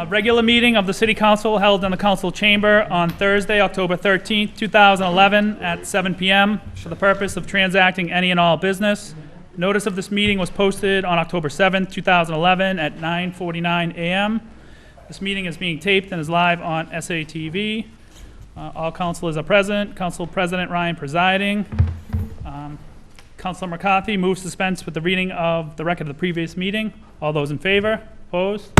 Regular meeting of the City Council held in the Council Chamber on Thursday, October 13th, 2011 at 7 p.m. for the purpose of transacting any and all business. Notice of this meeting was posted on October 7th, 2011 at 9:49 a.m. This meeting is being taped and is live on SATV. All councilors are present. Council President Ryan presiding. Councilor McCarthy moves to dispense with the reading of the record of the previous meeting. All those in favor? Opposed?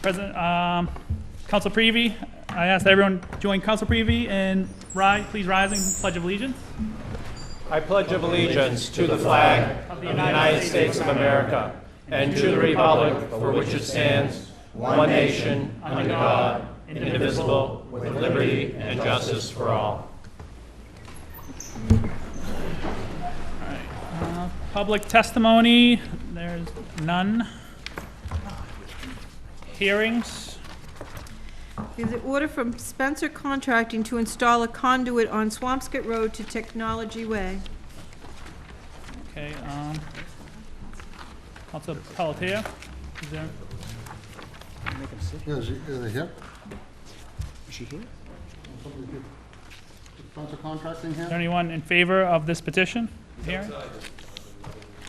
President, Council Prevey, I ask that everyone join Council Prevey and please rise and pledge of allegiance. I pledge allegiance to the flag of the United States of America and to the republic for which it stands, one nation, under God, indivisible, with liberty and justice for all. Public testimony, there's none. Hearings. Is it order from Spencer Contracting to install a conduit on Swampscott Road to Technology Way? Okay, Council Pelletier, is there? Yeah, is they here? Is she here? Spencer Contracting here? Is there anyone in favor of this petition? Hearing?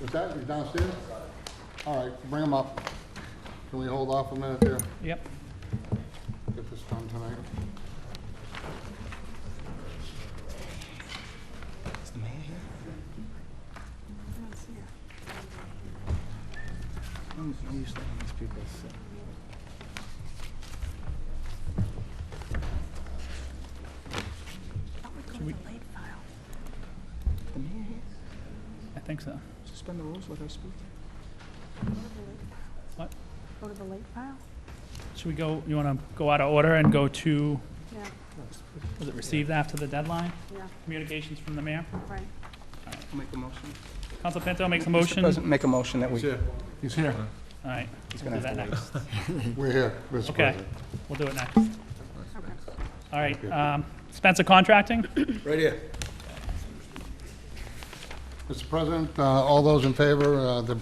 Is that, he's downstairs? All right, bring him up. Can we hold off a minute there? Yep. Get this done tonight. Is the mayor here? I'm used to having these people sit. Should we- The mayor here? I think so. Suspend the rules, let her speak. What? Go to the late file? Should we go, you want to go out of order and go to, Yeah, was it received after the deadline? yeah, Communications from the mayor? right. I'll make a motion. Council Pinto makes a Mr. motion. All President, make a motion that we, He's here. right, he's we'll gonna do have that to wait. next. We're here, Mr. Okay, President. we'll do it next. Okay. All right, Spencer Contracting? Right here. Mr. President, all those in favor, the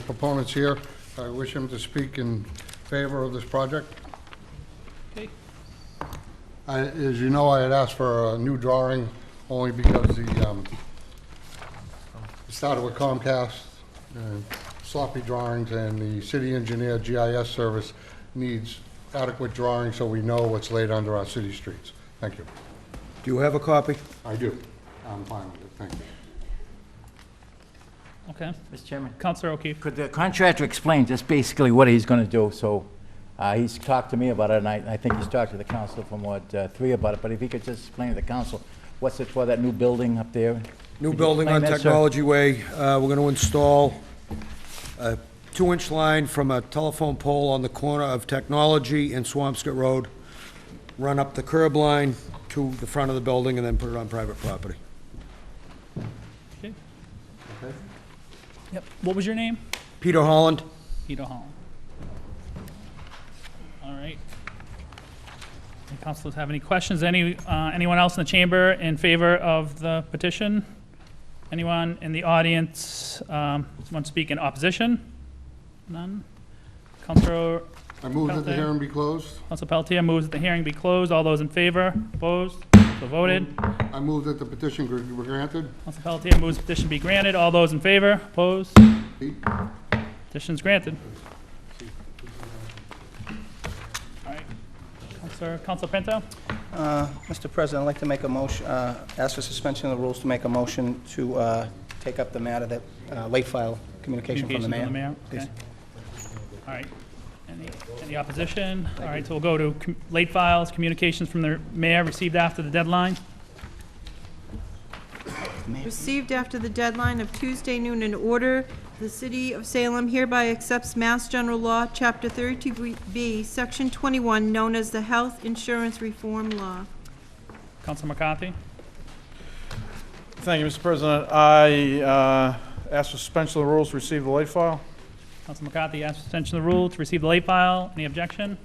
proponents here, I wish him to speak in favor of this project. Okay. As you know, I had asked for a new drawing only because it started with Comcast, sloppy drawings, and the city engineer GIS service needs adequate drawings so we know what's laid under our city streets. Thank you. Do you have a copy? I do. I'm fine with it. Thank you. Okay. Mr. Chairman, Councilor O'Keefe. could the contractor explain just basically what he's going to do? So he's talked to me about it, and I think he's talked to the council from three about it, but if he could just explain to the council, what's it for, that new building up there? New Could you building on explain that, sir? Technology Way. We're going to install a 2-inch line from a telephone pole on the corner of Technology and Swampscott Road, run up the curb line to the front of the building, and then put it on private property. Okay. Yep, what was your name? Peter Holland. Peter Holland. All right. Any councilors have any questions? Anyone else in the chamber in favor of the petition? Anyone in the audience want to speak in opposition? None? Councilor I move that the Pelletier. hearing be closed. Councilor Pelletier moves that the hearing be closed. All those in favor? Opposed? So voted. I move that the petition be granted. Councilor Pelletier moves the petition be granted. All those in favor? Opposed? Pete? Petition's granted. All right. Councilor Pinto? Mr. President, I'd like to make a motion, ask for suspension of the rules to make a motion to take up the matter that, late file communication from the mayor. Okay. Please. All right. Any opposition? All right, so we'll go to late files, communications from the mayor received after the deadline. Received after the deadline of Tuesday noon in order, the City of Salem hereby accepts Mass General Law, Chapter 32B, Section 21, known as the Health Insurance Reform Law. Councilor McCarthy? Thank you, Mr. President. I ask for suspension of the rules to receive the late file. Councilor McCarthy asks for suspension of the rule to receive the late file. Any objection?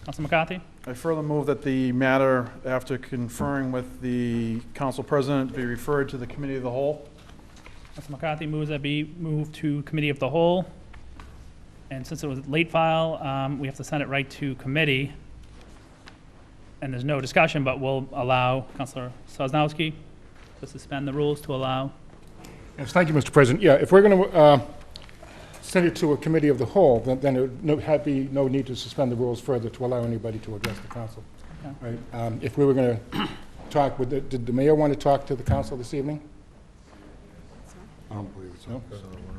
Councilor McCarthy? I further move that the matter, after conferring with the council president, be referred to the committee of the whole. Councilor McCarthy moves that be moved to committee of the whole. And since it was late file, we have to send it right to committee. And there's no discussion, but we'll allow Counselor Sosnowski to suspend the rules to allow. Yes, thank you, Mr. President. Yeah, if we're going to send it to a committee of the whole, then there would be no need to suspend the rules further to allow anybody to address the council. Okay. Right? If we were going to talk, did the mayor want to talk to the council this evening? I don't believe so. No?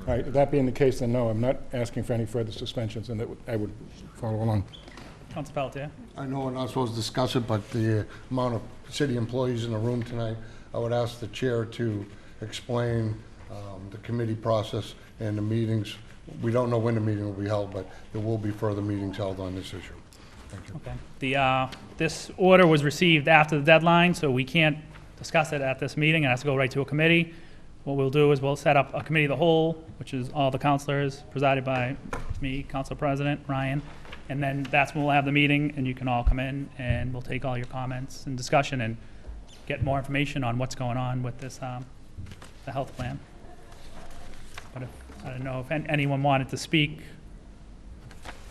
All right, that being the case, then no, I'm not asking for any further suspensions, and that I would follow along. Councilor Pelletier? I know we're not supposed to discuss it, but the amount of city employees in the room tonight, I would ask the chair to explain the committee process and the meetings. We don't know when the meeting will be held, but there will be further meetings held on this issue. Thank you. Okay. This order was received after the deadline, so we can't discuss it at this meeting. It has to go right to a committee. What we'll do is we'll set up a committee of the whole, which is all the councilors, presided by me, Council President Ryan. And then that's when we'll have the meeting, and you can all come in, and we'll take all your comments and discussion and get more information on what's going on with this, the health plan. But I don't know if anyone wanted to speak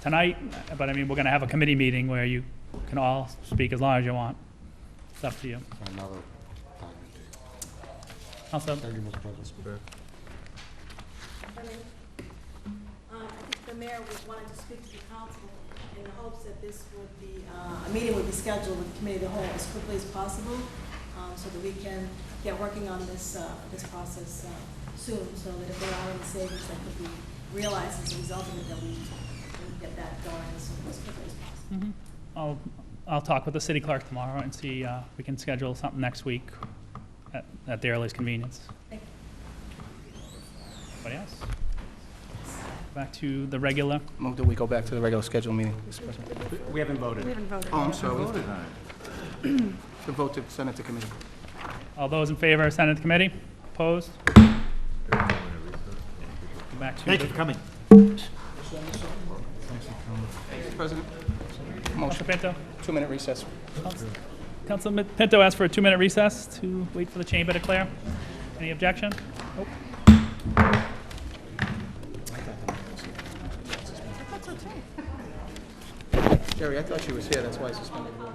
tonight, but I mean, we're going to have a committee meeting where you can all speak as long as you want. It's up to you. Another time and date. Also, Thank you, Mr. President. I think the mayor wanted to speak to the council in the hopes that this would be, a meeting would be scheduled with the committee of the whole as quickly as possible, so that we can get working on this, this process soon, so that if there are any savings that could be realized as a result of it, that we can get that going as quickly as possible. I'll talk with the city clerk tomorrow and see if we can schedule something next week at the earliest convenience. Thank you. Anybody else? Back to the regular. Move that we go back to the regular scheduled meeting, Mr. President. We haven't voted. We haven't voted. Oh, I'm sorry. To vote to send it to committee. All those in favor, send it to committee. Opposed? Back to Thank you for coming. Mr. President, Councilor Pinto. 2-minute recess. Councilor Pinto asked for a 2-minute recess to wait for the chamber to clear. Any objection? Nope. Jerry, I thought she was here, that's why I suspended the rules.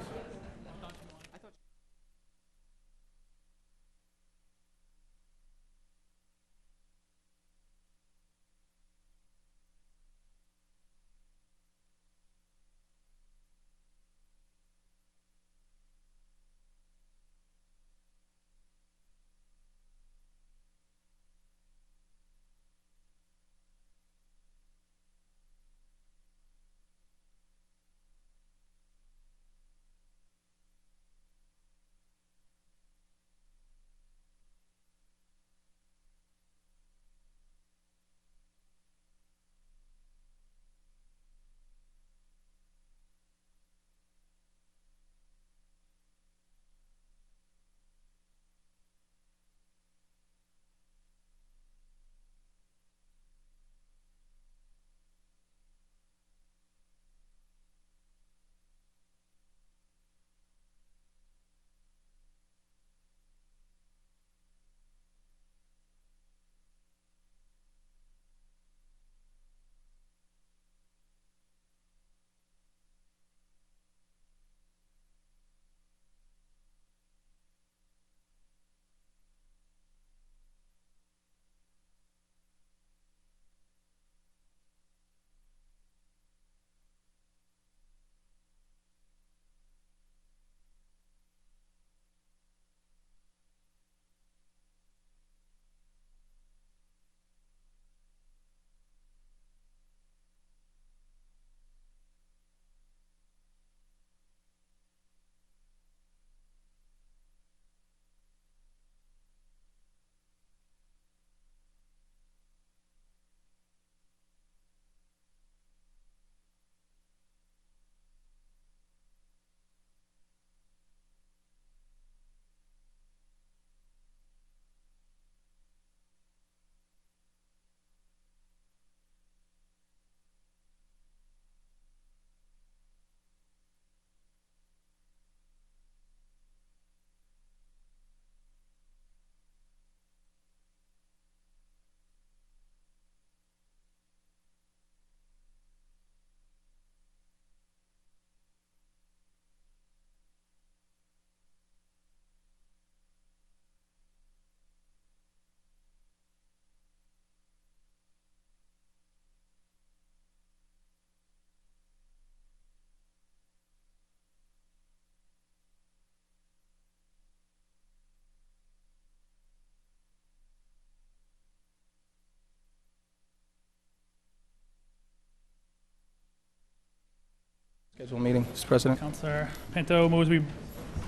Schedule meeting, Mr. President. Counselor Pinto moves we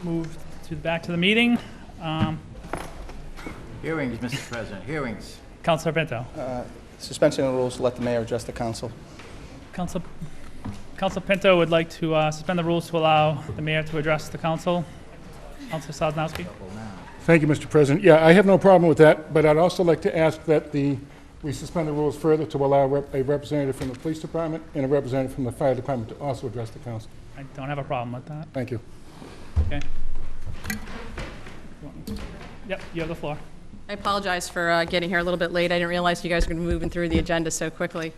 move back to the meeting. Hearings, Mr. President, hearings. Counselor Pinto. Suspension of the rules, let the mayor address the council. Council Pinto would like to suspend the rules to allow the mayor to address the council. Counselor Sosnowski. Thank you, Mr. President. Yeah, I have no problem with that, but I'd also like to ask that we suspend the rules further to allow a representative from the police department and a representative from the fire department to also address the council. I don't have a problem with that. Thank you. Okay. Yep, you have the floor. I apologize for getting here a little bit late. I didn't realize you guys were going to be moving through the agenda so quickly.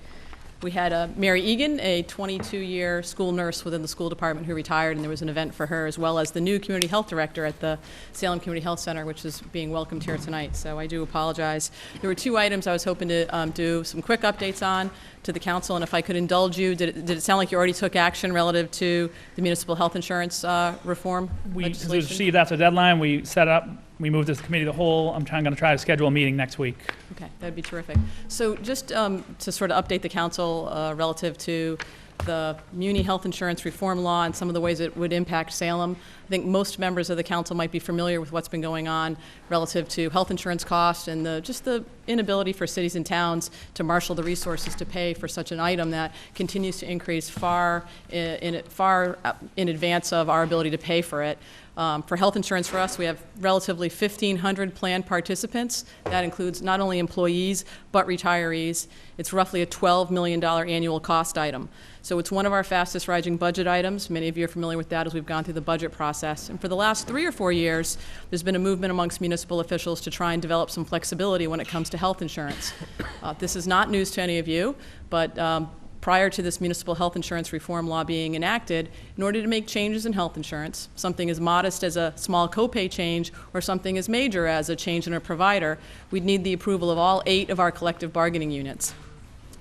We had Mary Egan, a 22-year school nurse within the school department who retired, and there was an event for her, as well as the new community health director at the Salem Community Health Center, which is being welcomed here tonight. So I do apologize. There were two items I was hoping to do some quick updates on to the council, and if I could indulge you, did it sound like you already took action relative to the municipal health insurance reform Because we legislation? received after the deadline, we set up, we moved this to committee of the whole. I'm going to try to schedule a meeting next week. Okay, that'd be terrific. So just to sort of update the council relative to the Muni Health Insurance Reform Law and some of the ways it would impact Salem. I think most members of the council might be familiar with what's been going on relative to health insurance costs and just the inability for cities and towns to marshal the resources to pay for such an item that continues to increase far in advance of our ability to pay for it. For health insurance for us, we have relatively 1,500 plan participants. That includes not only employees, but retirees. It's roughly a $12 million annual cost item. So it's one of our fastest rising budget items. Many of you are familiar with that as we've gone through the budget process. And for the last 3 or 4 years, there's been a movement amongst municipal officials to try and develop some flexibility when it comes to health insurance. This is not news to any of you, but prior to this municipal health insurance reform law being enacted, in order to make changes in health insurance, something as modest as a small copay change or something as major as a change in a provider, we'd need the approval of all 8 of our collective bargaining units.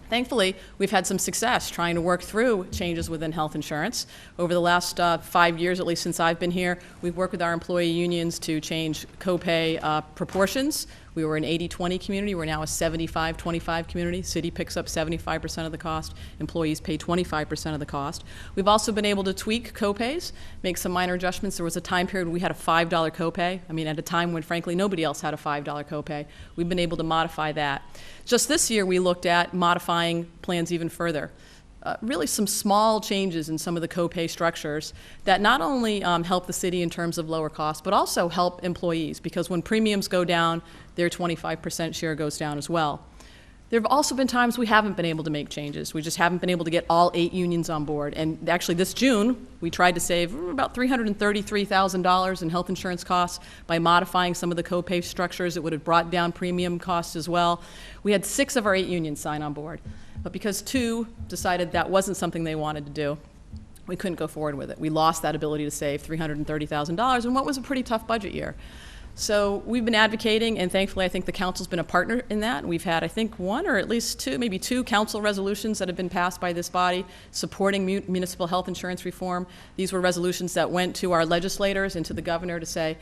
Thankfully, we've had some success trying to work through changes within health insurance. Over the last 5 years, at least since I've been here, we've worked with our employee unions to change copay proportions. We were an 80-20 community. We're now a 75-25 community. City picks up 75% of the cost. Employees pay 25% of the cost. We've also been able to tweak copays, make some minor adjustments. There was a time period when we had a $5 copay. I mean, at a time when, frankly, nobody else had a $5 copay. We've been able to modify that. Just this year, we looked at modifying plans even further. Really some small changes in some of the copay structures that not only help the city in terms of lower costs, but also help employees, because when premiums go down, their 25% share goes down as well. There have also been times we haven't been able to make changes. We just haven't been able to get all 8 unions on board. And actually this June, we tried to save about $333,000 in health insurance costs by modifying some of the copay structures. It would have brought down premium costs as well. We had 6 of our 8 unions sign on board. But because 2 decided that wasn't something they wanted to do, we couldn't go forward with it. We lost that ability to save $330,000 in what was a pretty tough budget year. So we've been advocating, and thankfully I think the council's been a partner in that. We've had, I think, 1 or at least 2, maybe 2 council resolutions that have been passed by this body supporting municipal health insurance reform. These were resolutions that went to our legislators and to the governor to say,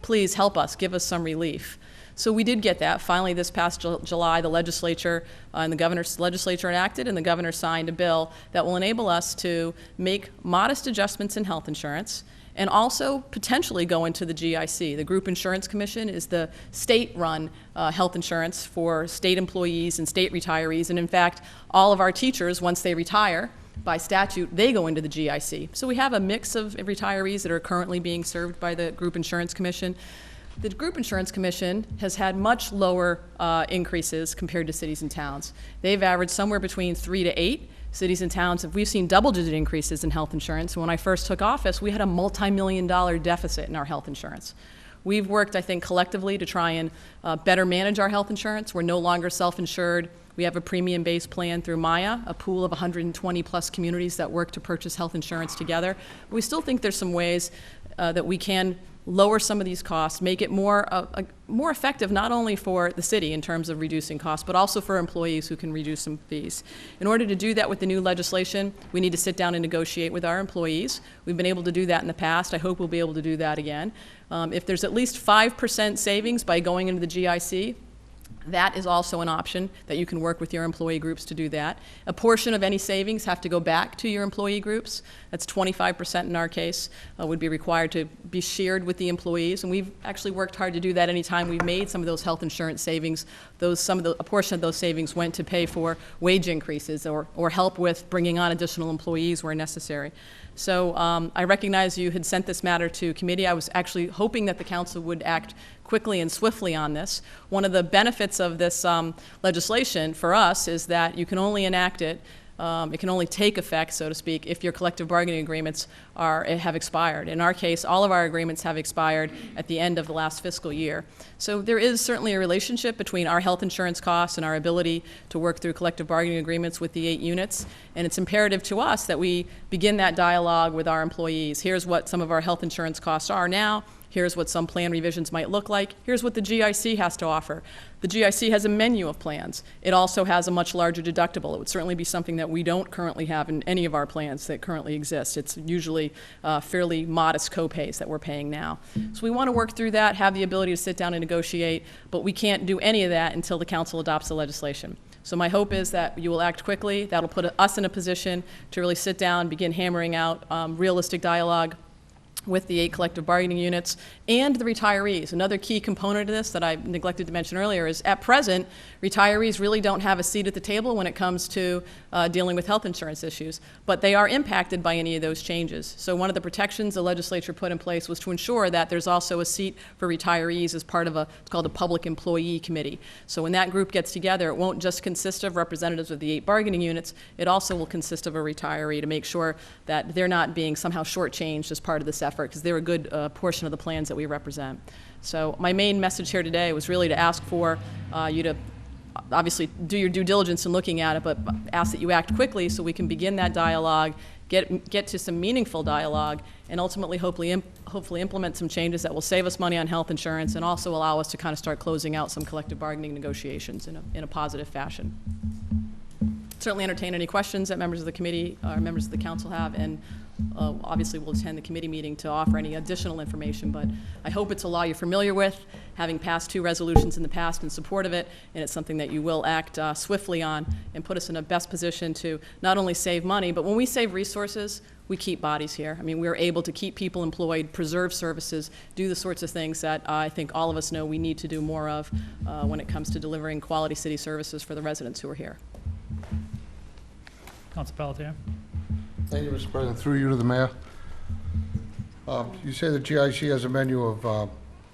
please help us, give us some relief. So we did get that. Finally, this past July, the legislature and the governor's legislature enacted, and the governor signed a bill that will enable us to make modest adjustments in health insurance and also potentially go into the GIC. The Group Insurance Commission is the state-run health insurance for state employees and state retirees. And in fact, all of our teachers, once they retire, by statute, they go into the GIC. So we have a mix of retirees that are currently being served by the Group Insurance Commission. The Group Insurance Commission has had much lower increases compared to cities and towns. They've averaged somewhere between 3 to 8. Cities and towns, we've seen double-digit increases in health insurance. When I first took office, we had a multi-million-dollar deficit in our health insurance. We've worked, I think, collectively to try and better manage our health insurance. We're no longer self-insured. We have a premium-based plan through Maya, a pool of 120-plus communities that work to purchase health insurance together. We still think there's some ways that we can lower some of these costs, make it more effective not only for the city in terms of reducing costs, but also for employees who can reduce some fees. In order to do that with the new legislation, we need to sit down and negotiate with our employees. We've been able to do that in the past. I hope we'll be able to do that again. If there's at least 5% savings by going into the GIC, That is also an option that you can work with your employee groups to do that. A portion of any savings have to go back to your employee groups. That's 25% in our case, would be required to be shared with the employees. And we've actually worked hard to do that anytime we've made some of those health insurance savings. A portion of those savings went to pay for wage increases or help with bringing on additional employees where necessary. So I recognize you had sent this matter to committee. I was actually hoping that the council would act quickly and swiftly on this. One of the benefits of this legislation for us is that you can only enact it, it can only take effect, so to speak, if your collective bargaining agreements have expired. In our case, all of our agreements have expired at the end of the last fiscal year. So there is certainly a relationship between our health insurance costs and our ability to work through collective bargaining agreements with the 8 units. And it's imperative to us that we begin that dialogue with our employees. Here's what some of our health insurance costs are now. Here's what some plan revisions might look like. Here's what the GIC has to offer. The GIC has a menu of plans. It also has a much larger deductible. It would certainly be something that we don't currently have in any of our plans that currently exist. It's usually fairly modest copays that we're paying now. So we want to work through that, have the ability to sit down and negotiate, but we can't do any of that until the council adopts the legislation. So my hope is that you will act quickly. That'll put us in a position to really sit down, begin hammering out realistic dialogue with the 8 collective bargaining units and the retirees. Another key component of this that I neglected to mention earlier is at present, retirees really don't have a seat at the table when it comes to dealing with health insurance issues, but they are impacted by any of those changes. So one of the protections the legislature put in place was to ensure that there's also a seat for retirees as part of it's called a public employee committee. So when that group gets together, it won't just consist of representatives of the 8 bargaining units, it also will consist of a retiree to make sure that they're not being somehow shortchanged as part of this effort, because they're a good portion of the plans that we represent. So my main message here today was really to ask for you to obviously do your due diligence in looking at it, but ask that you act quickly so we can begin that dialogue, get to some meaningful dialogue, and ultimately hopefully implement some changes that will save us money on health insurance and also allow us to kind of start closing out some collective bargaining negotiations in a positive fashion. Certainly entertain any questions that members of the committee or members of the council have, and obviously we'll attend the committee meeting to offer any additional information, but I hope it's a law you're familiar with, having passed 2 resolutions in the past in support of it, and it's something that you will act swiftly on and put us in a best position to not only save money, but when we save resources, we keep bodies here. I mean, we're able to keep people employed, preserve services, do the sorts of things that I think all of us know we need to do more of when it comes to delivering quality city services for the residents who are here. Council Pelletier. Thank you, Mr. President. Through you to the mayor. You say the GIC has a menu of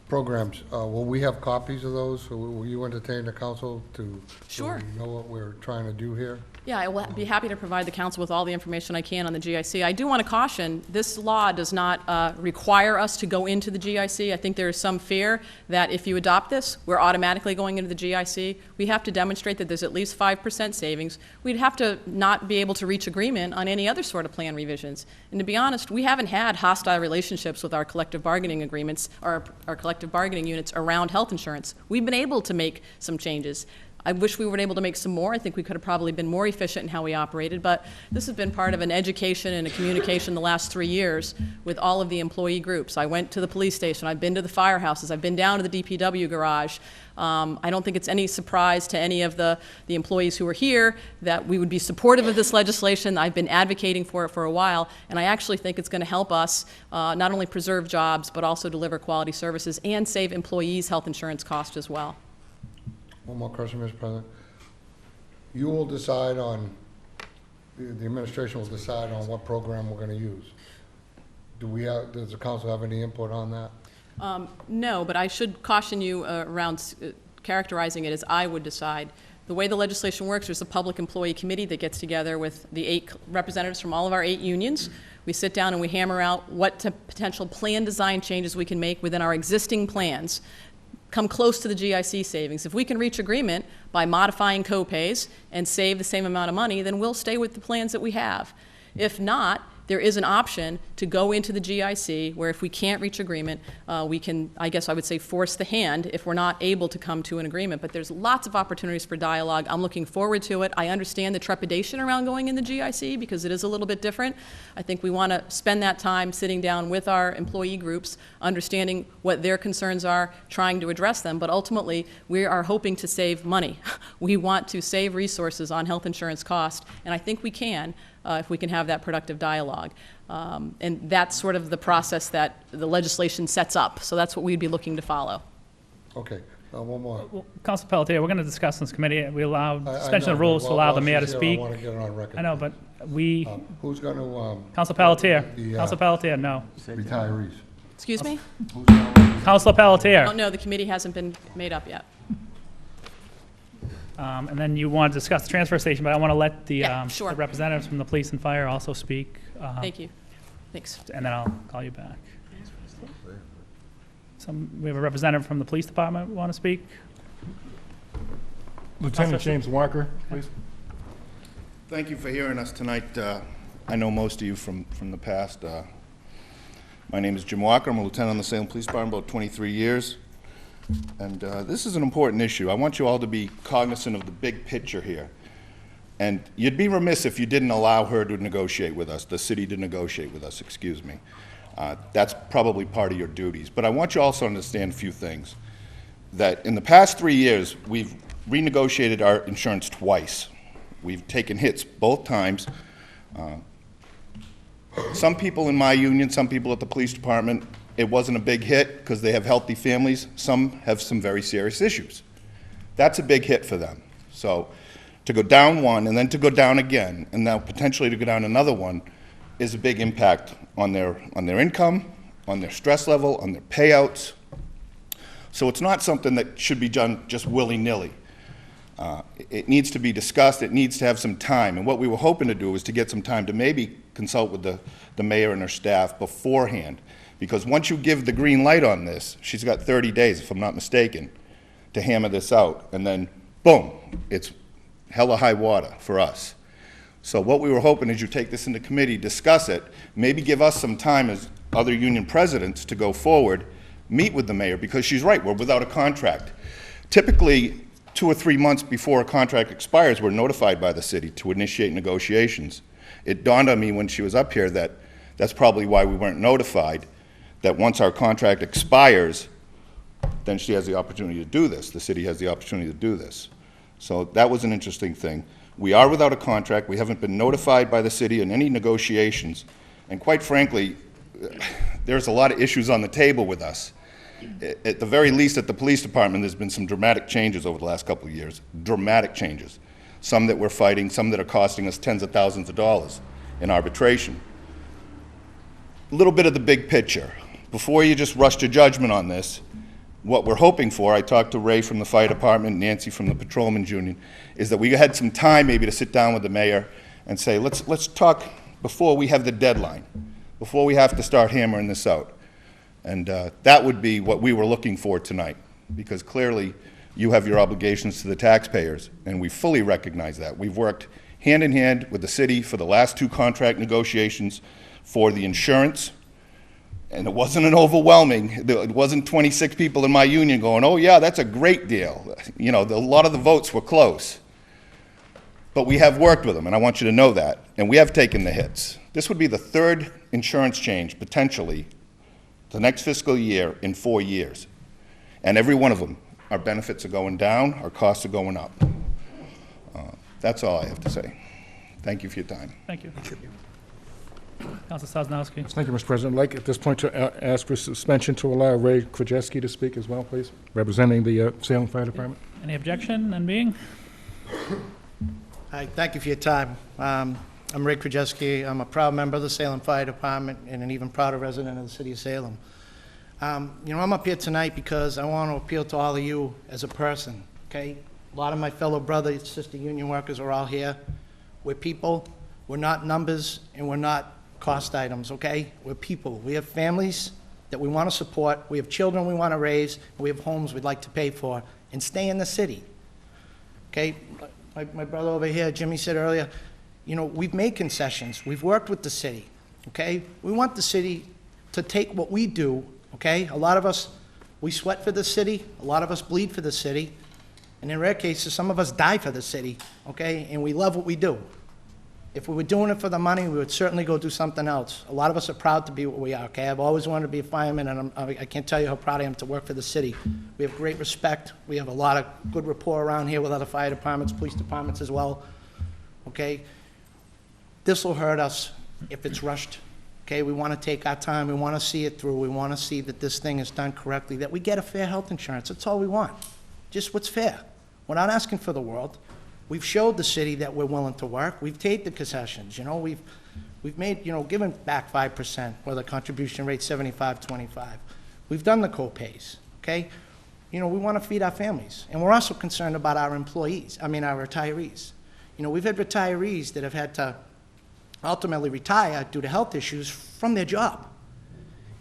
programs. Will we have copies of those? Or will you entertain the council to Sure. so we know what we're trying to do here? Yeah, I will be happy to provide the council with all the information I can on the GIC. I do want to caution, this law does not require us to go into the GIC. I think there is some fear that if you adopt this, we're automatically going into the GIC. We have to demonstrate that there's at least 5% savings. We'd have to not be able to reach agreement on any other sort of plan revisions. And to be honest, we haven't had hostile relationships with our collective bargaining agreements or our collective bargaining units around health insurance. We've been able to make some changes. I wish we were able to make some more. I think we could have probably been more efficient in how we operated, but this has been part of an education and a communication the last 3 years with all of the employee groups. I went to the police station, I've been to the firehouses, I've been down to the DPW garage. I don't think it's any surprise to any of the employees who are here that we would be supportive of this legislation. I've been advocating for it for a while, and I actually think it's going to help us not only preserve jobs, but also deliver quality services and save employees' health insurance costs as well. One more question, Mr. President. You will decide on, the administration will decide on what program we're going to use. Does the council have any input on that? No, but I should caution you around characterizing it as I would decide. The way the legislation works, there's a public employee committee that gets together with the 8 representatives from all of our 8 unions. We sit down and we hammer out what potential plan design changes we can make within our existing plans, come close to the GIC savings. If we can reach agreement by modifying co-pays and save the same amount of money, then we'll stay with the plans that we have. If not, there is an option to go into the GIC, where if we can't reach agreement, we can, I guess I would say, force the hand if we're not able to come to an agreement. But there's lots of opportunities for dialogue. I'm looking forward to it. I understand the trepidation around going in the GIC because it is a little bit different. I think we want to spend that time sitting down with our employee groups, understanding what their concerns are, trying to address them. But ultimately, we are hoping to save money. We want to save resources on health insurance cost, and I think we can if we can have that productive dialogue. And that's sort of the process that the legislation sets up. So that's what we'd be looking to follow. Okay, one more. Well, Council Pelletier, we're going to discuss in this committee. We allow I suspension of know, rules to but allow while the mayor to she's here, speak. I want to get it on record. I know, but we, Who's going to, Council Pelletier, the, Council Pelletier, no. retirees? Excuse me? Council Pelletier. Oh, no, the committee hasn't been made up yet. And then you want to discuss the transfer station, but I want to let the Yeah, sure. the representatives from the police and fire also speak. Thank you. Thanks. And then I'll call you back. We have a representative from the police department want to speak? Lieutenant James Walker, please. Thank you for hearing us tonight. I know most of you from the past. My name is Jim Walker. I'm a lieutenant on the Salem Police Department, about 23 years. And this is an important issue. I want you all to be cognizant of the big picture here. And you'd be remiss if you didn't allow her to negotiate with us, the city to negotiate with us, excuse me. That's probably part of your duties. But I want you also to understand a few things. That in the past 3 years, we've renegotiated our insurance twice. We've taken hits both times. Some people in my union, some people at the police department, it wasn't a big hit because they have healthy families. Some have some very serious issues. That's a big hit for them. So to go down one and then to go down again and now potentially to go down another one is a big impact on their income, on their stress level, on their payouts. So it's not something that should be done just willy-nilly. It needs to be discussed. It needs to have some time. And what we were hoping to do was to get some time to maybe consult with the mayor and her staff beforehand. Because once you give the green light on this, she's got 30 days, if I'm not mistaken, to hammer this out. And then, boom, it's hella high water for us. So what we were hoping is you take this into committee, discuss it, maybe give us some time as other union presidents to go forward, meet with the mayor, because she's right, we're without a contract. Typically, 2 or 3 months before a contract expires, we're notified by the city to initiate negotiations. It dawned on me when she was up here that that's probably why we weren't notified, that once our contract expires, then she has the opportunity to do this. The city has the opportunity to do this. So that was an interesting thing. We are without a contract. We haven't been notified by the city in any negotiations. And quite frankly, there's a lot of issues on the table with us. At the very least, at the police department, there's been some dramatic changes over the last couple of years. Dramatic changes. Some that we're fighting, some that are costing us tens of thousands of dollars in arbitration. A little bit of the big picture. Before you just rush to judgment on this, what we're hoping for, I talked to Ray from the fire department, Nancy from the patrolmen's union, is that we had some time maybe to sit down with the mayor and say, let's talk before we have the deadline, before we have to start hammering this out. And that would be what we were looking for tonight, because clearly you have your obligations to the taxpayers, and we fully recognize that. We've worked hand in hand with the city for the last 2 contract negotiations for the insurance, and it wasn't an overwhelming, it wasn't 26 people in my union going, oh yeah, that's a great deal. You know, a lot of the votes were close. But we have worked with them, and I want you to know that, and we have taken the hits. This would be the 3rd insurance change, potentially, the next fiscal year in 4 years. And every one of them, our benefits are going down, our costs are going up. That's all I have to say. Thank you for your time. Thank you. Council Sosnowski. Thank you, Mr. President. I'd like at this point to ask for suspension to allow Ray Krajewski to speak as well, please, representing the Salem Fire Department. Any objection, none being? Hi, thank you for your time. I'm Ray Krajewski. I'm a proud member of the Salem Fire Department and an even prouder resident of the city of Salem. You know, I'm up here tonight because I want to appeal to all of you as a person, okay? A lot of my fellow brother and sister union workers are all here. We're people. We're not numbers, and we're not cost items, okay? We're people. We have families that we want to support. We have children we want to raise. We have homes we'd like to pay for and stay in the city, okay? My brother over here, Jimmy, said earlier, you know, we've made concessions. We've worked with the city. okay? We want the city to take what we do, okay? A lot of us, we sweat for the city, a lot of us bleed for the city, and in rare cases, some of us die for the city, okay? And we love what we do. If we were doing it for the money, we would certainly go do something else. A lot of us are proud to be what we are, okay? I've always wanted to be a fireman, and I can't tell you how proud I am to work for the city. We have great respect. We have a lot of good rapport around here with other fire departments, police departments as well, okay? This will hurt us if it's rushed, okay? We want to take our time. We want to see it through. We want to see that this thing is done correctly, that we get a fair health insurance. That's all we want, just what's fair. We're not asking for the world. We've showed the city that we're willing to work. We've paid the concessions, you know. We've made, you know, given back 5%, where the contribution rate's 75-25. We've done the co-pays, okay? You know, we want to feed our families. And we're also concerned about our employees, our retirees. You know, we've had retirees that have had to ultimately retire due to health issues from their job.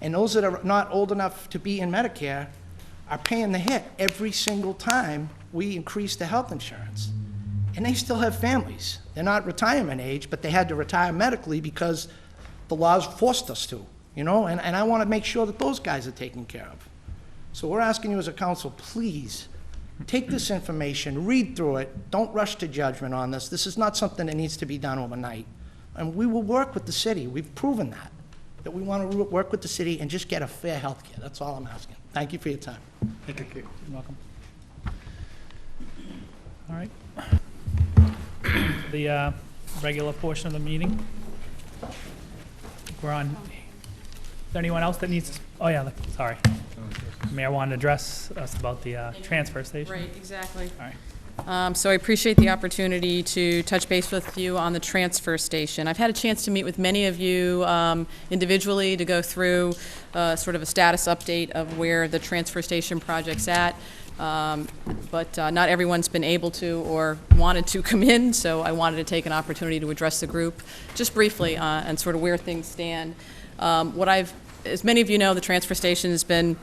And those that are not old enough to be in Medicare are paying the hit every single time we increase the health insurance. And they still have families. They're not retirement age, but they had to retire medically because the laws forced us to, you know, and I want to make sure that those guys are taken care of. So we're asking you as a council, please, take this information, read through it, don't rush to judgment on this. This is not something that needs to be done overnight. And we will work with the city. We've proven that we want to work with the city and just get a fair health care. That's all I'm asking. Thank you for your time. Thank you. You're welcome. All right. The regular portion of the meeting. We're on. Is there anyone else that needs? Oh yeah, sorry. The Mayor wanted to address us about the transfer station. Right, exactly. All right. So I appreciate the opportunity to touch base with you on the transfer station. I've had a chance to meet with many of you individually to go through sort of a status update of where the transfer station project's at. But not everyone's been able to or wanted to come in, so I wanted to take an opportunity to address the group just briefly and sort of where things stand. As many of you know, the transfer station has been,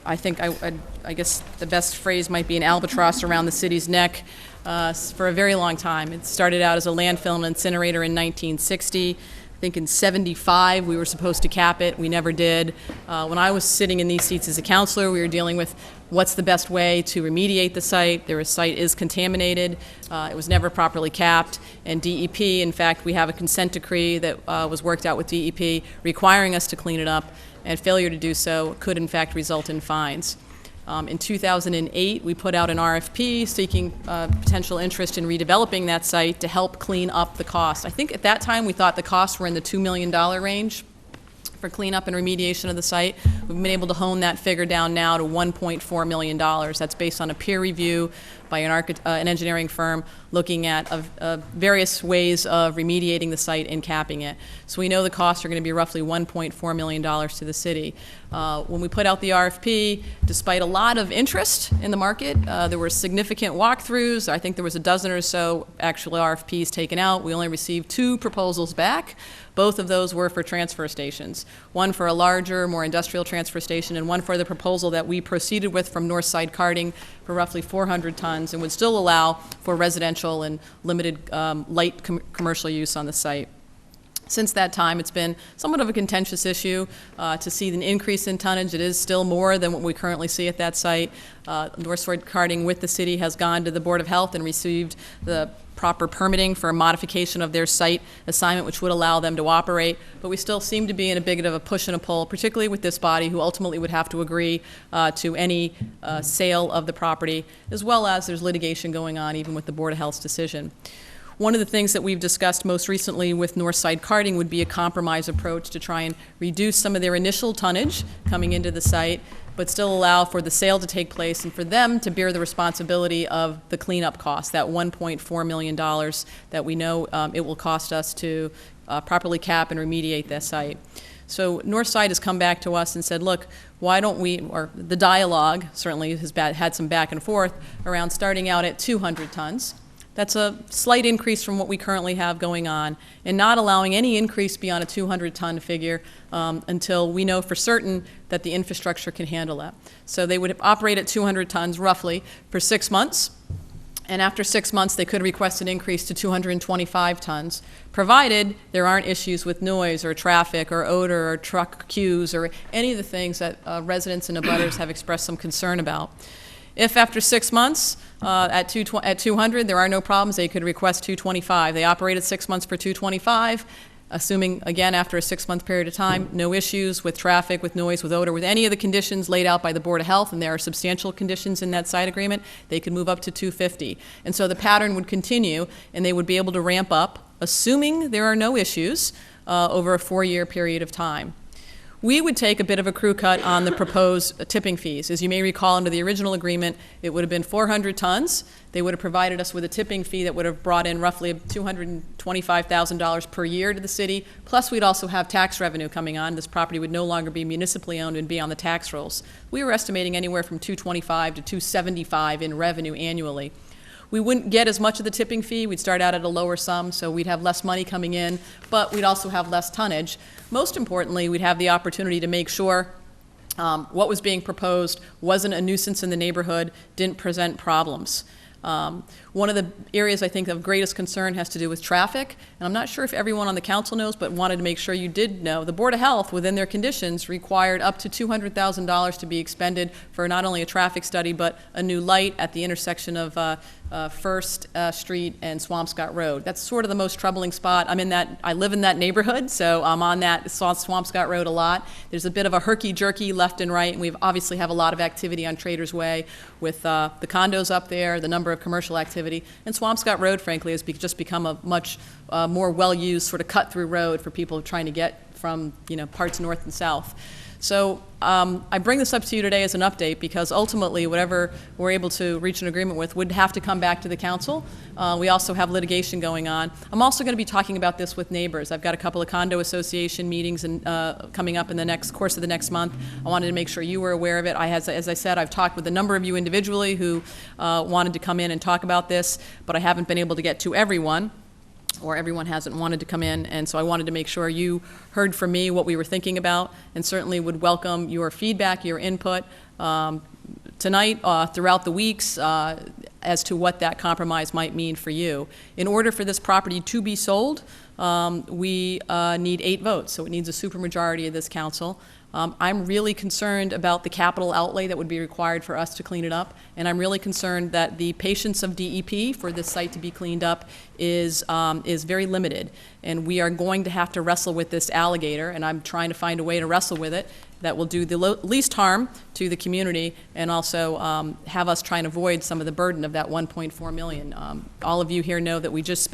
I think, I guess the best phrase might be an albatross around the city's neck for a very long time. It started out as a landfill and incinerator in 1960. I think in 75 we were supposed to cap it. We never did. When I was sitting in these seats as a councilor, we were dealing with what's the best way to remediate the site. The site is contaminated. It was never properly capped. And DEP, in fact, we have a consent decree that was worked out with DEP requiring us to clean it up, and failure to do so could, in fact, result in fines. In 2008, we put out an RFP seeking potential interest in redeveloping that site to help clean up the cost. I think at that time we thought the costs were in the $2 million range for cleanup and remediation of the site. We've been able to hone that figure down now to $1.4 million. That's based on a peer review by an engineering firm looking at various ways of remediating the site and capping it. So we know the costs are going to be roughly $1.4 million to the city. When we put out the RFP, despite a lot of interest in the market, there were significant walkthroughs. I think there was a dozen or so actual RFPs taken out. We only received 2 proposals back. Both of those were for transfer stations. One for a larger, more industrial transfer station, and one for the proposal that we proceeded with from Northside Karting for roughly 400 tons and would still allow for residential and limited light commercial use on the site. Since that time, it's been somewhat of a contentious issue to see an increase in tonnage. It is still more than what we currently see at that site. Northside Karting with the city has gone to the Board of Health and received the proper permitting for a modification of their site assignment, which would allow them to operate. But we still seem to be in a bit of a push and a pull, particularly with this body, who ultimately would have to agree to any sale of the property, as well as there's litigation going on even with the Board of Health's decision. One of the things that we've discussed most recently with Northside Karting would be a compromise approach to try and reduce some of their initial tonnage coming into the site, but still allow for the sale to take place and for them to bear the responsibility of the cleanup cost, that $1.4 million that we know it will cost us to properly cap and remediate that site. So Northside has come back to us and said, look, why don't we, or the dialogue certainly has had some back and forth around starting out at 200 tons. That's a slight increase from what we currently have going on, and not allowing any increase beyond a 200-ton figure until we know for certain that the infrastructure can handle that. So they would operate at 200 tons roughly for 6 months, And after 6 months, they could request an increase to 225 tons, provided there aren't issues with noise or traffic or odor or truck queues or any of the things that residents and abutters have expressed some concern about. If after 6 months at 200 there are no problems, they could request 225. They operated 6 months for 225. Assuming, again, after a 6-month period of time, no issues with traffic, with noise, with odor, with any of the conditions laid out by the Board of Health, and there are substantial conditions in that site agreement, they could move up to 250. And so the pattern would continue, and they would be able to ramp up, assuming there are no issues, over a 4-year period of time. We would take a bit of a crew cut on the proposed tipping fees. As you may recall, under the original agreement, it would have been 400 tons. They would have provided us with a tipping fee that would have brought in roughly $225,000 per year to the city. Plus, we'd also have tax revenue coming on. This property would no longer be municipally owned and be on the tax rolls. We were estimating anywhere from $225 to $275 in revenue annually. We wouldn't get as much of the tipping fee. We'd start out at a lower sum, so we'd have less money coming in, but we'd also have less tonnage. Most importantly, we'd have the opportunity to make sure what was being proposed wasn't a nuisance in the neighborhood, didn't present problems. One of the areas I think of greatest concern has to do with traffic, and I'm not sure if everyone on the council knows, but wanted to make sure you did know. The Board of Health, within their conditions, required up to $200,000 to be expended for not only a traffic study, but a new light at the intersection of First Street and Swampscott Road. That's sort of the most troubling spot. I live in that neighborhood, so I'm on that Swampscott Road a lot. There's a bit of a herky-jerky left and right, and we obviously have a lot of activity on Traders Way with the condos up there, the number of commercial activity. And Swampscott Road, frankly, has just become a much more well-used sort of cut-through road for people trying to get from, parts north and south. So I bring this up to you today as an update because ultimately whatever we're able to reach an agreement with would have to come back to the council. We also have litigation going on. I'm also going to be talking about this with neighbors. I've got a couple of condo association meetings coming up in the course of the next month. I wanted to make sure you were aware of it. As I said, I've talked with a number of you individually who wanted to come in and talk about this, but I haven't been able to get to everyone, or everyone hasn't wanted to come in, and so I wanted to make sure you heard from me what we were thinking about, and certainly would welcome your feedback, your input tonight, throughout the weeks, as to what that compromise might mean for you. In order for this property to be sold, we need 8 votes, so it needs a supermajority of this council. I'm really concerned about the capital outlay that would be required for us to clean it up, and I'm really concerned that the patience of DEP for this site to be cleaned up is very limited, and we are going to have to wrestle with this alligator, and I'm trying to find a way to wrestle with it that will do the least harm to the community and also have us try and avoid some of the burden of that $1.4 million. All of you here know that we just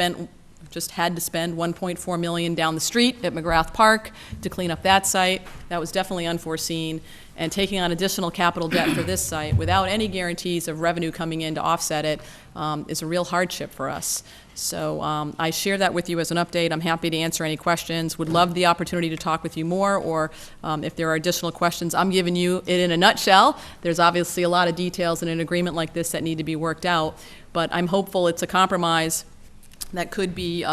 had to spend $1.4 million down the street at McGrath Park to clean up that site. That was definitely unforeseen. And taking on additional capital debt for this site without any guarantees of revenue coming in to offset it is a real hardship for us. So I share that with you as an update. I'm happy to answer any questions. Would love the opportunity to talk with you more, or if there are additional questions, I'm giving you it in a nutshell. There's obviously a lot of details in an agreement like this that need to be worked out, but I'm hopeful it's a compromise that could be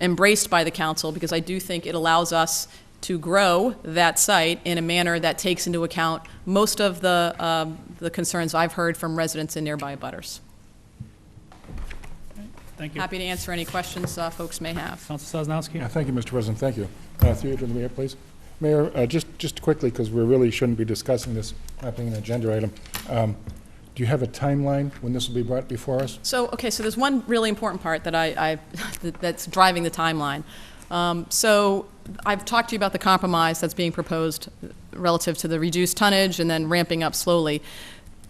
embraced by the council, because I do think it allows us to grow that site in a manner that takes into account most of the concerns I've heard from residents and nearby abutters. Thank you. Happy to answer any questions folks may have. Council Sosnowski. Yeah, thank you, Mr. President. Thank you. Through you to the mayor, please. Mayor, just quickly, because we really shouldn't be discussing this not being an agenda item. Do you have a timeline when this will be brought before us? So there's one really important part that that's driving the timeline. So I've talked to you about the compromise that's being proposed relative to the reduced tonnage and then ramping up slowly.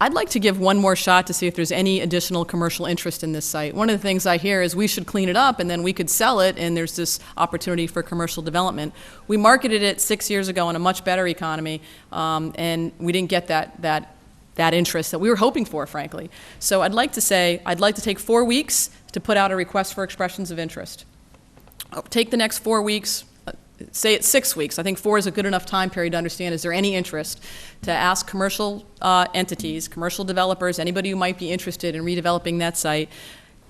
I'd like to give one more shot to see if there's any additional commercial interest in this site. One of the things I hear is we should clean it up and then we could sell it and there's this opportunity for commercial development. We marketed it 6 years ago in a much better economy, and we didn't get that interest that we were hoping for, frankly. So I'd like to take 4 weeks to put out a request for expressions of interest. I'll take the next 4 weeks, say it's 6 weeks. I think 4 is a good enough time period to understand, is there any interest, to ask commercial entities, commercial developers, anybody who might be interested in redeveloping that site,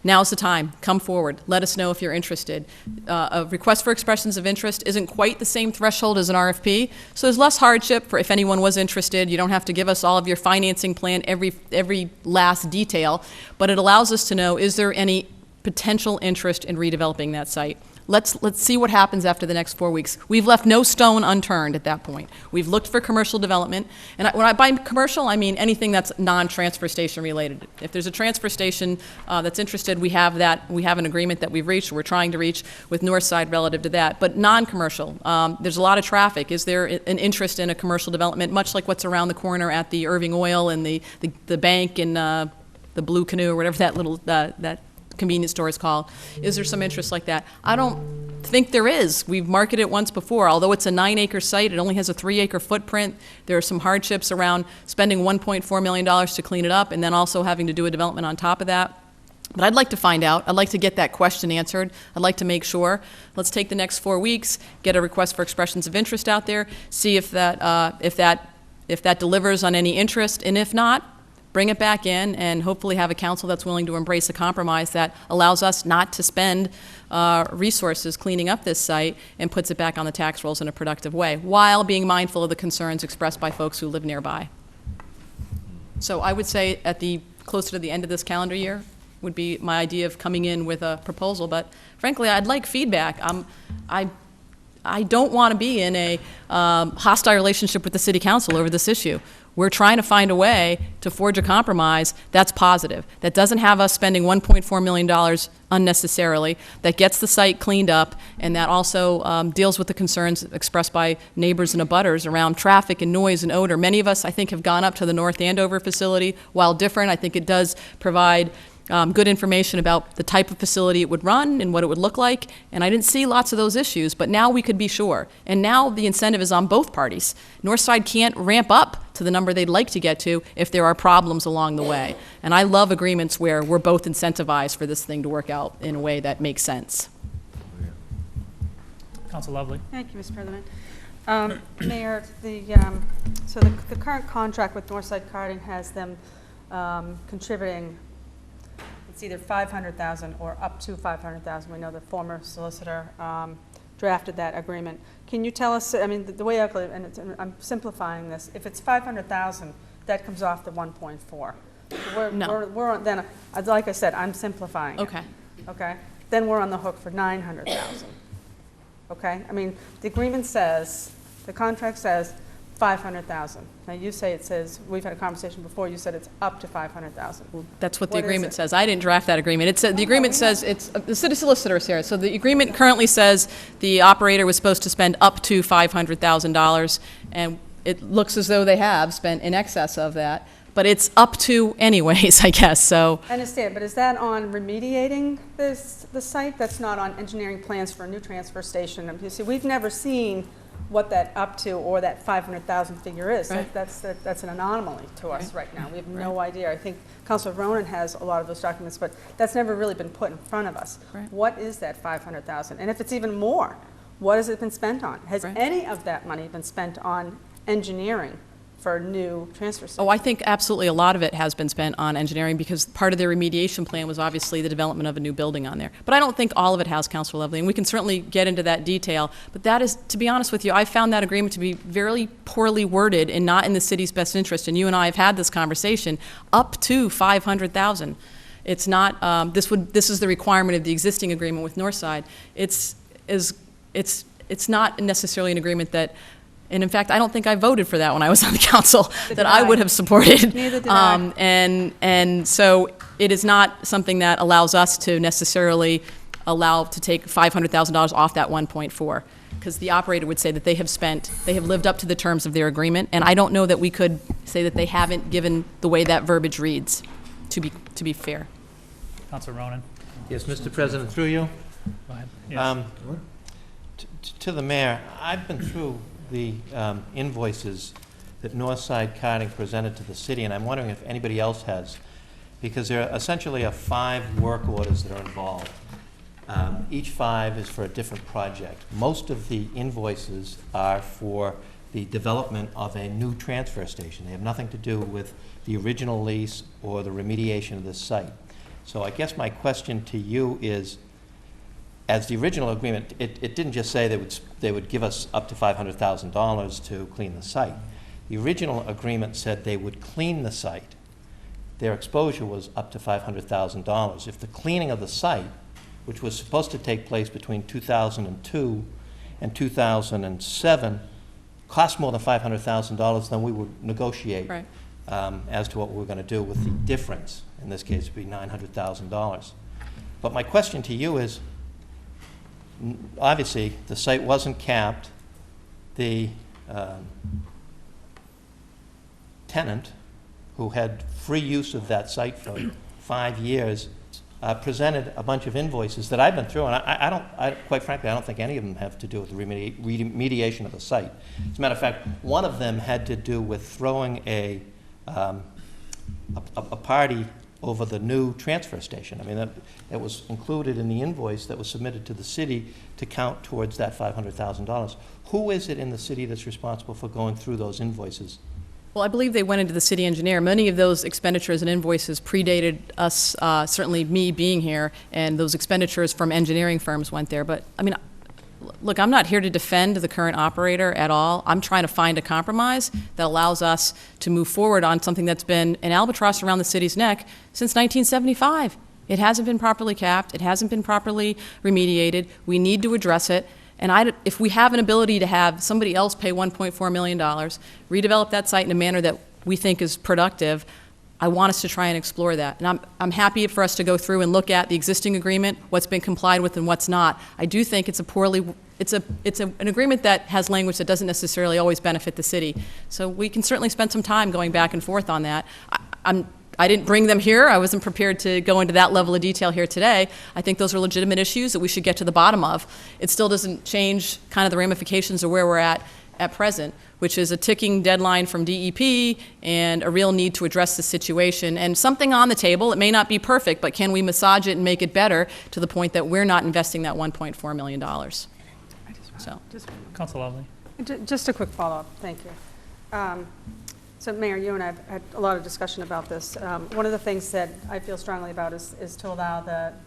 Now's the time. Come forward. Let us know if you're interested. A request for expressions of interest isn't quite the same threshold as an RFP, so there's less hardship for if anyone was interested. You don't have to give us all of your financing plan, every last detail, but it allows us to know, is there any potential interest in redeveloping that site? Let's see what happens after the next 4 weeks. We've left no stone unturned at that point. We've looked for commercial development, and when I by commercial, I mean anything that's non-transfer station related. If there's a transfer station that's interested, we have an agreement that we've reached, or we're trying to reach with Northside relative to that. But non-commercial, there's a lot of traffic. Is there an interest in a commercial development, much like what's around the corner at the Irving Oil and the bank and the Blue Canoe, or whatever that little that convenience store is called? Is there some interest like that? I don't think there is. We've marketed it once before. Although it's a 9-acre site, it only has a 3-acre footprint. There are some hardships around spending $1.4 million to clean it up and then also having to do a development on top of that. But I'd like to find out. I'd like to get that question answered. I'd like to make sure. Let's take the next 4 weeks, get a request for expressions of interest out there, see if that delivers on any interest, and if not, bring it back in and hopefully have a council that's willing to embrace a compromise that allows us not to spend resources cleaning up this site and puts it back on the tax rolls in a productive way, while being mindful of the concerns expressed by folks who live nearby. So I would say closer to the end of this calendar year would be my idea of coming in with a proposal, but frankly, I'd like feedback. I don't want to be in a hostile relationship with the city council over this issue. We're trying to find a way to forge a compromise that's positive, that doesn't have us spending $1.4 million unnecessarily, that gets the site cleaned up, and that also deals with the concerns expressed by neighbors and abutters around traffic and noise and odor. Many of us, I think, have gone up to the North Andover facility. While different, I think it does provide good information about the type of facility it would run and what it would look like, and I didn't see lots of those issues, but now we could be sure. And now the incentive is on both parties. Northside can't ramp up to the number they'd like to get to if there are problems along the way. And I love agreements where we're both incentivized for this thing to work out in a way that makes sense. Council Lovely. Thank you, Mr. President. Mayor, the current contract with Northside Karting has them contributing, it's either $500,000 or up to $500,000. We know the former solicitor drafted that agreement. Can you tell us, I mean, the way I look at it, and I'm simplifying this, if it's $500,000, that comes off the 1.4. No. We're on, then, like I said, I'm simplifying it. Okay. Okay? Then we're on the hook for $900,000. Okay? I mean, the agreement says, the contract says $500,000. Now you say it says, we've had a conversation before, you said it's up to $500,000. That's what the agreement says. I didn't draft that agreement. The agreement says, it's the city solicitor is here. So the agreement currently says the operator was supposed to spend up to $500,000, and it looks as though they have spent in excess of that. But it's up to anyways, I guess, so. I understand, but is that on remediating the site? That's not on engineering plans for a new transfer station? You see, we've never seen what that up to or that 500,000 figure is. Right. That's an anomaly to us right now. We have no idea. I think Councilor Ronan has a lot of those documents, but that's never really been put in front of us. Right. What is that 500,000? And if it's even more, what has it been spent on? Has any of that money been spent on engineering for a new transfer station? Oh, I think absolutely a lot of it has been spent on engineering, because part of their remediation plan was obviously the development of a new building on there. But I don't think all of it has, Councilor Lovely, and we can certainly get into that detail. But that is, to be honest with you, I found that agreement to be very poorly worded and not in the city's best interest. And you and I have had this conversation. Up to $500,000. It's not. This is the requirement of the existing agreement with Northside. It's not necessarily an agreement that. And in fact, I don't think I voted for that when I was on the council, that I would have supported. Neither did I. And so it is not something that allows us to necessarily allow to take $500,000 off that 1.4, because the operator would say that they have lived up to the terms of their agreement, and I don't know that we could say that they haven't, given the way that verbiage reads, to be fair. Councilor Ronan. Yes, Mr. President, through you. Go ahead. Yes. To the mayor, I've been through the invoices that Northside Karting presented to the city, and I'm wondering if anybody else has, because there essentially are 5 work orders that are involved. Each 5 is for a different project. Most of the invoices are for the development of a new transfer station. They have nothing to do with the original lease or the remediation of this site. So I guess my question to you is, as the original agreement, it didn't just say they would give us up to $500,000 to clean the site. The original agreement said they would clean the site. Their exposure was up to $500,000. If the cleaning of the site, which was supposed to take place between 2002 and 2007, cost more than $500,000, then we would negotiate Right. As to what we were going to do with the difference. In this case, it would be $900,000. But my question to you is, obviously, the site wasn't capped. The tenant, who had free use of that site for 5 years, presented a bunch of invoices that I've been through, and quite frankly, I don't think any of them have to do with the remediation of the site. As a matter of fact, one of them had to do with throwing a party over the new transfer station. I mean, that was included in the invoice that was submitted to the city to count towards that $500,000. Who is it in the city that's responsible for going through those invoices? Well, I believe they went into the city engineer. Many of those expenditures and invoices predated us, certainly me being here, and those expenditures from engineering firms went there. But, I mean, look, I'm not here to defend the current operator at all. I'm trying to find a compromise that allows us to move forward on something that's been an albatross around the city's neck since 1975. It hasn't been properly capped. It hasn't been properly remediated. We need to address it. And if we have an ability to have somebody else pay $1.4 million, redevelop that site in a manner that we think is productive, I want us to try and explore that. And I'm happy for us to go through and look at the existing agreement, what's been complied with and what's not. I do think it's an agreement that has language that doesn't necessarily always benefit the city. So we can certainly spend some time going back and forth on that. I didn't bring them here. I wasn't prepared to go into that level of detail here today. I think those are legitimate issues that we should get to the bottom of. It still doesn't change kind of the ramifications of where we're at present, which is a ticking deadline from DEP and a real need to address the situation. And something on the table, it may not be perfect, but can we massage it and make it better to the point that we're not investing that $1.4 million? So, Council Lovely. Just a quick follow-up, thank you. So Mayor, you and I have had a lot of discussion about this. One of the things that I feel strongly about is to allow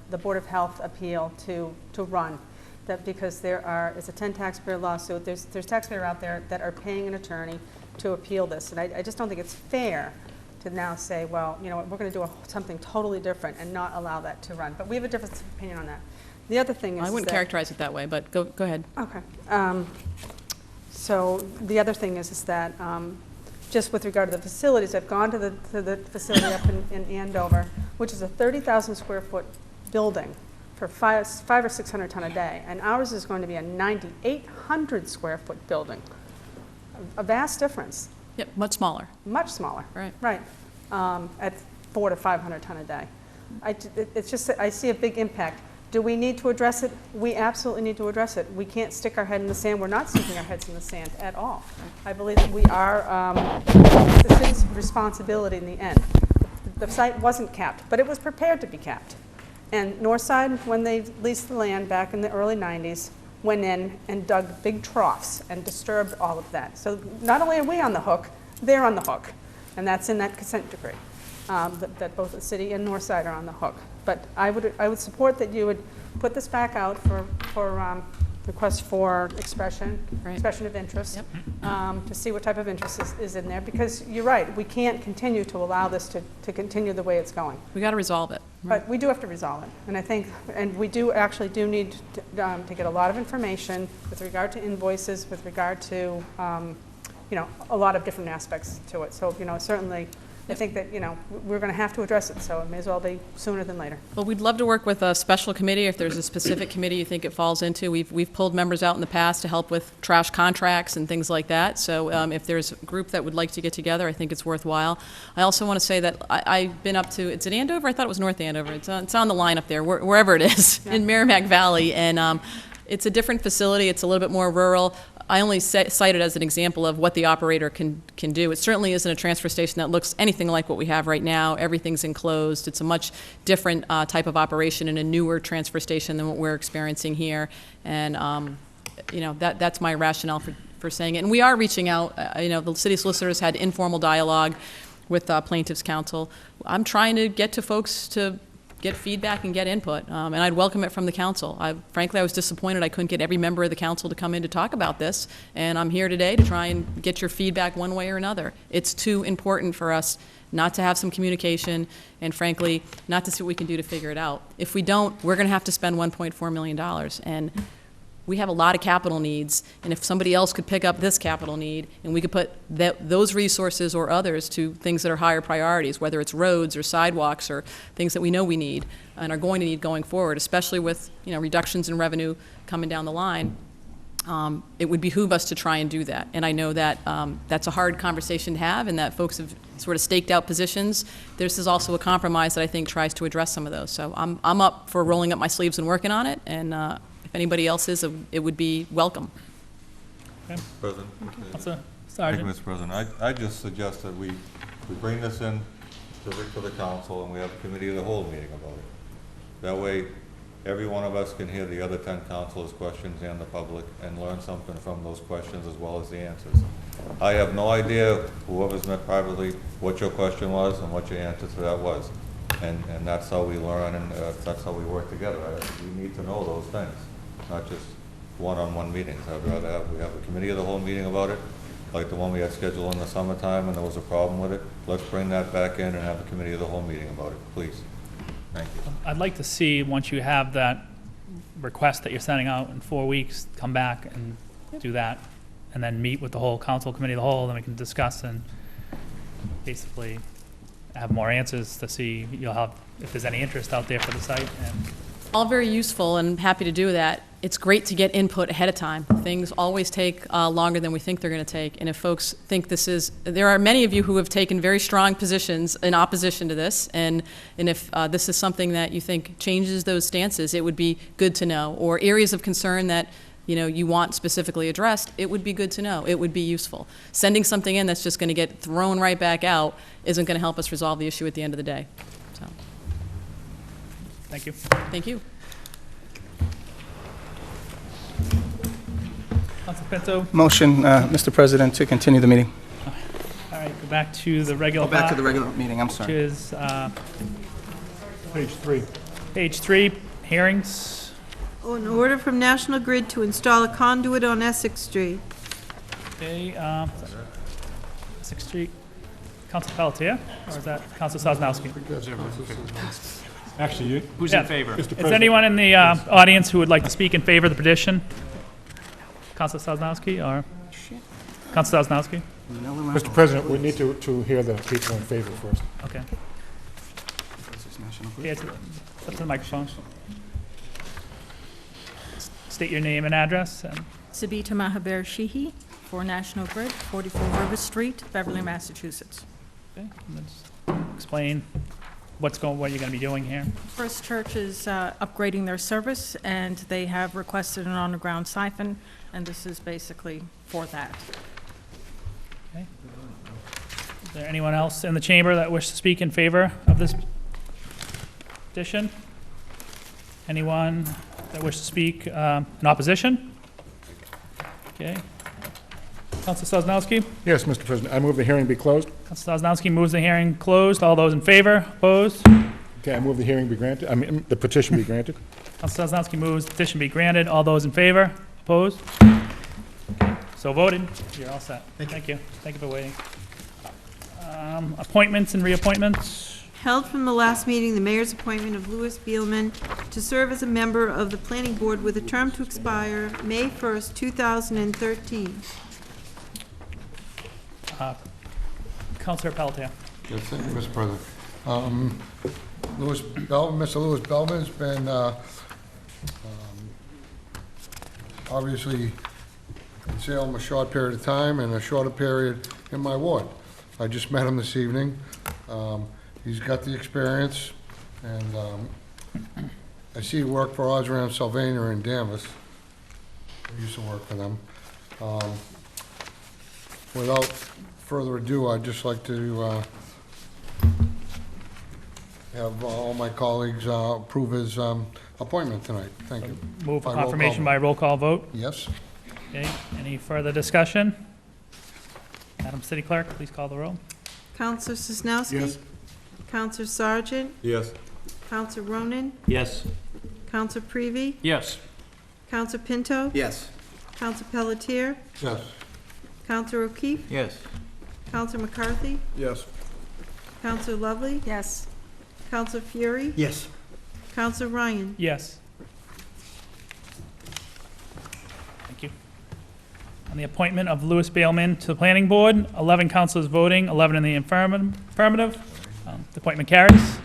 the Board of Health appeal to run. That because it's a 10 taxpayer lawsuit, there's taxpayers out there that are paying an attorney to appeal this. And I just don't think it's fair to now say, well, you know what, we're going to do something totally different and not allow that to run. But we have a difference of opinion on that. The other thing is I wouldn't characterize it that way, but go ahead. Okay. So the other thing is that just with regard to the facilities, I've gone to the facility up in Andover, which is a 30,000 square foot building for 500 or 600 ton a day, and ours is going to be a 9,800 square foot building. A vast difference. Yep, much smaller. Much smaller. Right. Right. At 400 to 500 ton a day. It's just that I see a big impact. Do we need to address it? We absolutely need to address it. We can't stick our head in the sand. We're not sticking our heads in the sand at all. I believe that we are, it's the city's responsibility in the end. The site wasn't capped, but it was prepared to be capped. And Northside, when they leased the land back in the early 90s, went in and dug big troughs and disturbed all of that. So not only are we on the hook, they're on the hook. And that's in that consent decree, that both the city and Northside are on the hook. But I would support that you would put this back out for request for expression of interest, to see what type of interest is in there. Because you're right, we can't continue to allow this to continue the way it's going. We got to resolve it. But we do have to resolve it. And I think, and we do need to get a lot of information with regard to invoices, with regard to, a lot of different aspects to it. So, certainly, I think that, we're going to have to address it, so it may as well be sooner than later. Well, we'd love to work with a special committee if there's a specific committee you think it falls into. We've pulled members out in the past to help with trash contracts and things like that. So if there's a group that would like to get together, I think it's worthwhile. I also want to say that I've been up to, it's in Andover? I thought it was North Andover. It's on the line up there, wherever it is, in Merrimack Valley. And it's a different facility. It's a little bit more rural. I only cite it as an example of what the operator can do. It certainly isn't a transfer station that looks anything like what we have right now. Everything's enclosed. It's a much different type of operation and a newer transfer station than what we're experiencing here. And that's my rationale for saying it. And we are reaching out. The city solicitors had informal dialogue with plaintiffs' counsel. I'm trying to get to folks to get feedback and get input, and I'd welcome it from the council. Frankly, I was disappointed I couldn't get every member of the council to come in to talk about this, and I'm here today to try and get your feedback one way or another. It's too important for us not to have some communication, and frankly, not to see what we can do to figure it out. If we don't, we're going to have to spend $1.4 million, and we have a lot of capital needs, and if somebody else could pick up this capital need, and we could put those resources or others to things that are higher priorities, whether it's roads or sidewalks or things that we know we need and are going to need going forward, especially with reductions in revenue coming down the line, it would behoove us to try and do that. And I know that that's a hard conversation to have, and that folks have sort of staked out positions. This is also a compromise that I think tries to address some of those. So I'm up for rolling up my sleeves and working on it, and if anybody else is, it would be welcome. Okay. President. Councilor Thank you, Sergeant. Mr. President. I just suggest that we bring this in to the council and we have a committee of the whole meeting about it. That way, every one of us can hear the other 10 councilors' questions and the public and learn something from those questions as well as the answers. I have no idea, whoever's met privately, what your question was and what your answer to that was. And that's how we learn, and that's how we work together. We need to know those things, not just one-on-one meetings. I'd rather we have a committee of the whole meeting about it, like the one we had scheduled in the summertime and there was a problem with it. Let's bring that back in and have a committee of the whole meeting about it, please. Thank you. I'd like to see, once you have that request that you're sending out in 4 weeks, come back and do that, and then meet with the whole council committee of the whole, then we can discuss and basically have more answers to see you'll have, if there's any interest out there for the site. And All very useful, and happy to do that. It's great to get input ahead of time. Things always take longer than we think they're going to take, and if folks think this is, there are many of you who have taken very strong positions in opposition to this, and if this is something that you think changes those stances, it would be good to know, or areas of concern that you want specifically addressed, it would be good to know. It would be useful. Sending something in that's just going to get thrown right back out isn't going to help us resolve the issue at the end of the day. So, thank you. thank you. Councilor Pinto. Motion, Mr. President, to continue the meeting. All right, go back to the regular. Go back to the regular meeting, I'm Which sorry. is Page 3. page 3, hearings. An order from National Grid to install a conduit on Essex Street. Okay, 6th Street. Council Pelletier, or is that Council Sosnowski? Actually, Who's Yeah. in favor? Mr. Is President. anyone in the audience who would like to speak in favor of the petition? Council Sosnowski or? Council Sosnowski? Mr. President, we need to hear the people in favor first. Okay. Yeah, it's up to the microphone. State your name and address. And Sabita Mahaber Shihi for National Grid, 44 River Street, Beverly, Massachusetts. okay, let's explain what you're going to be doing here. First Church is upgrading their service, and they have requested an underground siphon, and this is basically for that. Okay. Is there anyone else in the chamber that wishes to speak in favor of this petition? Anyone that wishes to speak in opposition? Okay. Council Sosnowski? Yes, Mr. President, I move the hearing be closed. Council Sosnowski moves the hearing closed. All those in favor? Opposed? Okay, I move the hearing be granted, the petition be granted. Council Sosnowski moves the petition be granted. All those in favor? Opposed? Okay, so voted. You're all set. Thank you. Thank you for waiting. Appointments and reappointments. Held from the last meeting, the mayor's appointment of Louis Beelman to serve as a member of the planning board with a term to expire May 1st, 2013. Councilor Pelletier. Yes, thank you, Mr. President. Mr. Louis Bellman's been obviously in Salem a short period of time and a shorter period in my ward. I just met him this evening. He's got the experience, and I see he worked for Osram Sylvania in Danvers. I used to work for them. Without further ado, I'd just like to have all my colleagues approve his appointment tonight. Thank you. Move for By roll confirmation call by roll call vote. Yes. Okay, any further discussion? Madam City Clerk, please call the roll. Counselor Sosnowski? Yes. Counselor Sargent? Yes. Counselor Ronan? Yes. Counselor Prevey? Yes. Counselor Pinto? Yes. Counselor Pelletier? Yes. Counselor O'Keefe? Yes. Counselor McCarthy? Yes. Counselor Lovely? Yes. Counselor Fury? Yes. Counselor Ryan? Yes. Thank you. On the appointment of Louis Bailman to the Planning Board, 11 councilors voting, 11 in the affirmative. The appointment carries.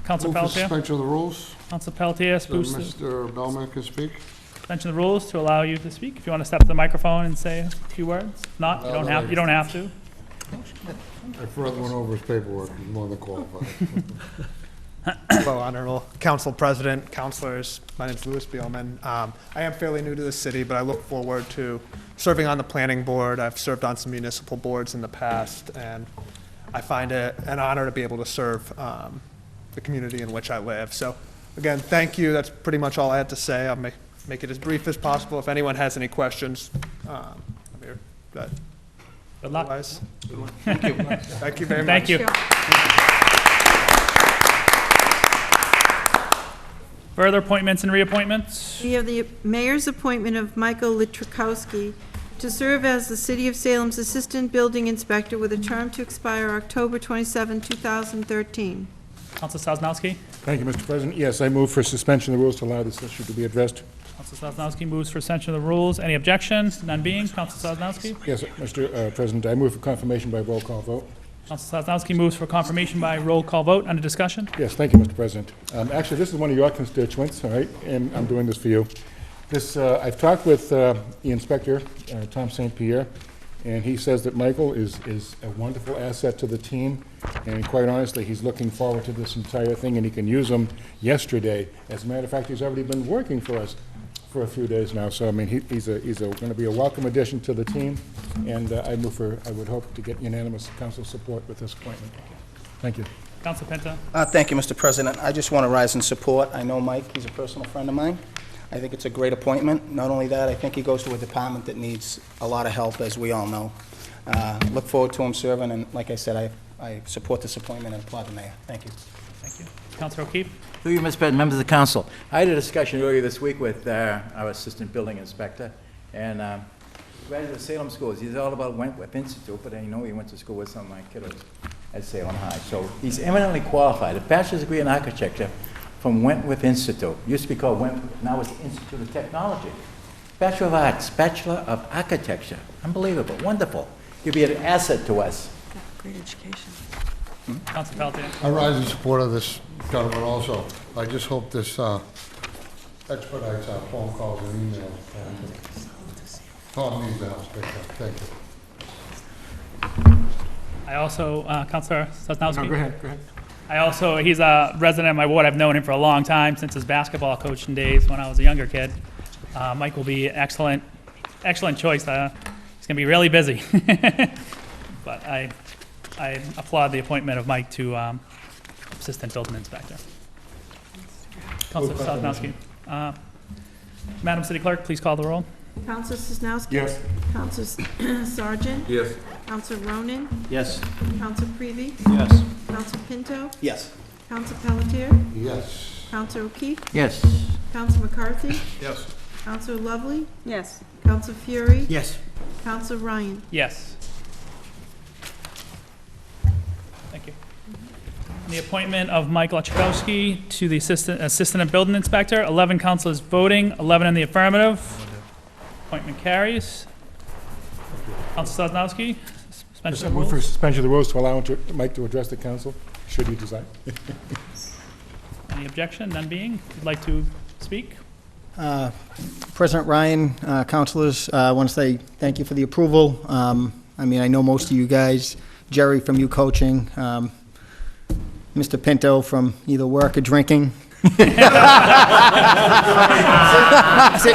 Counselor Move for Pelletier? suspension of the rules. Counselor Pelletier, So spruce Mr. Bellman can speak. suspension of the rules to allow you to speak. If you want to step to the microphone and say a few words. If not, you don't have to. If Fred went over his paperwork, he's more than qualified. Hello, Honorable Council President, councilors. My name is Louis Beelman. I am fairly new to the city, but I look forward to serving on the planning board. I've served on some municipal boards in the past, and I find it an honor to be able to serve the community in which I live. So, again, thank you. That's pretty much all I had to say. I'll make it as brief as possible. If anyone has any questions, I'm here. But Good luck. otherwise, Thank you. thank you very much. Thank you. Further appointments and reappointments? We have the mayor's appointment of Michael Litrikowski to serve as the City of Salem's Assistant Building Inspector with a term to expire October 27, 2013. Counselor Sosnowski? Thank you, Mr. President. Yes, I move for suspension of the rules to allow this issue to be addressed. Counselor Sosnowski moves for suspension of the rules. Any objections? None being. Counselor Sosnowski? Yes, Mr. President, I move for confirmation by roll call vote. Counselor Sosnowski moves for confirmation by roll call vote. Under discussion? Yes, thank you, Mr. President. Actually, this is one of your constituents, all right, and I'm doing this for you. I've talked with the inspector, Tom St. Pierre, and he says that Michael is a wonderful asset to the team, and quite honestly, he's looking forward to this entire thing, and he can use him yesterday. As a matter of fact, he's already been working for us for a few days now, so I mean, he's going to be a welcome addition to the team, and I would hope to get unanimous council support with this appointment. Thank you. Counselor Pinto? Thank you, Mr. President. I just want to rise in support. I know Mike, he's a personal friend of mine. I think it's a great appointment. Not only that, I think he goes to a department that needs a lot of help, as we all know. Look forward to him serving, and like I said, I support this appointment and applaud the mayor. Thank you. Thank you. Counselor O'Keefe? Through you, Mr. President, members of the council. I had a discussion earlier this week with our assistant building inspector, and graduate of Salem schools. He's all about Wentworth Institute, but I know he went to school with some of my kiddos at Salem High. So he's eminently qualified. A bachelor's degree in architecture from Wentworth Institute. Used to be called Wentworth, now it's the Institute of Technology. Bachelor of Arts, Bachelor of Architecture. Unbelievable, wonderful. You'll be an asset to us. Great education. Counselor Pelletier? I rise in support of this gentleman also. I just hope this expedites our phone calls and emails. Tom needs the house picked up. Thank you. I also, Counselor Sosnowski? No, go ahead. He's a resident of my ward. I've known him for a long time, since his basketball coaching days when I was a younger kid. Mike will be excellent choice. He's going to be really busy. But I applaud the appointment of Mike to Assistant Building Inspector. Counselor Sosnowski. Madam City Clerk, please call the roll. Counselor Sosnowski? Yes. Counselor Sargent? Yes. Counselor Ronan? Yes. Counselor Prevey? Yes. Counselor Pinto? Yes. Counselor Pelletier? Yes. Counselor O'Keefe? Yes. Counselor McCarthy? Yes. Counselor Lovely? Yes. Counselor Fury? Yes. Counselor Ryan? Yes. Thank you. The appointment of Mike Lachakowski to the Assistant Building Inspector, 11 councilors voting, 11 in the affirmative. Appointment carries. Counselor Sosnowski, suspension I of move for rules. suspension of the rules to allow Mike to address the council, should he desire. Any objection? None being. If you'd like to speak? President Ryan, councilors, I want to say thank you for the approval. I mean, I know most of you guys, Jerry from you coaching, Mr. Pinto from either work or drinking. Sitting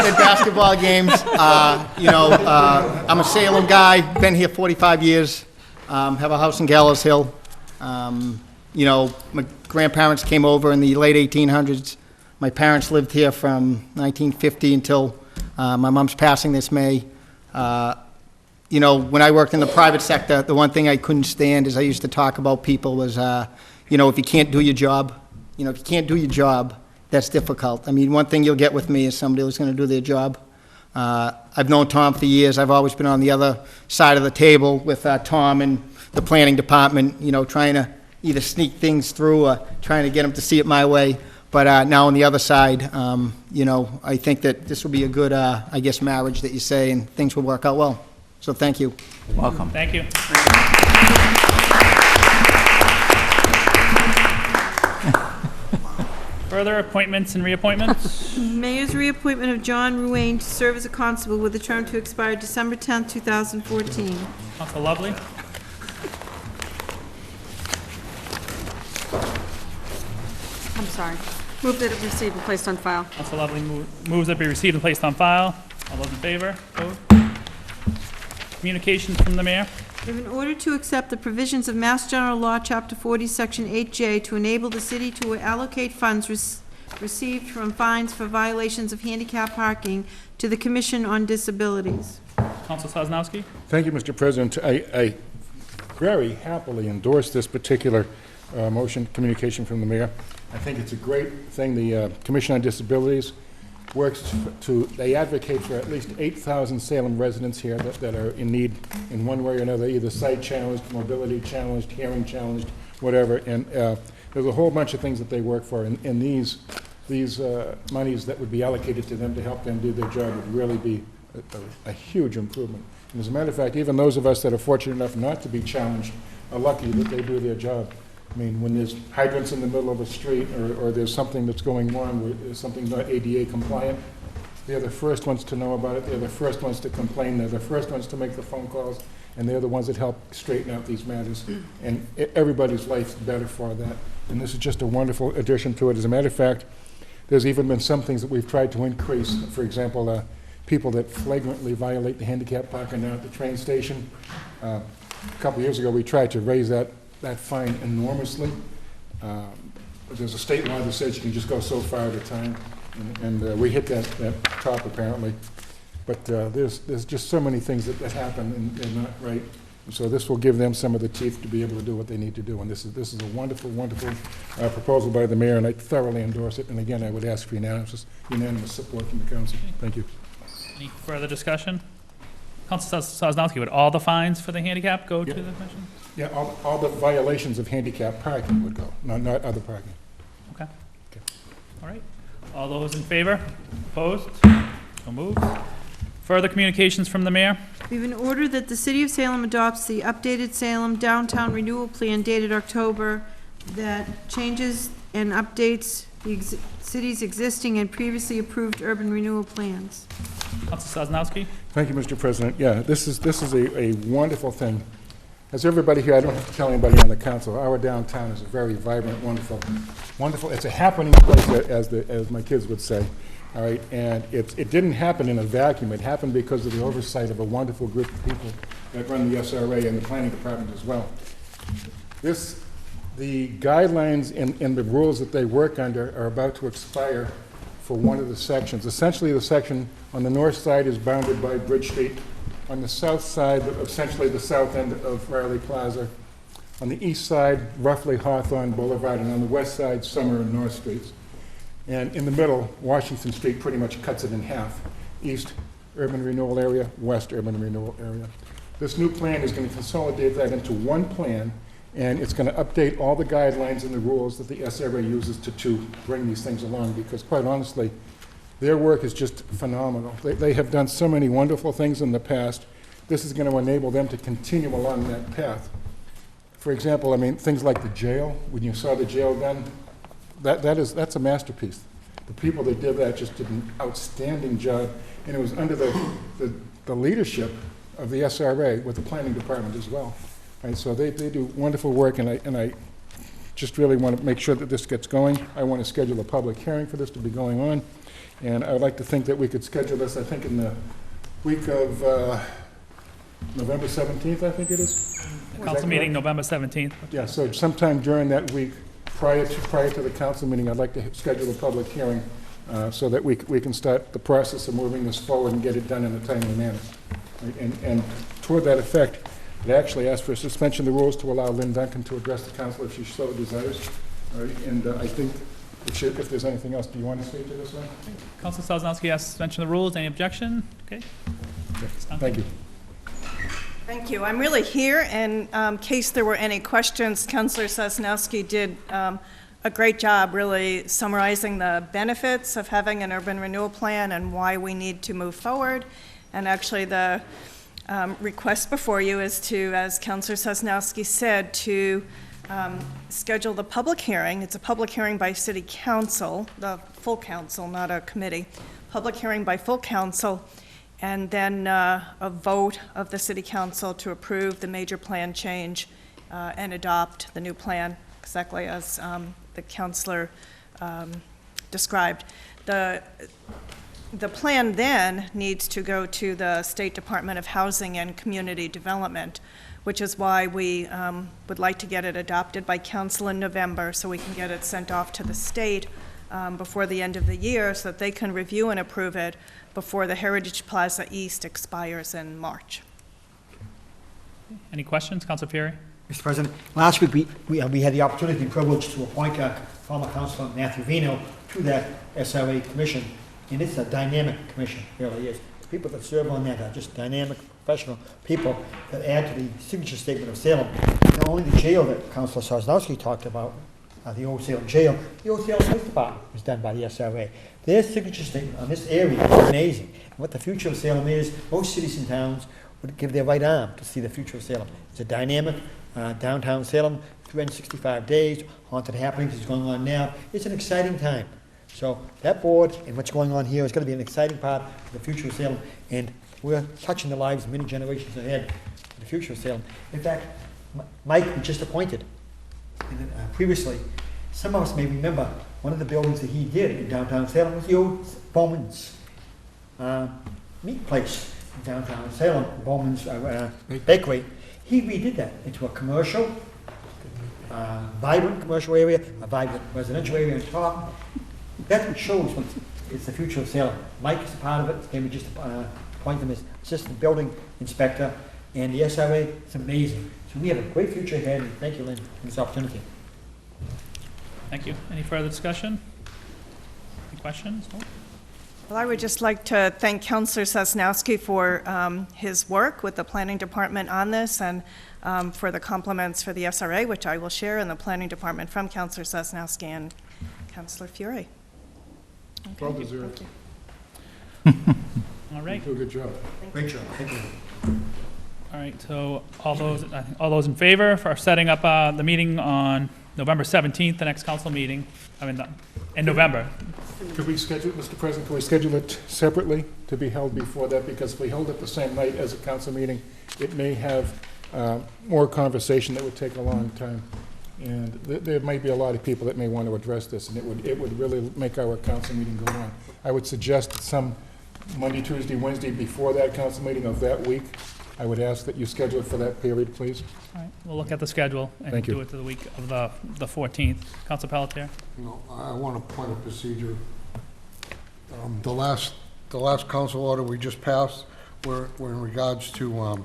at basketball games. I'm a Salem guy, been here 45 years, have a house in Gallows Hill. My grandparents came over in the late 1800s. My parents lived here from 1950 until my mom's passing this May. When I worked in the private sector, the one thing I couldn't stand is I used to talk about people was, if you can't do your job, you know, if you can't do your job, that's difficult. I mean, one thing you'll get with me is somebody who's going to do their job. I've known Tom for years. I've always been on the other side of the table with Tom and the planning department, you know, trying to either sneak things through or trying to get them to see it my way. But now on the other side, you know, I think that this will be a good, I guess, marriage that you say, and things will work out well. So thank you. Welcome. Thank you. Further appointments and reappointments? Mayor's reappointment of John Ruane to serve as a constable with a term to expire December 10th, 2014. Council Lovely? I'm sorry. Move that it receive and placed on file. Council Lovely moves that it be received and placed on file. All those in favor? Opposed? Communications from the mayor? We have an order to accept the provisions of Mass General Law, Chapter 40, Section 8J, to enable the city to allocate funds received from fines for violations of handicap parking to the Commission on Disabilities. Council Sosnowski? Thank you, Mr. President. I very happily endorse this particular motion, communication from the mayor. I think it's a great thing. The Commission on Disabilities works they advocate for at least 8,000 Salem residents here that are in need in one way or another, either sight challenged, mobility challenged, hearing challenged, whatever. And there's a whole bunch of things that they work for, and these monies that would be allocated to them to help them do their job would really be a huge improvement. And as a matter of fact, even those of us that are fortunate enough not to be challenged are lucky that they do their job. I mean, when there's hydrants in the middle of a street or there's something that's going wrong, where there's something not ADA compliant, they're the first ones to know about it, they're the first ones to complain, they're the first ones to make the phone calls, and they're the ones that help straighten out these matters. And everybody's life's better for that. And this is just a wonderful addition to it. As a matter of fact, there's even been some things that we've tried to increase. For example, people that flagrantly violate the handicap parking down at the train station. A couple of years ago, we tried to raise that fine enormously. There's a state law that says you can just go so far at a time, and we hit that top apparently. But there's just so many things that happen and not right. And so this will give them some of the teeth to be able to do what they need to do. And this is a wonderful, wonderful proposal by the mayor, and I thoroughly endorse it. And again, I would ask for unanimous support from the council. Thank you. Any further discussion? Council Sosnowski, would all the fines for the handicap go to the commission? Yeah, all the violations of handicap parking would go, not other parking. Okay. All right. All those in favor? Opposed? So moved. Further communications from the mayor? We have an order that the City of Salem adopts the updated Salem Downtown Renewal Plan dated October that changes and updates the city's existing and previously approved urban renewal plans. Council Sosnowski? Thank you, Mr. President. Yeah, this is a wonderful thing. As everybody here, I don't have to tell anybody on the council, our downtown is a very vibrant, wonderful. It's a happening place, as my kids would say. All right, and it didn't happen in a vacuum. It happened because of the oversight of a wonderful group of people that run the SRA and the planning department as well. The guidelines and the rules that they work under are about to expire for one of the sections. Essentially, the section on the north side is bounded by Bridge Street. On the south side, essentially the south end of Riley Plaza. On the east side, roughly Hawthorne Boulevard, and on the west side, Summer and North Streets. And in the middle, Washington Street pretty much cuts it in half. East urban renewal area, west urban renewal area. This new plan is going to consolidate that into one plan, and it's going to update all the guidelines and the rules that the SRA uses to bring these things along, because quite honestly, their work is just phenomenal. They have done so many wonderful things in the past. This is going to enable them to continue along that path. For example, I mean, things like the jail, when you saw the jail done, that's a masterpiece. The people that did that just did an outstanding job, and it was under the leadership of the SRA with the planning department as well. Right, so they do wonderful work, and I just really want to make sure that this gets going. I want to schedule a public hearing for this to be going on, and I would like to think that we could schedule this, I think, in the week of November 17th, I think it is. Council meeting November 17th. Yeah, so sometime during that week, prior to the council meeting, I'd like to schedule a public hearing so that we can start the process of moving this forward and get it done in a timely manner. Right? And toward that effect, I'd actually ask for a suspension of the rules to allow Lynn Duncan to address the council if she so desires. All right, and I think if there's anything else, do you want to speak to this one? Council Sosnowski has suspension of the rules. Any objection? Okay. Thank you. Thank you. I'm really here in case there were any questions. Councilor Sosnowski did a great job really summarizing the benefits of having an urban renewal plan and why we need to move forward. And actually the request before you is to, as Councilor Sosnowski said, to schedule the public hearing. It's a public hearing by City Council, the full council, not a committee. Public hearing by full council, and then a vote of the City Council to approve the major plan change and adopt the new plan exactly as the councilor described. The plan then needs to go to the State Department of Housing and Community Development, which is why we would like to get it adopted by council in November so we can get it sent off to the state before the end of the year so that they can review and approve it before the Heritage Plaza East expires in March. Any questions? Councilor Fury? Mr. President, last week we had the opportunity and privilege to appoint former Councilor Matthew Vino to that SRA commission, and it's a dynamic commission, it really is. The people that serve on that are just dynamic, professional people that add to the signature statement of Salem. Not only the jail that Councilor Sosnowski talked about, the old Salem jail, the old Salem Police Department was done by the SRA. Their signature statement on this area is amazing. And what the future of Salem is, most cities and towns would give their right arm to see the future of Salem. It's a dynamic downtown Salem, 365 days, haunted happenings is going on now. It's an exciting time. So that board and what's going on here is going to be an exciting part of the future of Salem, and we're touching the lives of many generations ahead in the future of Salem. In fact, Mike, we just appointed previously, some of us may remember one of the buildings that he did in downtown Salem was the old Bowman's meat place in downtown Salem, Bowman's Bakery. He redid that into a commercial, vibrant commercial area, a vibrant residential area on top. That shows what it's the future of Salem. Mike is a part of it. Maybe just appoint him as assistant building inspector. And the SRA, it's amazing. So we have a great future ahead, and thank you, Lynn, for this opportunity. Thank you. Any further discussion? Any questions? No? Well, I would just like to thank Councilor Sosnowski for his work with the Planning Department on this, and for the compliments for the SRA, which I will share in the Planning Department from Councilor Sosnowski and Councilor Fury. Okay. Well deserved. All right. You do a good job. Great job. Thank you. All right, so all those in favor for setting up the meeting on November 17th, the next council meeting, in November. Could we schedule, Mr. President, could we schedule it separately to be held before that? Because if we held it the same night as a council meeting, it may have more conversation that would take a long time. And there might be a lot of people that may want to address this, and it would really make our council meeting go on. I would suggest some Monday, Tuesday, Wednesday before that council meeting of that week. I would ask that you schedule it for that period, please. All right, we'll look at the schedule and Thank you. do it to the week of the 14th. Council Pelletier? I want to point a procedure. The last council order we just passed were in regards to,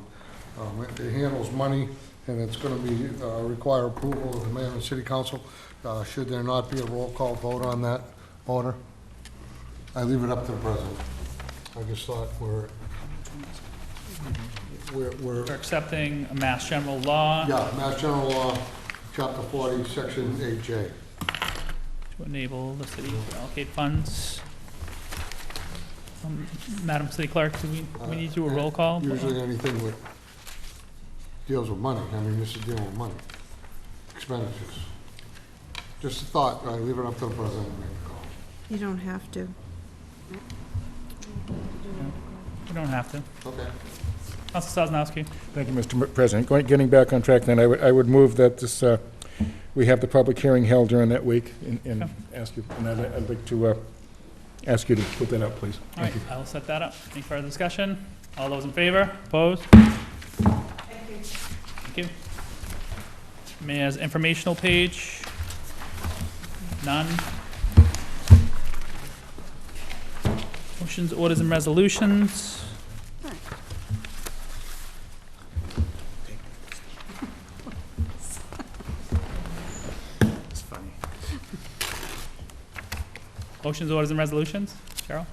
it handles money, and it's going to be, require approval of the mayor and city council. Should there not be a roll call vote on that order? I leave it up to the president. I just thought we're accepting a Mass General Law. Yeah, Mass General Law, Chapter 40, Section 8J. To enable the city to allocate funds. Madam City Clerk, do we need to do a roll call? Usually anything that deals with money. I mean, this is dealing with money. Expenditures. Just a thought. I leave it up to the president to make the call. You don't have to. You don't have to. Okay. Council Sosnowski. Thank you, Mr. President. Getting back on track then, I would move that this, we have the public hearing held during that week, and ask you, and I'd like to ask you to put that up, please. All right, I will set that up. Any further discussion? All those in favor? Opposed? Thank you. Mayor's informational page. None. Motions, orders, and resolutions. Motions, orders, and resolutions. Cheryl?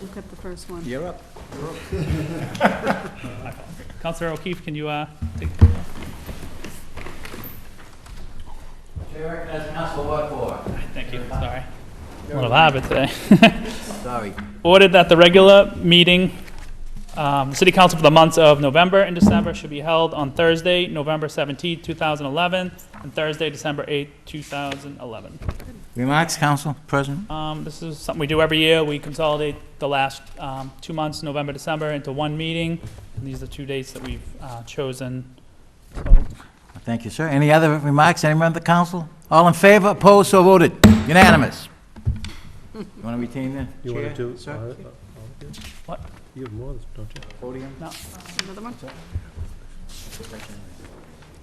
Look at the first one. You're up. Counselor O'Keefe, can you take? Chair, as Council Ward 4. Thank you, sorry. A little habit today. Sorry. Ordered that the regular meeting, the city council for the months of November and December should be held on Thursday, November 17th, 2011, and Thursday, December 8th, 2011. Remarks, Council President? This is something we do every year. We consolidate the last 2 months, November, December, into one meeting. And these are the 2 dates that we've chosen. So, Thank you, sir. Any other remarks? Any member of the council? All in favor, opposed, so voted. Unanimous. You want to retain the You chair, want to do? sir? What? You have more, don't you? Podium? No. Another one? I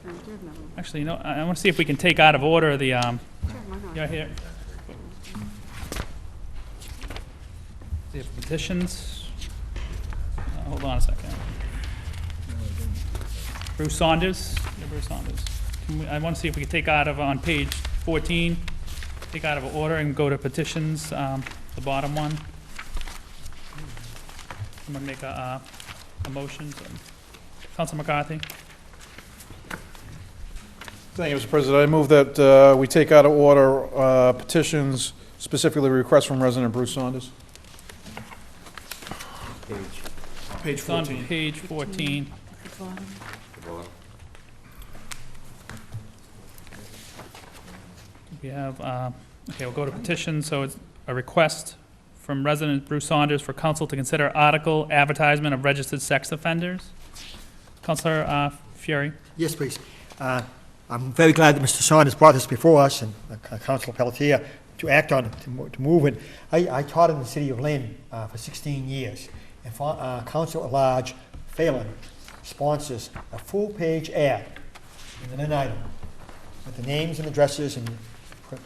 do have another one. Actually, you know, I want to see if we can take out of order the, Sure, why not? yeah, here. See if petitions. Hold on a second. Bruce Saunders. Yeah, Bruce Saunders. I want to see if we can take out of, on page 14, take out of order and go to petitions, the bottom one. I'm going to make a motion. Council McCarthy. Thank you, Mr. President. I move that we take out of order petitions, specifically requests from resident Bruce Saunders. Page It's on page 14. We have, okay, we'll go to petitions. So it's a request from resident Bruce Saunders for council to consider article advertisement of registered sex offenders. Councilor Fury. Yes, please. I'm very glad that Mr. Saunders brought this before us and Councilor Pelletier to act on it, to move it. I taught in the city of Lynn for 16 years. And Council at Large, Phelan, sponsors a full-page ad in the Lynn item with the names and addresses and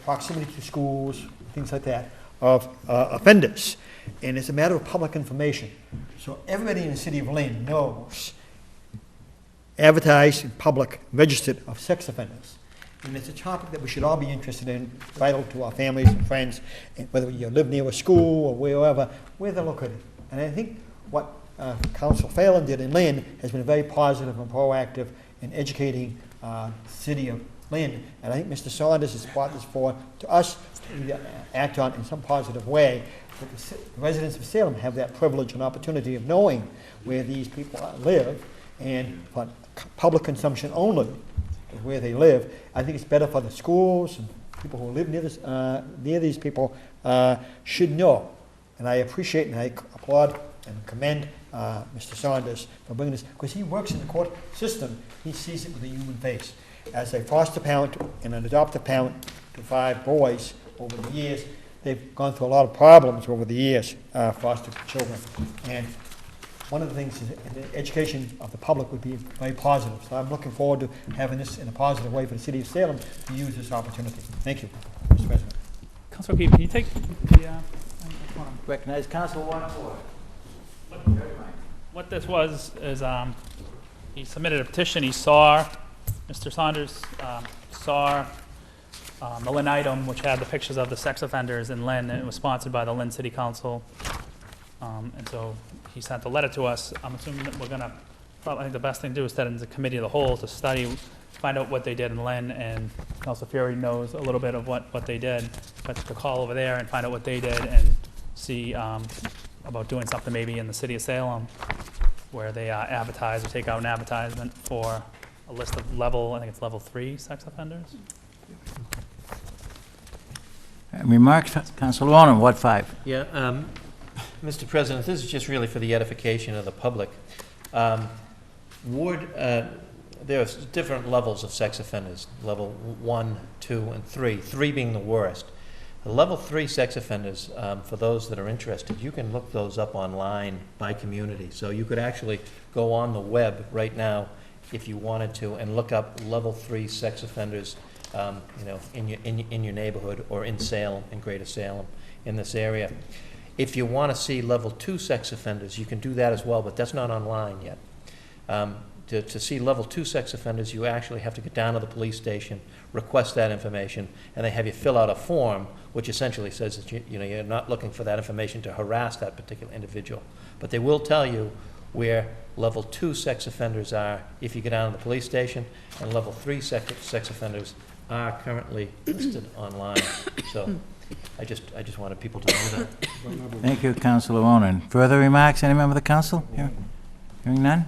proximity to schools, things like that, of offenders. And it's a matter of public information. So everybody in the city of Lynn knows advertised in public, registered of sex offenders. And it's a topic that we should all be interested in, vital to our families and friends, and whether you live near a school or wherever, where they're located. And I think what Council Phelan did in Lynn has been very positive and proactive in educating the city of Lynn. And I think Mr. Saunders has brought this forward to us to act on in some positive way. That the residents of Salem have that privilege and opportunity of knowing where these people live, and for public consumption only, where they live. I think it's better for the schools and people who live near these people should know. And I appreciate and I applaud and commend Mr. Saunders for bringing this, because he works in the court system. He sees it with a human face. As a foster parent and an adoptive parent to 5 boys over the years, they've gone through a lot of problems over the years, foster children. And one of the things is the education of the public would be very positive. So I'm looking forward to having this in a positive way for the city of Salem to use this opportunity. Thank you, Mr. President. Councilor O'Keefe, can you take the, Recognize Council Ward 4. what this was is, he submitted a petition. He saw, Mr. Saunders saw the Lynn item, which had the pictures of the sex offenders in Lynn, and it was sponsored by the Lynn City Council. And so he sent a letter to us. I'm assuming that we're gonna, probably, I think the best thing to do is set it into committee of the whole to study, find out what they did in Lynn, and Councilor Fury knows a little bit of what they did. But to call over there and find out what they did and see about doing something maybe in the city of Salem where they advertise or take out an advertisement for a list of I think it's level 3 sex offenders. Remarks, Councilor Warner, Ward 5. Yeah, Mr. President, this is just really for the edification of the public. There are different levels of sex offenders, level 1, 2, and 3, 3 being the worst. The level 3 sex offenders, for those that are interested, you can look those up online by community. So you could actually go on the web right now if you wanted to and look up level 3 sex offenders, in your neighborhood or in Salem, in Greater Salem, in this area. If you want to see level 2 sex offenders, you can do that as well, but that's not online yet. to see level 2 sex offenders, you actually have to get down to the police station, request that information, and they have you fill out a form, which essentially says that you're not looking for that information to harass that particular individual. But they will tell you where level 2 sex offenders are if you get down to the police station, and level 3 sex offenders are currently listed online. So I just wanted people to know that. Thank you, Councilor Ronan. Further remarks, any member of the council? Hearing none?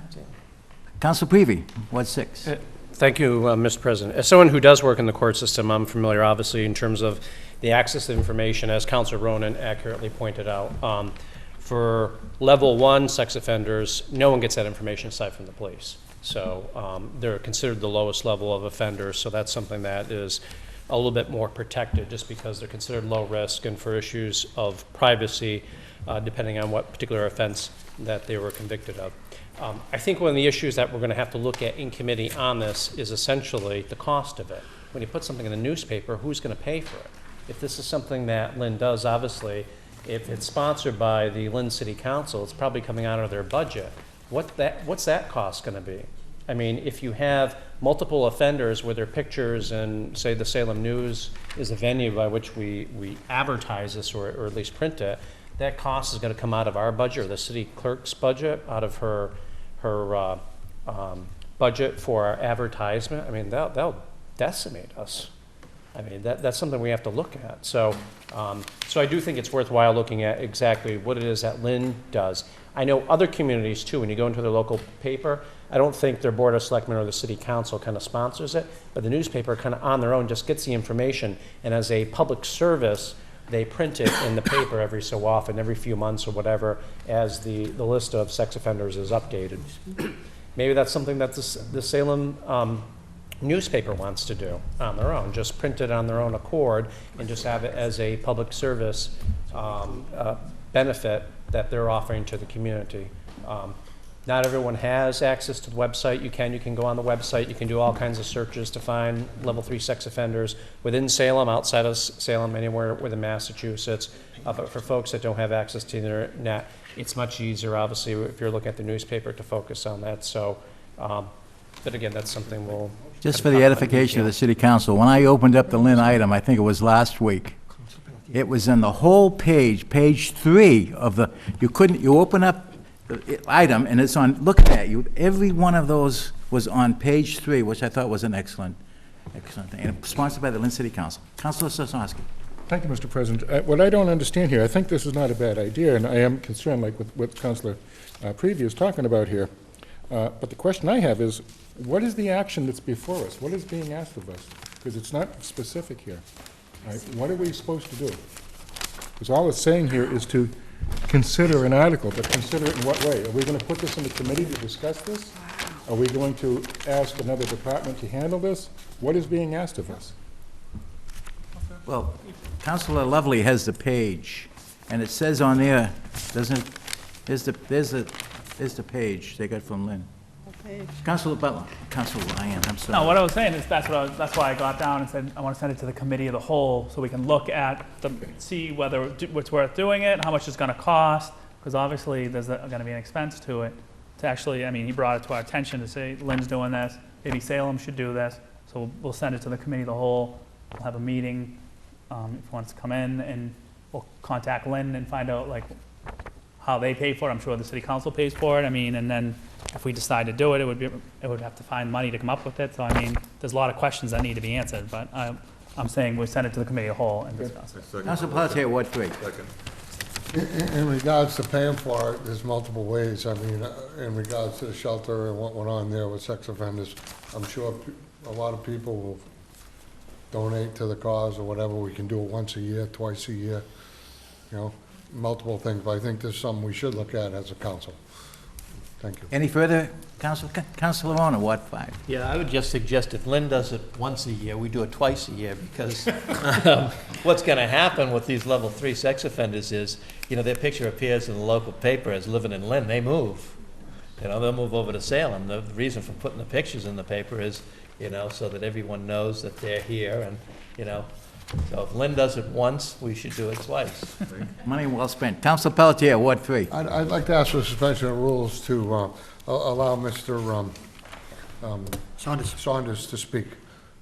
Council Prevey, Ward 6. Thank you, Mr. President. As someone who does work in the court system, I'm familiar, obviously, in terms of the access to information, as Councilor Ronan accurately pointed out. For level 1 sex offenders, no one gets that information aside from the police. So they're considered the lowest level of offenders, so that's something that is a little bit more protected just because they're considered low risk, and for issues of privacy, depending on what particular offense that they were convicted of. I think one of the issues that we're going to have to look at in committee on this is essentially the cost of it. When you put something in the newspaper, who's going to pay for it? If this is something that Lynn does, obviously, if it's sponsored by the Lynn City Council, it's probably coming out of their budget. What's that cost going to be? I mean, if you have multiple offenders with their pictures and, say, the Salem News is the venue by which we advertise this or at least print it, that cost is going to come out of our budget or the city clerk's budget, out of her budget for our advertisement. I mean, that'll decimate us. I mean, that's something we have to look at. So I do think it's worthwhile looking at exactly what it is that Lynn does. I know other communities too, when you go into their local paper, I don't think their Board of Selectmen or the City Council kind of sponsors it, but the newspaper kind of on their own just gets the information, and as a public service, they print it in the paper every so often, every few months or whatever, as the list of sex offenders is updated. Maybe that's something that the Salem newspaper wants to do on their own, just print it on their own accord and just have it as a public service benefit that they're offering to the community. Not everyone has access to the website. You can go on the website. You can do all kinds of searches to find level 3 sex offenders within Salem, outside of Salem, anywhere within Massachusetts. But for folks that don't have access to the internet, it's much easier, obviously, if you're looking at the newspaper, to focus on that. So, but again, that's something we'll... Just for the edification of the City Council, when I opened up the Lynn item, I think it was last week, it was in the whole page, page 3 of the, you open up the item and it's on, looking at you, every one of those was on page 3, which I thought was an excellent thing, and sponsored by the Lynn City Council. Councilor Sosnowski. Thank you, Mr. President. What I don't understand here, I think this is not a bad idea, and I am concerned, like with what Councilor Prevey is talking about here. But the question I have is, what is the action that's before us? What is being asked of us? Because it's not specific here. Right? What are we supposed to do? Because all it's saying here is to consider an article, but consider it in what way? Are we going to put this in the committee to discuss this? Are we going to ask another department to handle this? What is being asked of us? Well, Councilor Lovely has the page, and it says on there, doesn't it? There's the page they got from Lynn. Councilor Butler, Councilor Lyon, I'm sorry. No, what I was saying is that's why I got down and said I want to send it to the committee of the whole so we can look at see whether it's worth doing it, how much it's going to cost, because obviously there's going to be an expense to it. To actually, I mean, he brought it to our attention to say Lynn's doing this, maybe Salem should do this, so we'll send it to the committee of the whole. We'll have a meeting if he wants to come in, and we'll contact Lynn and find out like how they pay for it. I'm sure the city council pays for it. I mean, and then if we decide to do it, it would have to find money to come up with it. So I mean, there's a lot of questions that need to be answered. But I'm saying we send it to the committee of the whole and discuss it. Councilor Pelletier, Ward 3. In regards to paying for it, there's multiple ways. I mean, in regards to the shelter and what went on there with sex offenders, I'm sure a lot of people will donate to the cause or whatever. We can do it once a year, twice a year, you know, multiple things. But I think this is something we should look at as a council. Thank you. Any further, Councilor Rona, Ward 5? Yeah, I would just suggest if Lynn does it once a year, we do it twice a year, because what's going to happen with these level 3 sex offenders is, you know, their picture appears in the local paper as living in Lynn. They move. You know, they'll move over to Salem. The reason for putting the pictures in the paper is, you know, so that everyone knows that they're here, and, you know, so if Lynn does it once, we should do it twice. Money well spent. Councilor Pelletier, Ward 3. I'd like to ask for suspension of rules to allow Mr. Saunders to speak.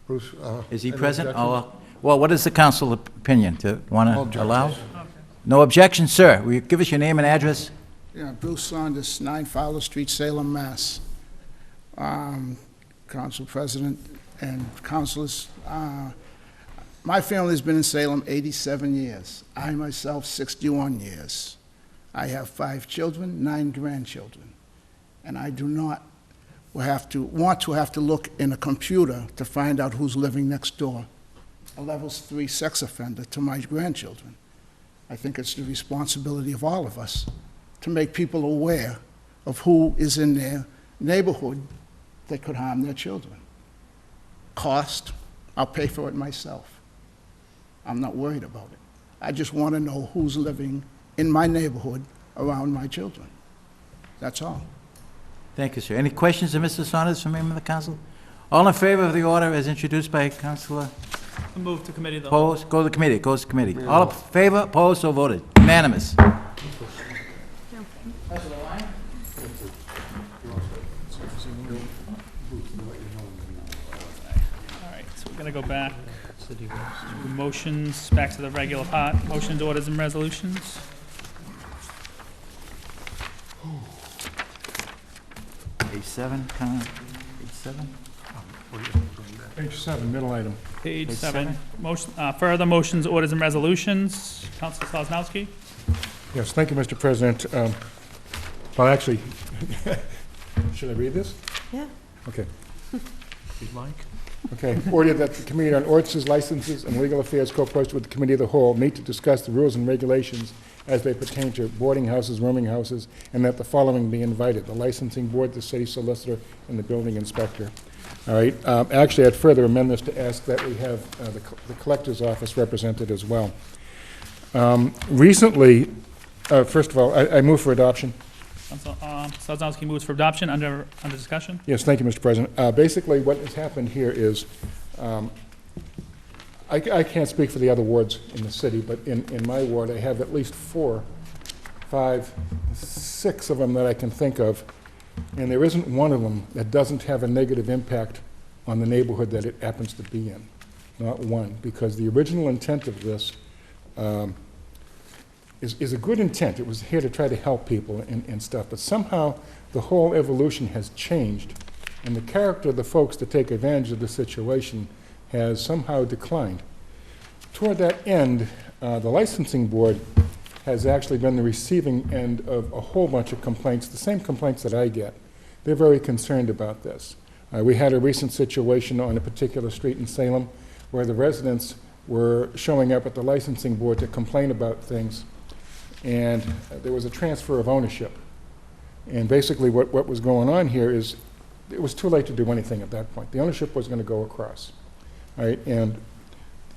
Bruce? Is he any present? objections? Well, what is the council opinion? To want No to objections. allow? No objection, sir. Will you give us your name and address? Yeah, Bruce Saunders, 9 Fowler Street, Salem, Mass. Council President and councilors, my family's been in Salem 87 years. I myself, 61 years. I have 5 children, 9 grandchildren. And I do not want to have to look in a computer to find out who's living next door, a level 3 sex offender to my grandchildren. I think it's the responsibility of all of us to make people aware of who is in their neighborhood that could harm their children. Cost, I'll pay for it myself. I'm not worried about it. I just want to know who's living in my neighborhood around my children. That's all. Thank you, sir. Any questions of Mr. Saunders from members of the council? All in favor of the order as introduced by Councilor? Move to committee of the whole. Opposed? Go to the committee. It goes to committee. All in favor? Opposed? So voted. Unanimous. All right, so we're gonna go back to motions, back to the regular part. Motions, orders, and resolutions. Page 7, page 7? Page 7, middle item. Page Page 7. seven. Motion, further motions, orders, and resolutions. Council Sosnowski? Yes, thank you, Mr. President. Well, actually, should I read this? Yeah. Okay. You'd like? Okay. Order that the Committee on Ordinances, Licenses, and Legal Affairs co-posted with the Committee of the Whole meet to discuss the rules and regulations as they pertain to boarding houses, rooming houses, and that the following be invited: the licensing board, the city solicitor, and the building inspector. All right. Actually, I'd further amend this to ask that we have the collector's office represented as well. Recently, first of all, I move for adoption. Council Sosnowski moves for adoption. Under discussion. Yes, thank you, Mr. President. Basically, what has happened here is, I can't speak for the other wards in the city, but in my ward, I have at least 4, 5, 6 of them that I can think of, and there isn't one of them that doesn't have a negative impact on the neighborhood that it happens to be in. Not one, because the original intent of this is a good intent. It was here to try to help people and stuff, but somehow the whole evolution has changed, and the character of the folks to take advantage of the situation has somehow declined. Toward that end, the licensing board has actually been the receiving end of a whole bunch of complaints, the same complaints that I get. They're very concerned about this. We had a recent situation on a particular street in Salem where the residents were showing up at the licensing board to complain about things, and there was a transfer of ownership. And basically what was going on here is it was too late to do anything at that point. The ownership was going to go across. All right? And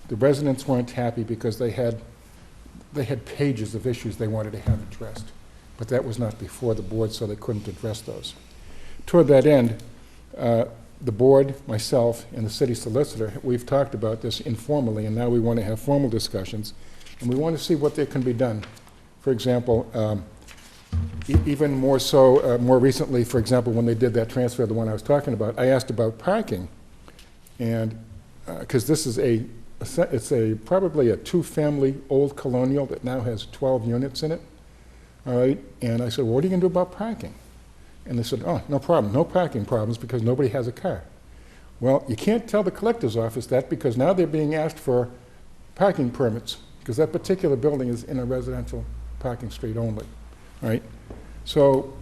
the residents weren't happy because they had pages of issues they wanted to have addressed. But that was not before the board, so they couldn't address those. Toward that end, the board, myself, and the city solicitor, we've talked about this informally, and now we want to have formal discussions, and we want to see what there can be done. For example, even more so, more recently, for example, when they did that transfer, the one I was talking about, I asked about parking, and because this is probably a 2-family old colonial that now has 12 units in it, all right, and I said, well, what are you going to do about parking? And they said, oh, no problem, no parking problems because nobody has a car. Well, you can't tell the collector's office that because now they're being asked for parking permits because that particular building is in a residential parking street only, right? So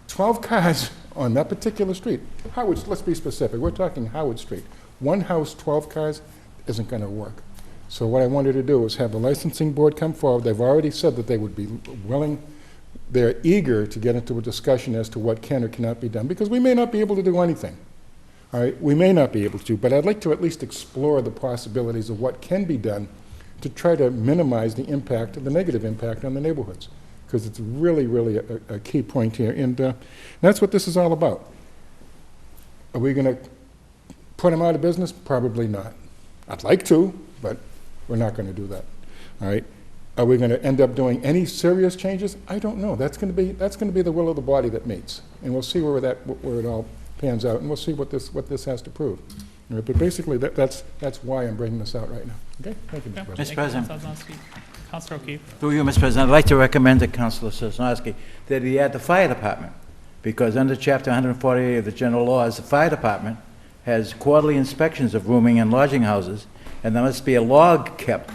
12 cars on that particular street. Howard, let's be specific. We're talking Howard Street. One house, 12 cars isn't going to work. So what I wanted to do is have the licensing board come forward. They've already said that they would be willing. They're eager to get into a discussion as to what can or cannot be done because we may not be able to do anything. All right, we may not be able to, but I'd like to at least explore the possibilities of what can be done to try to minimize the impact, the negative impact on the neighborhoods, because it's really, really a key point here, and that's what this is all about. Are we going to put them out of business? Probably not. I'd like to, but we're not going to do that. All right. Are we going to end up doing any serious changes? I don't know. That's going to be the will of the body that meets, and we'll see where it all pans out, and we'll see what this has to prove. All right, but basically, that's why I'm bringing this out right now. Okay? Thank you, Mr. President. Mr. President. Councilor O'Keefe. Through you, Mr. President, I'd like to recommend to Councilor Sosnowski that he add the fire department, because under Chapter 148 of the general laws, the fire department has quarterly inspections of rooming and lodging houses, and there must be a log kept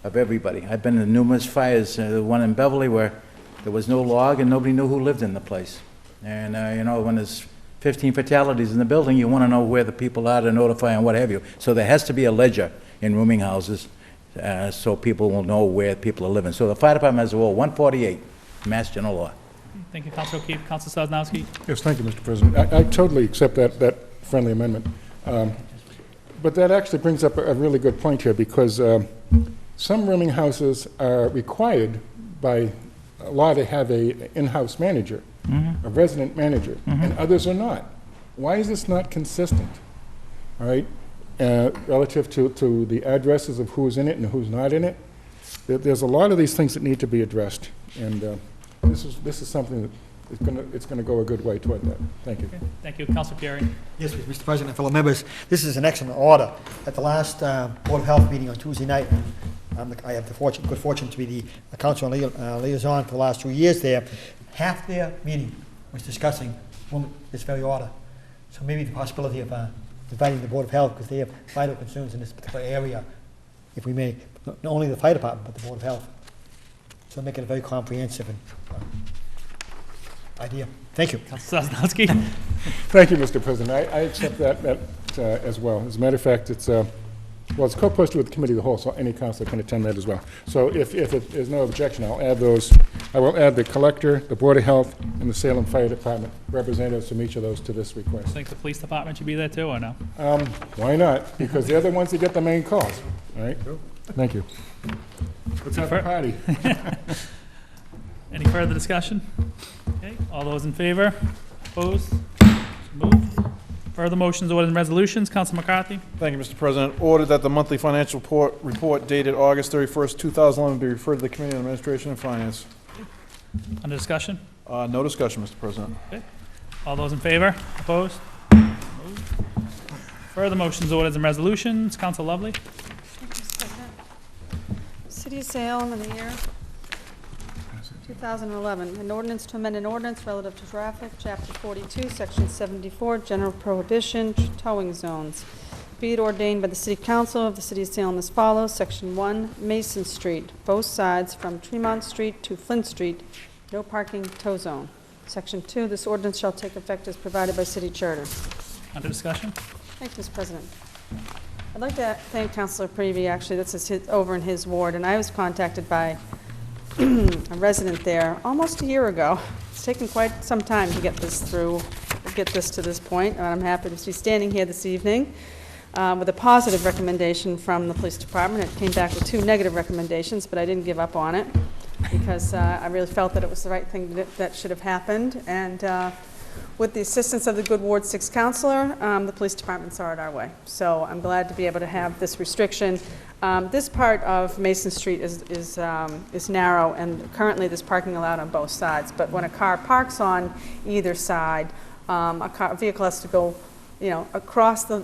of everybody. I've been in numerous fires, the one in Beverly where there was no log and nobody knew who lived in the place. And, you know, when there's 15 fatalities in the building, you want to know where the people are to notify and what have you. So there has to be a ledger in rooming houses so people will know where people are living. So the fire department has a rule, 148, Mass General Law. Thank you, Councilor O'Keefe. Councilor Sosnowski. Yes, thank you, Mr. President. I totally accept that friendly amendment. But that actually brings up a really good point here, because some rooming houses are required by law to have a in-house manager, a resident manager, and others are not. Why is this not consistent? All right, relative to the addresses of who's in it and who's not in it. There's a lot of these things that need to be addressed, and this is something that it's going to go a good way toward that. Thank you. Okay. Thank you, Councilor Pierre. Yes, Mr. President and fellow members, this is an excellent order. At the last Board of Health meeting on Tuesday night, I have the good fortune to be the council liaison for the last 2 years there. Half their meeting was discussing this very order. So maybe the possibility of dividing the Board of Health, because they have vital concerns in this particular area, if we may, not only the fire department, but the Board of Health. So make it a very comprehensive and idea. Thank you. Councilor Sosnowski. Thank you, Mr. President. I accept that as well. As a matter of fact, it's co-posted with the Committee of the Whole, so any councilor can attend that as well. So if there's no objection, I'll add those. I will add the collector, the Board of Health, and the Salem Fire Department, representatives from each of those to this request. Think the police department should be there too, or no? Why not? Because they're the ones that get the main calls. All right? Thank you. Let's have a party. Any further discussion? Okay, all those in favor? Opposed? Moved. Further motions, orders, and resolutions. Council McCarthy. Thank you, Mr. President. Ordered that the monthly financial report dated August 31st, 2011 be referred to the Committee on Administration and Finance. Under discussion? No discussion, Mr. President. Okay. All those in favor? Opposed? Moved. Further motions, orders, and resolutions. Council Lovely. Thank you, Mr. President. City of Salem in the year 2011, an ordinance to amend an ordinance relative to traffic, Chapter 42, Section 74, General Prohibition, towing zones. Be it ordained by the City Council of the City of Salem as follows. Section 1, Mason Street, both sides from Tremont Street to Flint Street, no parking tow zone. Section 2, this ordinance shall take effect as provided by City Charter. Under discussion? Thank you, Mr. President. I'd like to thank Councilor Prevey. Actually, this is over in his ward, and I was contacted by a resident there almost a year ago. It's taken quite some time to get this to this point, and I'm happy to be standing here this evening with a positive recommendation from the police department. It came back with 2 negative recommendations, but I didn't give up on it because I really felt that it was the right thing that should have happened. And with the assistance of the good Ward 6 councilor, the police department saw it our way. So I'm glad to be able to have this restriction. This part of Mason Street is narrow, and currently there's parking allowed on both sides. But when a car parks on either side, a vehicle has to go, across the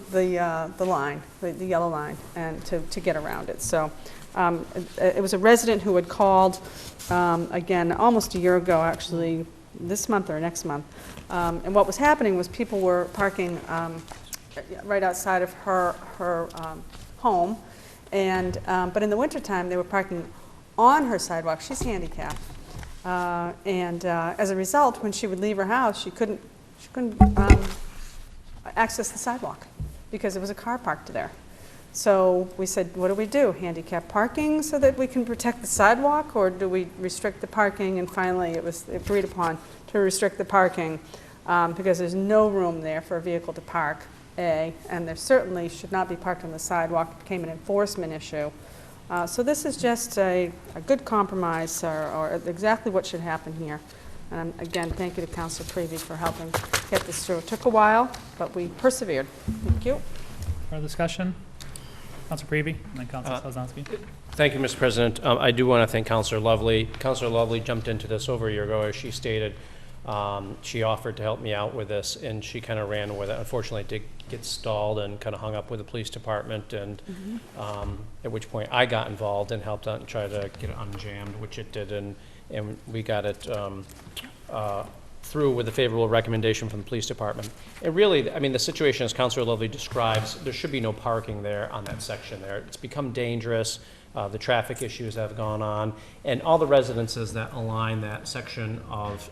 line, the yellow line, and to get around it. So it was a resident who had called again almost a year ago, actually this month or next month. And what was happening was people were parking right outside of her home. And but in the wintertime, they were parking on her sidewalk. She's handicapped, and as a result, when she would leave her house, she couldn't access the sidewalk because there was a car parked there. So we said, what do we do? Handicap parking so that we can protect the sidewalk, or do we restrict the parking? And finally, it was agreed upon to restrict the parking because there's no room there for a vehicle to park. And there certainly should not be parked on the sidewalk. It became an enforcement issue. So this is just a good compromise, or exactly what should happen here. And again, thank you to Councilor Prevey for helping get this through. It took a while, but we persevered. Thank you. Further discussion? Councilor Prevey, and then Councilor Sosnowski. Thank you, Mr. President. I do want to thank Councilor Lovely. Councilor Lovely jumped into this over a year ago, as she stated. She offered to help me out with this, and she kind of ran with it. Unfortunately, it did get stalled and kind of hung up with the police department, and at which point I got involved and helped out and tried to get it unjammed, which it did, and we got it through with a favorable recommendation from the police department. It really, I mean, the situation, as Councilor Lovely describes, there should be no parking there on that section there. It's become dangerous. The traffic issues have gone on, and all the residences that align that section of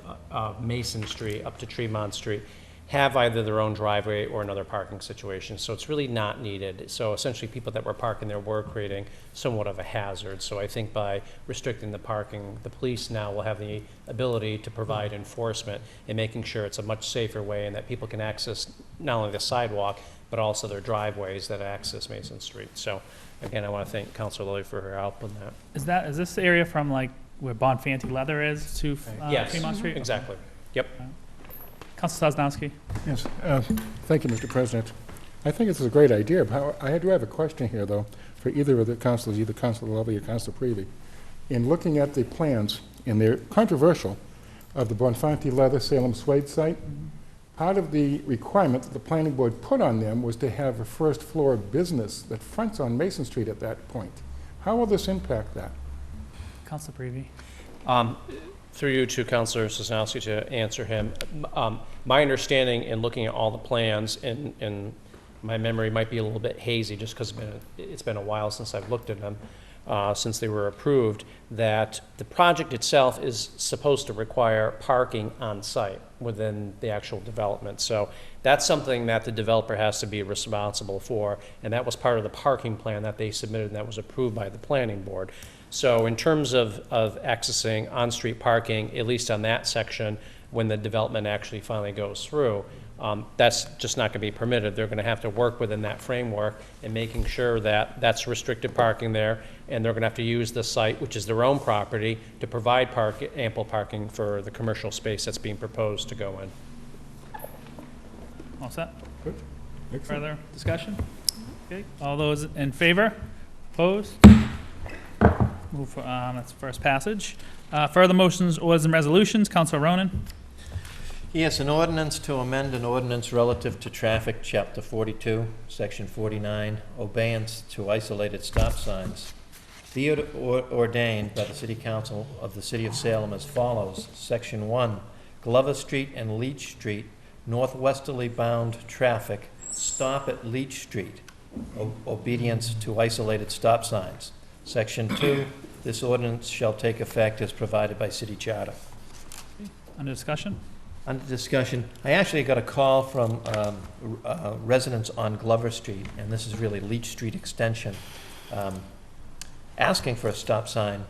Mason Street up to Tremont Street have either their own driveway or another parking situation, so it's really not needed. So essentially, people that were parking there were creating somewhat of a hazard. So I think by restricting the parking, the police now will have the ability to provide enforcement and making sure it's a much safer way and that people can access not only the sidewalk, but also their driveways that access Mason Street. So again, I want to thank Councilor Lilly for her help on that. Is this area from like where Bonfanti Leather is to Yes, Tremont Street? exactly. Yep. Councilor Sosnowski. Yes, thank you, Mr. President. I think this is a great idea, but I do have a question here, though, for either of the councilors, either Councilor Lovely or Councilor Prevey. In looking at the plans, and they're controversial, of the Bonfanti Leather Salem Suede site, part of the requirement that the planning board put on them was to have a first floor business that fronts on Mason Street at that point. How will this impact that? Councilor Prevey. Through you to Councilor Sosnowski to answer him. My understanding in looking at all the plans, and my memory might be a little bit hazy just because it's been a while since I've looked at them, since they were approved, that the project itself is supposed to require parking on site within the actual development. So that's something that the developer has to be responsible for, and that was part of the parking plan that they submitted and that was approved by the planning board. So in terms of accessing on-street parking, at least on that section, when the development actually finally goes through, that's just not going to be permitted. They're going to have to work within that framework and making sure that that's restricted parking there, and they're going to have to use the site, which is their own property, to provide ample parking for the commercial space that's being proposed to go in. All set? Good. Excellent. Further discussion? Okay. All those in favor? Opposed? Move for, that's first passage. Further motions, orders, and resolutions. Councilor Ronan. Yes, an ordinance to amend an ordinance relative to traffic, Chapter 42, Section 49, obeyance to isolated stop signs. Be it ordained by the City Council of the City of Salem as follows. Section 1, Glover Street and Leach Street, northwesterly bound traffic, stop at Leach Street. Obedience to isolated stop signs. Section 2, this ordinance shall take effect as provided by city charter. Under discussion? Under discussion, I actually got a call from residents on Glover Street, and this is really Leach Street Extension, asking for a stop sign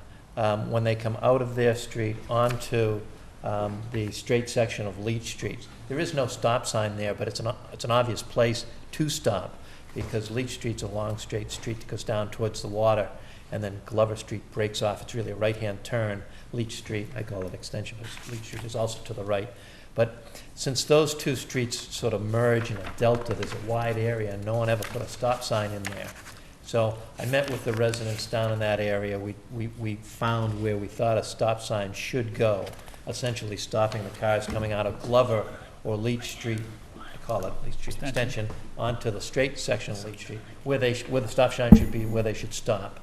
when they come out of their street onto the straight section of Leach Street. There is no stop sign there, but it's an obvious place to stop because Leach Street's a long straight street that goes down towards the water, and then Glover Street breaks off. It's really a right-hand turn. Leach Street, I call it extension, but Leach Street is also to the right. But since those two streets sort of merge in a delta, there's a wide area, and no one ever put a stop sign in there. So I met with the residents down in that area. We found where we thought a stop sign should go, essentially stopping the cars coming out of Glover or Leach Street, I call it Leach Street Extension, onto the straight section of Leach Street, where the stop sign should be, where they should stop.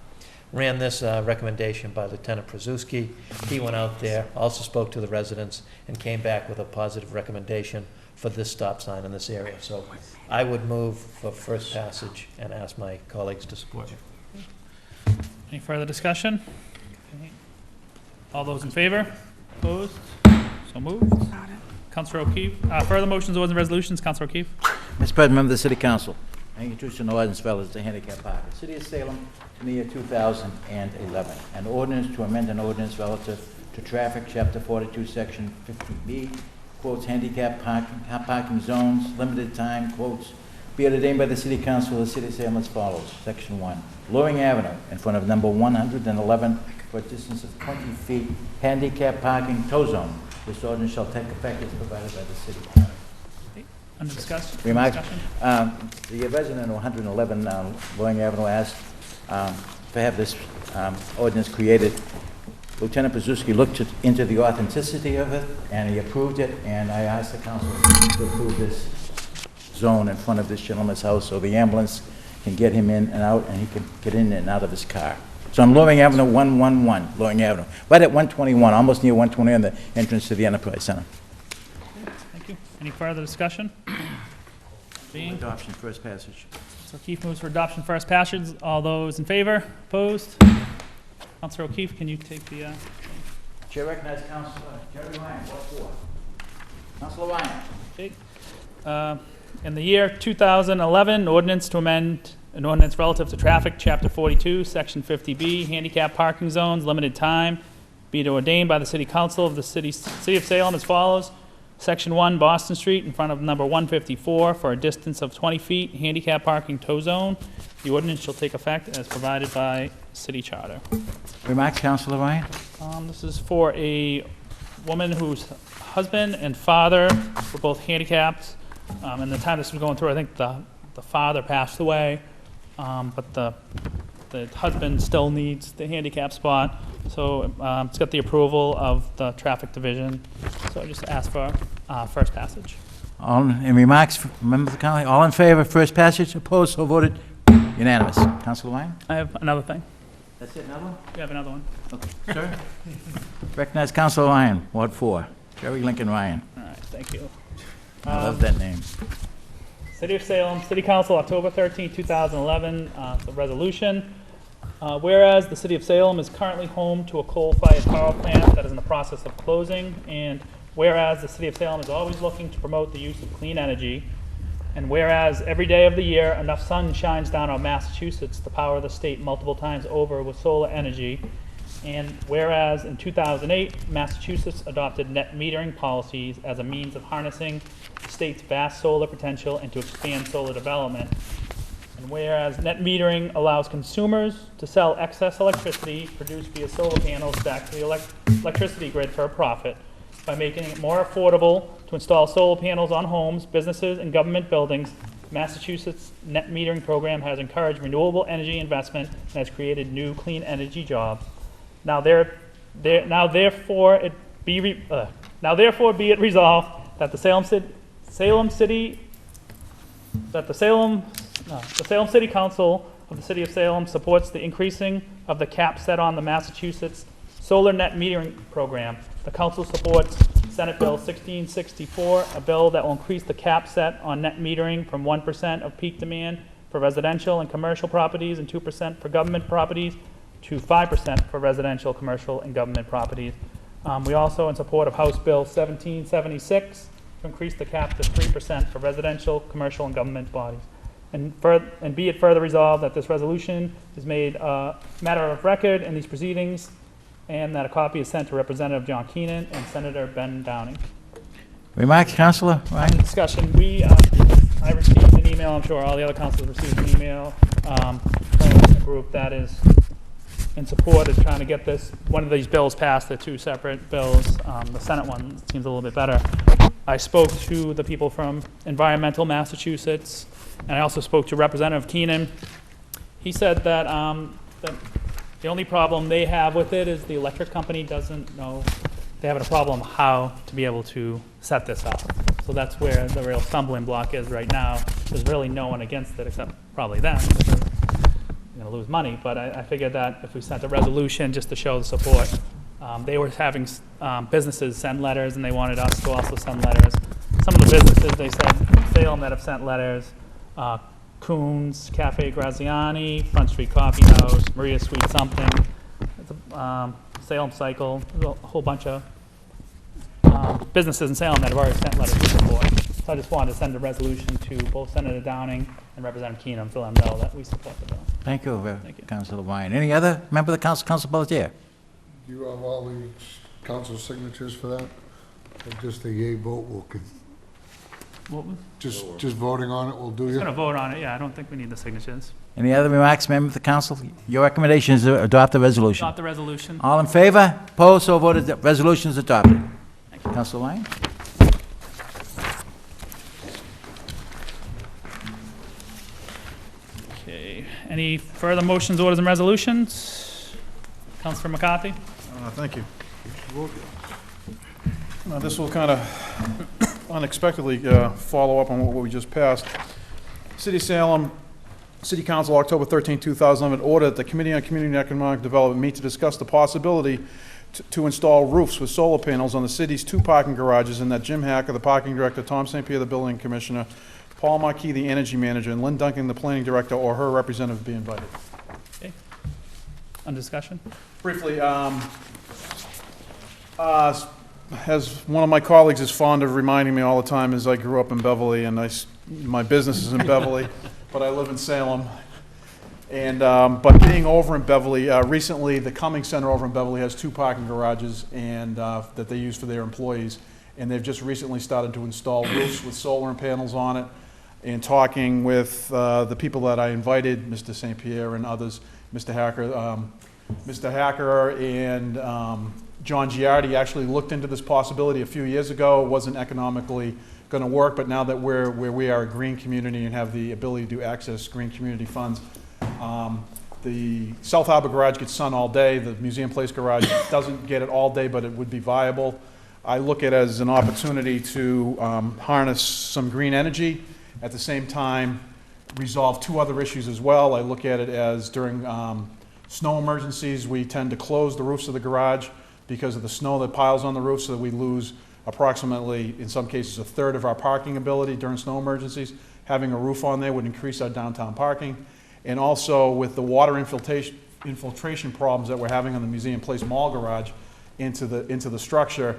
Ran this recommendation by Lieutenant Przewski. He went out there, also spoke to the residents, and came back with a positive recommendation for this stop sign in this area. So I would move for first passage and ask my colleagues to support me. Any further discussion? Okay. All those in favor? Opposed? So moved. Councilor O'Keefe. Further motions, orders, and resolutions. Councilor O'Keefe. Mr. President, member of the City Council, I introduce an ordinance relative to handicap parking. City of Salem, in the year 2011, an ordinance to amend an ordinance relative to traffic, Chapter 42, Section 50B, quotes, handicap parking zones, limited time, quotes, be it ordained by the City Council of the City of Salem as follows. Section 1, Loring Avenue, in front of number 111, for a distance of 20 feet, handicap parking tow zone. This ordinance shall take effect as provided by the city. Under discussion? Remarks. The resident of 111 Loring Avenue asked to have this ordinance created. Lieutenant Pazuski looked into the authenticity of it, and he approved it, and I asked the council to approve this zone in front of this gentleman's house so the ambulance can get him in and out, and he can get in and out of his car. So on Loring Avenue, 111, Loring Avenue, right at 121, almost near 120 on the entrance to the Enterprise Center. Thank you. Any further discussion? Being Adoption, first passage. So O'Keefe moves for adoption, first passage. All those in favor? Opposed? Councilor O'Keefe, can you take the... Chair recognizes Councilor Jerry Ryan, Ward 4. Councilor Ryan. Okay. In the year 2011, ordinance to amend an ordinance relative to traffic, Chapter 42, Section 50B, handicap parking zones, limited time, be it ordained by the City Council of the City of Salem as follows. Section 1, Boston Street, in front of number 154, for a distance of 20 feet, handicap parking tow zone. The ordinance shall take effect as provided by City Charter. Remarks, Councilor Ryan. This is for a woman whose husband and father were both handicapped. And the time this was going through, I think the father passed away, but the husband still needs the handicap spot. So it's got the approval of the traffic division. So I just ask for first passage. All in remarks, members of the council, all in favor, first passage, opposed, so voted, unanimous. Councilor Ryan? I have another thing. That's it, another one? We have another one. Okay, sir. Recognize Councilor Ryan, Ward 4. Jerry Lincoln Ryan. All right, thank you. I love that name. City of Salem, City Council, October 13, 2011, the resolution. Whereas the City of Salem is currently home to a coal-fired power plant that is in the process of closing, and whereas the City of Salem is always looking to promote the use of clean energy, and whereas every day of the year enough sun shines down on Massachusetts to power the state multiple times over with solar energy, and whereas in 2008, Massachusetts adopted net metering policies as a means of harnessing the state's vast solar potential and to expand solar development. And whereas net metering allows consumers to sell excess electricity produced via solar panels back to the electricity grid for a profit by making it more affordable to install solar panels on homes, businesses, and government buildings, Massachusetts' net metering program has encouraged renewable energy investment and has created new clean energy jobs. Now therefore be it resolved that the Salem City Council of the City of Salem supports the increasing of the cap set on the Massachusetts solar net metering program. The council supports Senate Bill 1664, a bill that will increase the cap set on net metering from 1% of peak demand for residential and commercial properties and 2% for government properties to 5% for residential, commercial, and government properties. We also in support of House Bill 1776 to increase the cap to 3% for residential, commercial, and government bodies. And be it further resolved that this resolution is made a matter of record in these proceedings, and that a copy is sent to Representative John Keenan and Senator Ben Downing. Remarks, Councilor Ryan. Discussion. I received an email. I'm sure all the other councilors received an email from a group that is in support of trying to get one of these bills passed. They're two separate bills. The Senate one seems a little bit better. I spoke to the people from Environmental Massachusetts, and I also spoke to Representative Keenan. He said that, that the only problem they have with it is the electric company doesn't know, they have a problem how to be able to set this up. So that's where the real stumbling block is right now. There's really no one against it except probably them. You're going to lose money, but I figured that if we sent a resolution just to show the support, they were having businesses send letters, and they wanted us to also send letters. Some of the businesses, they said, Salem, that have sent letters, Coons, Cafe Graziani, Front Street Coffee House, Maria Sweet Something, Salem Cycle, there's a whole bunch of businesses in Salem that have already sent letters to the board. So I just wanted to send a resolution to both Senator Downing and Representative Keenan to let them know that we support the bill. Thank you, Councilor Ryan. Any other member of the council? Councilor Pelletier. Do you have all the council signatures for that? Or just a yea vote will just voting on it will do you? Just gonna vote on it, yeah, I don't think we need the signatures. Any other remarks, member of the council? Your recommendation is to adopt the resolution. Adopt the resolution. All in favor? Opposed? So voted. The resolution is adopted. Thank you. Councilor Ryan. Okay, any further motions, orders, and resolutions? Councilor McCarthy? Thank you. This will kind of unexpectedly follow up on what we just passed. City of Salem, City Council, October 13, 2011, ordered that the Committee on Community and Economic Development meet to discuss the possibility to install roofs with solar panels on the city's 2 parking garages, and that Jim Hacker, the parking director, Tom St. Pierre, the building commissioner, Paul Marquis, the energy manager, and Lynn Duncan, the planning director, or her representative be invited. Okay. On discussion? Briefly, as one of my colleagues is fond of reminding me all the time, is I grew up in Beverly, and my business is in Beverly, but I live in Salem. And but being over in Beverly, recently the Cumming Center over in Beverly has 2 parking garages and that they use for their employees, and they've just recently started to install roofs with solar panels on it. And talking with the people that I invited, Mr. St. Pierre and others, Mr. Hacker and John Giardi actually looked into this possibility a few years ago. It wasn't economically going to work, but now that where we are a green community and have the ability to access green community funds, the South Harbor garage gets sun all day. The Museum Place garage doesn't get it all day, but it would be viable. I look at it as an opportunity to harness some green energy, at the same time resolve 2 other issues as well. I look at it as during snow emergencies, we tend to close the roofs of the garage because of the snow that piles on the roof, so that we lose approximately, in some cases, 1/3 of our parking ability during snow emergencies. Having a roof on there would increase our downtown parking. And also with the water infiltration problems that we're having on the Museum Place Mall garage into the structure,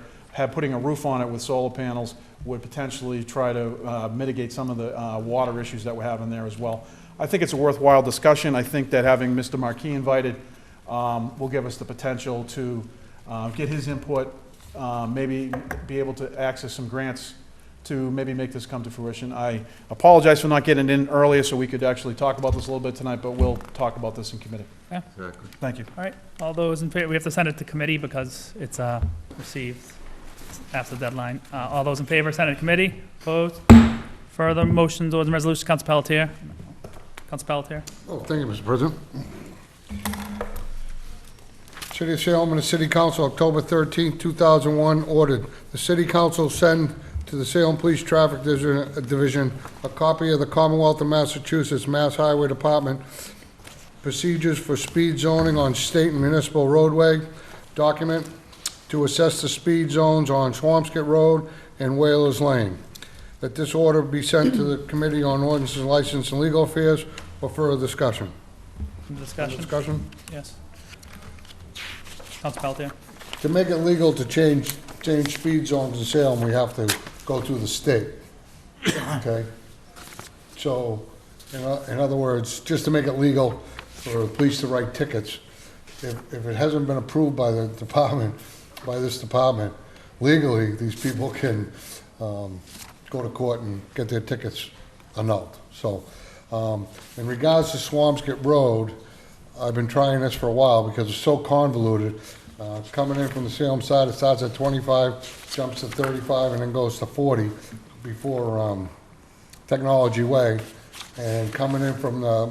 putting a roof on it with solar panels would potentially try to mitigate some of the water issues that we're having there as well. I think it's a worthwhile discussion. I think that having Mr. Marquis invited will give us the potential to get his input, maybe be able to access some grants to maybe make this come to fruition. I apologize for not getting in earlier so we could actually talk about this a little bit tonight, but we'll talk about this in committee. Yeah. Exactly. Thank you. All right, all those in favor, we have to send it to committee because it's received after the deadline. All those in favor, send it to committee. Opposed? Further motions, orders, and resolutions, Council Pelletier. Council Pelletier. Oh, thank you, Mr. President. City of Salem and the City Council, October 13, 2001, ordered the City Council send to the Salem Police Traffic Division a copy of the Commonwealth of Massachusetts Mass Highway Department procedures for speed zoning on state and municipal roadway document to assess the speed zones on Swampscott Road and Whalers Lane. That this order be sent to the Committee on Ordinances, License, and Legal Affairs for further discussion. Discussion? Discussion? Yes. Council Pelletier. To make it legal to change speed zones in Salem, we have to go through the state, okay? So, in other words, just to make it legal for the police to write tickets, if it hasn't been approved by the department, by this department, legally, these people can go to court and get their tickets annulled. So, in regards to Swampscott Road, I've been trying this for a while because it's so convoluted. Coming in from the Salem side, it starts at 25, jumps to 35, and then goes to 40 before Technology Way. And coming in from the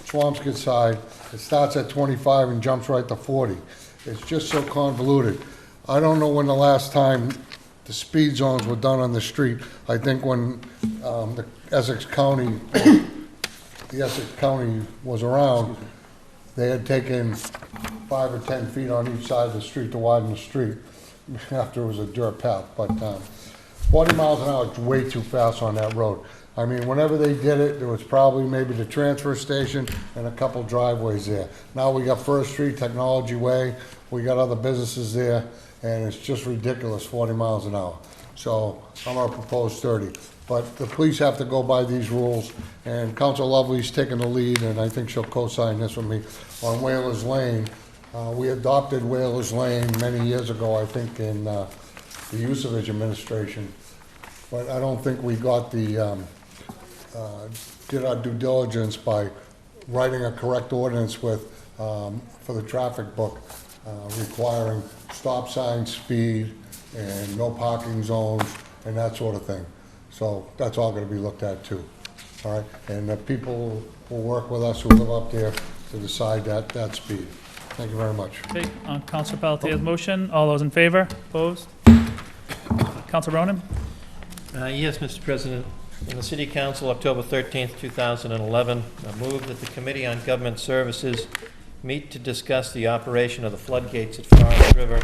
Swampscott side, it starts at 25 and jumps right to 40. It's just so convoluted. I don't know when the last time the speed zones were done on the street. I think when the Essex County was around, they had taken 5 or 10 feet on each side of the street to widen the street after it was a dirt path. But 40 miles an hour is way too fast on that road. I mean, whenever they did it, there was probably maybe the transfer station and a couple driveways there. Now we got First Street, Technology Way, we got other businesses there, and it's just ridiculous, 40 miles an hour. So I'm gonna propose 30. But the police have to go by these rules, and Council Lovely's taking the lead, and I think she'll co-sign this with me, on Whalers Lane. We adopted Whalers Lane many years ago, I think, in the Usavage administration. But I don't think we got the, did our due diligence by writing a correct ordinance with, for the traffic book, requiring stop sign speed and no parking zones and that sort of thing. So that's all gonna be looked at too, all right? And the people will work with us who live up there to decide that speed. Thank you very much. Okay, on Councilor Pelletier's motion, all those in favor? Opposed? Councilor Ronan? Yes, Mr. President. In the City Council, October 13th, 2011, I move that the Committee on Government Services meet to discuss the operation of the floodgates at Forest River,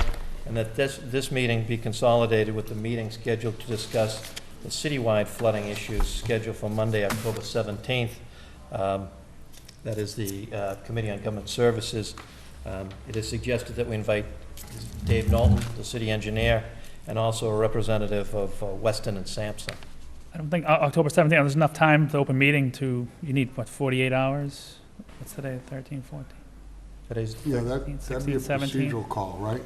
and that this meeting be consolidated with the meeting scheduled to discuss the citywide flooding issues scheduled for Monday, October 17th. That is the Committee on Government Services. It is suggested that we invite Dave Knowlton, the city engineer, and also a representative of Weston and Sampson. I don't think October 17th, there's enough time to open meeting to, you need, what, 48 hours? What's today, 13, 14? Today's Yeah, that'd be a 16, 17. procedural call, right?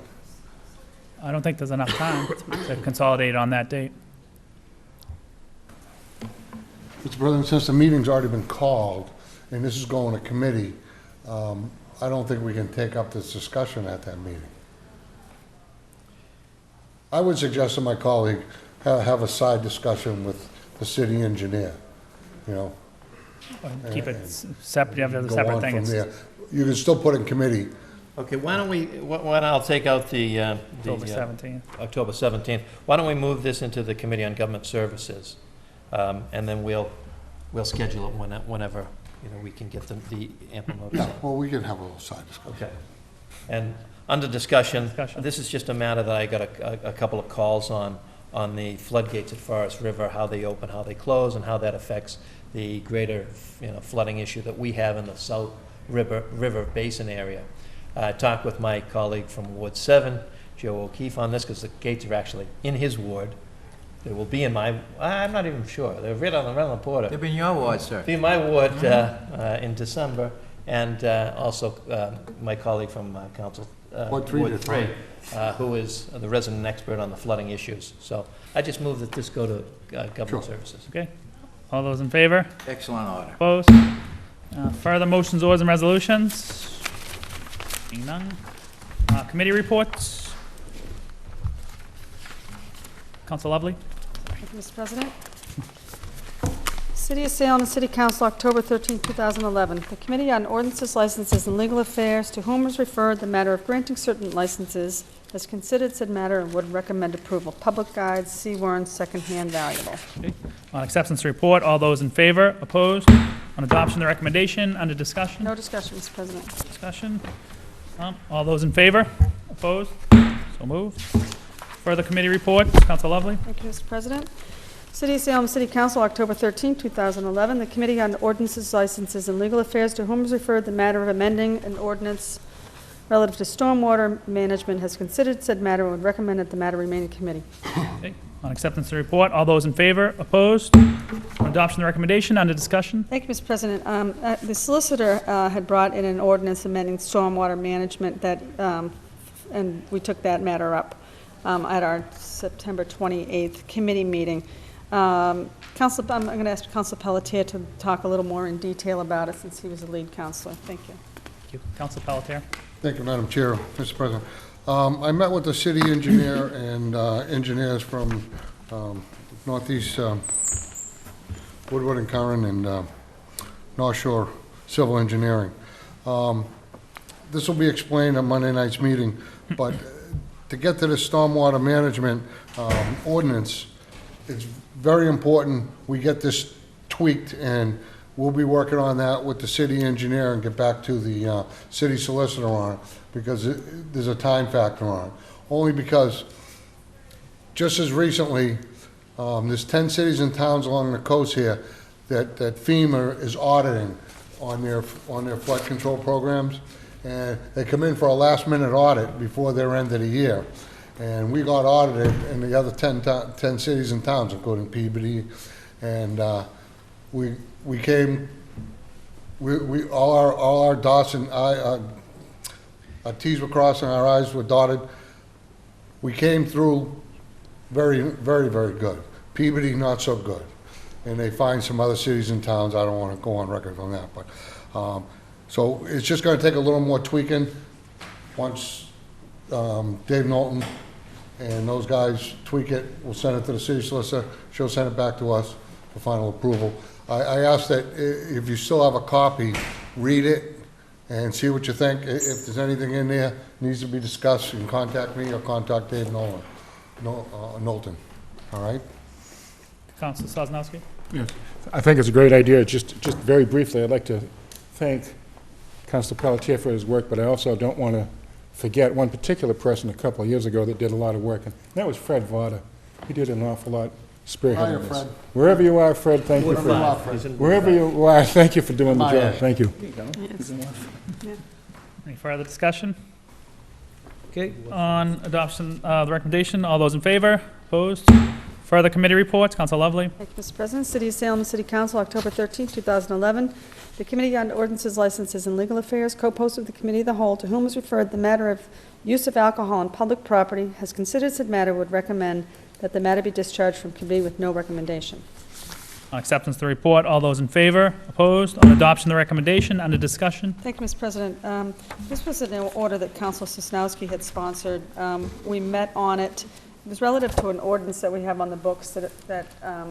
I don't think there's enough time to consolidate on that date. Mr. President, since the meeting's already been called, and this is going to committee, I don't think we can take up this discussion at that meeting. I would suggest to my colleague, have a side discussion with the city engineer, you know. Keep it separate, you have a go separate on thing. from It's there. You can still put in committee. Okay, why don't we, I'll take out the... October 17th. October 17th. Why don't we move this into the Committee on Government Services? And then we'll schedule it whenever, we can get the ample notice. Yeah, well, we can have a little side discussion. Okay. And under discussion, this is just a matter that I got a couple of calls on the floodgates at Forest River, how they open, how they close, and how that affects the greater, flooding issue that we have in the South River Basin area. I talked with my colleague from Ward 7, Joe O'Keefe, on this, because the gates are actually in his ward. They will be in my, I'm not even sure, they're right on the border. They'll be in your ward, sir. Be in my ward in December, and also my colleague from Council, Ward 3, who is the resident expert on the flooding issues. So I just move that this go to Government Services. Okay. All those in favor? Excellent order. Opposed? Further motions, orders, and resolutions? Seeing none. Committee reports? Council Lovely? Thank you, Mr. President. City of Salem and City Council, October 13, 2011. The Committee on Ordinances, Licenses, and Legal Affairs, to whom was referred the matter of granting certain licenses, has considered said matter and would recommend approval. Public guides, see warrants, secondhand valuable. Okay. On acceptance report, all those in favor? Opposed? On adoption of the recommendation, under discussion? No discussion, Mr. President. Discussion? All those in favor? Opposed? So moved. Further committee reports, Council Lovely? Thank you, Mr. President. City of Salem City Council, October 13, 2011. The Committee on Ordinances, Licenses, and Legal Affairs, to whom is referred the matter of amending an ordinance relative to stormwater management, has considered said matter and would recommend that the matter remain in committee. Okay. On acceptance of the report, all those in favor? Opposed? On adoption of the recommendation, under discussion? Thank you, Mr. President. The solicitor had brought in an ordinance amending stormwater management that, and we took that matter up at our September 28th committee meeting. I'm going to ask Council Pelletier to talk a little more in detail about it since he was the lead counselor. Thank you. Thank you. Council Pelletier? Thank you, Madam Chair, Mr. President. I met with the city engineer and engineers from Northeast Woodward and Curran and North Shore Civil Engineering. This will be explained at Monday night's meeting, but to get to the stormwater management ordinance, it's very important we get this tweaked, and we'll be working on that with the city engineer and get back to the city solicitor on it, because there's a time factor on it. Only because just as recently, there's 10 cities and towns along the coast here that FEMA is auditing on their flood control programs, and they come in for a last-minute audit before their end of the year. And we got audited in the other 10 cities and towns, including Peabody, and we came, all our dots and our T's were crossed and our I's were dotted. We came through very, very, very good. Peabody, not so good. And they find some other cities and towns, I don't want to go on record on that, but, so it's just going to take a little more tweaking once Dave Knowlton and those guys tweak it. We'll send it to the city solicitor. She'll send it back to us for final approval. I ask that if you still have a copy, read it, and see what you think. If there's anything in there needs to be discussed, you can contact me or contact Dave Knowlton. All right? Councilor Sosnowski? Yes, I think it's a great idea. Just very briefly, I'd like to thank Councilor Pelletier for his work, but I also don't want to forget one particular person a couple of years ago that did a lot of work, and that was Fred Vada. He did an awful lot spearheading this. Fred. Wherever you are, Fred, thank you for wherever you are. Thank you for doing the job. Thank you. Any further discussion? Okay, on adoption of the recommendation, all those in favor? Opposed? Further committee reports, Council Lovely. Thank you, Mr. President. City of Salem City Council, October 13, 2011. The Committee on Ordinances, Licenses, and Legal Affairs, co-posted with the Committee of the Whole, to whom is referred the matter of use of alcohol on public property, has considered said matter, would recommend that the matter be discharged from committee with no recommendation. On acceptance of the report, all those in favor? Opposed? On adoption of the recommendation, under discussion. Thank you, Mr. President. This was an order that Councilor Sosnowski had sponsored. We met on it. It was relative to an ordinance that we have on the books that